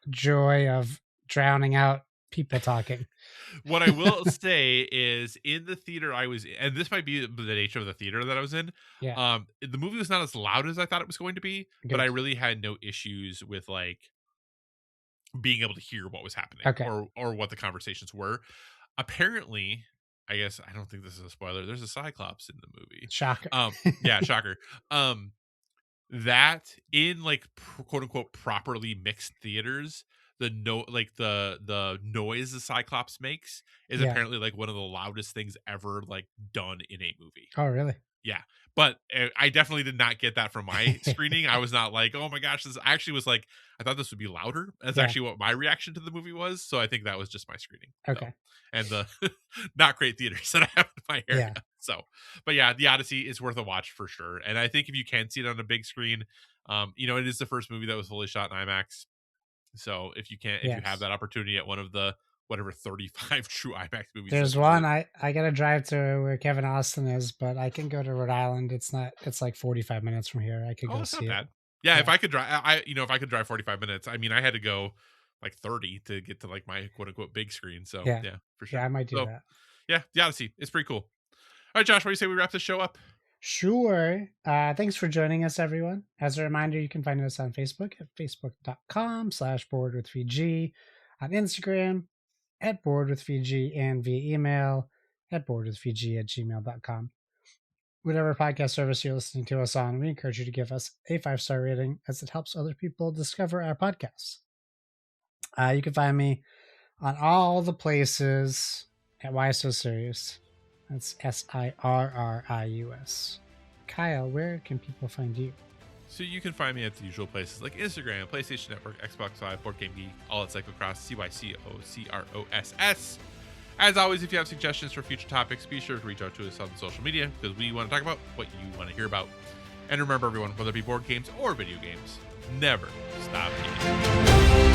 [SPEAKER 1] joy of drowning out people talking?
[SPEAKER 2] what I will say is, in the theater I was in, and this might be the nature of the theater that I was in,
[SPEAKER 1] Yeah.
[SPEAKER 2] the movie was not as loud as I thought it was going to be, but I
[SPEAKER 1] Good.
[SPEAKER 2] really had no issues with like being able to hear what was happening
[SPEAKER 1] Okay.
[SPEAKER 2] or what the conversations were. Apparently, I guess I don't think this is a spoiler, there's a Cyclops in the movie.
[SPEAKER 1] Shocker.
[SPEAKER 2] Yeah, shocker. That in like quote unquote properly mixed theaters, the noise the Cyclops makes is
[SPEAKER 1] Yeah.
[SPEAKER 2] apparently like one of the loudest things ever like done in a movie.
[SPEAKER 1] Oh, really?
[SPEAKER 2] Yeah, but I definitely did not get that from my screening. I was not like, oh my gosh, this, I actually was like, I thought this would be louder. That's
[SPEAKER 1] Yeah.
[SPEAKER 2] actually what my reaction to the movie was. So I think that was just my screening.
[SPEAKER 1] Okay.
[SPEAKER 2] And the not great theaters that I have in my area.
[SPEAKER 1] Yeah.
[SPEAKER 2] So, but yeah, The Odyssey is worth a watch for sure. And I think if you can see it on a big screen, it is the first movie that was fully shot in IMAX. So if you have
[SPEAKER 1] Yes.
[SPEAKER 2] that opportunity at one of the whatever 35 true IMAX movies,
[SPEAKER 1] There's one I gotta drive to where Kevin Austin is, but I can go to Rhode Island. It's like 45 minutes from here. I could go
[SPEAKER 2] that's not
[SPEAKER 1] see it.
[SPEAKER 2] bad. Yeah, if I could drive, if I could drive 45 minutes, I mean, I had to go like 30 to get to like my quote unquote big screen. So
[SPEAKER 1] Yeah.
[SPEAKER 2] yeah, for sure.
[SPEAKER 1] Yeah, I might do that.
[SPEAKER 2] Yeah, The Odyssey, it's pretty cool. All right, Josh, what do you say we wrap this show up?
[SPEAKER 1] Sure. Thanks for joining us, everyone. As a reminder, you can find us on Facebook at facebook.com/boardwithvg, on Instagram at boardwithvg, and via email at boardwithvg@gmail.com. Whatever podcast service you're listening to us on, we encourage you to give us a 5-star rating, as it helps other people discover our podcasts. You can find me on all the places at Why So Serious. That's SIRRIUS. Kyle, where can people find you?
[SPEAKER 2] So you can find me at the usual places like Instagram, PlayStation Network, Xbox Live, Board Game Geek, all at Cyclocross, CYCOCROSS. As always, if you have suggestions for future topics, be sure to reach out to us on social media, because we want to talk about what you want to hear about. And remember, everyone, whether it be board games or video games, never stop gaming.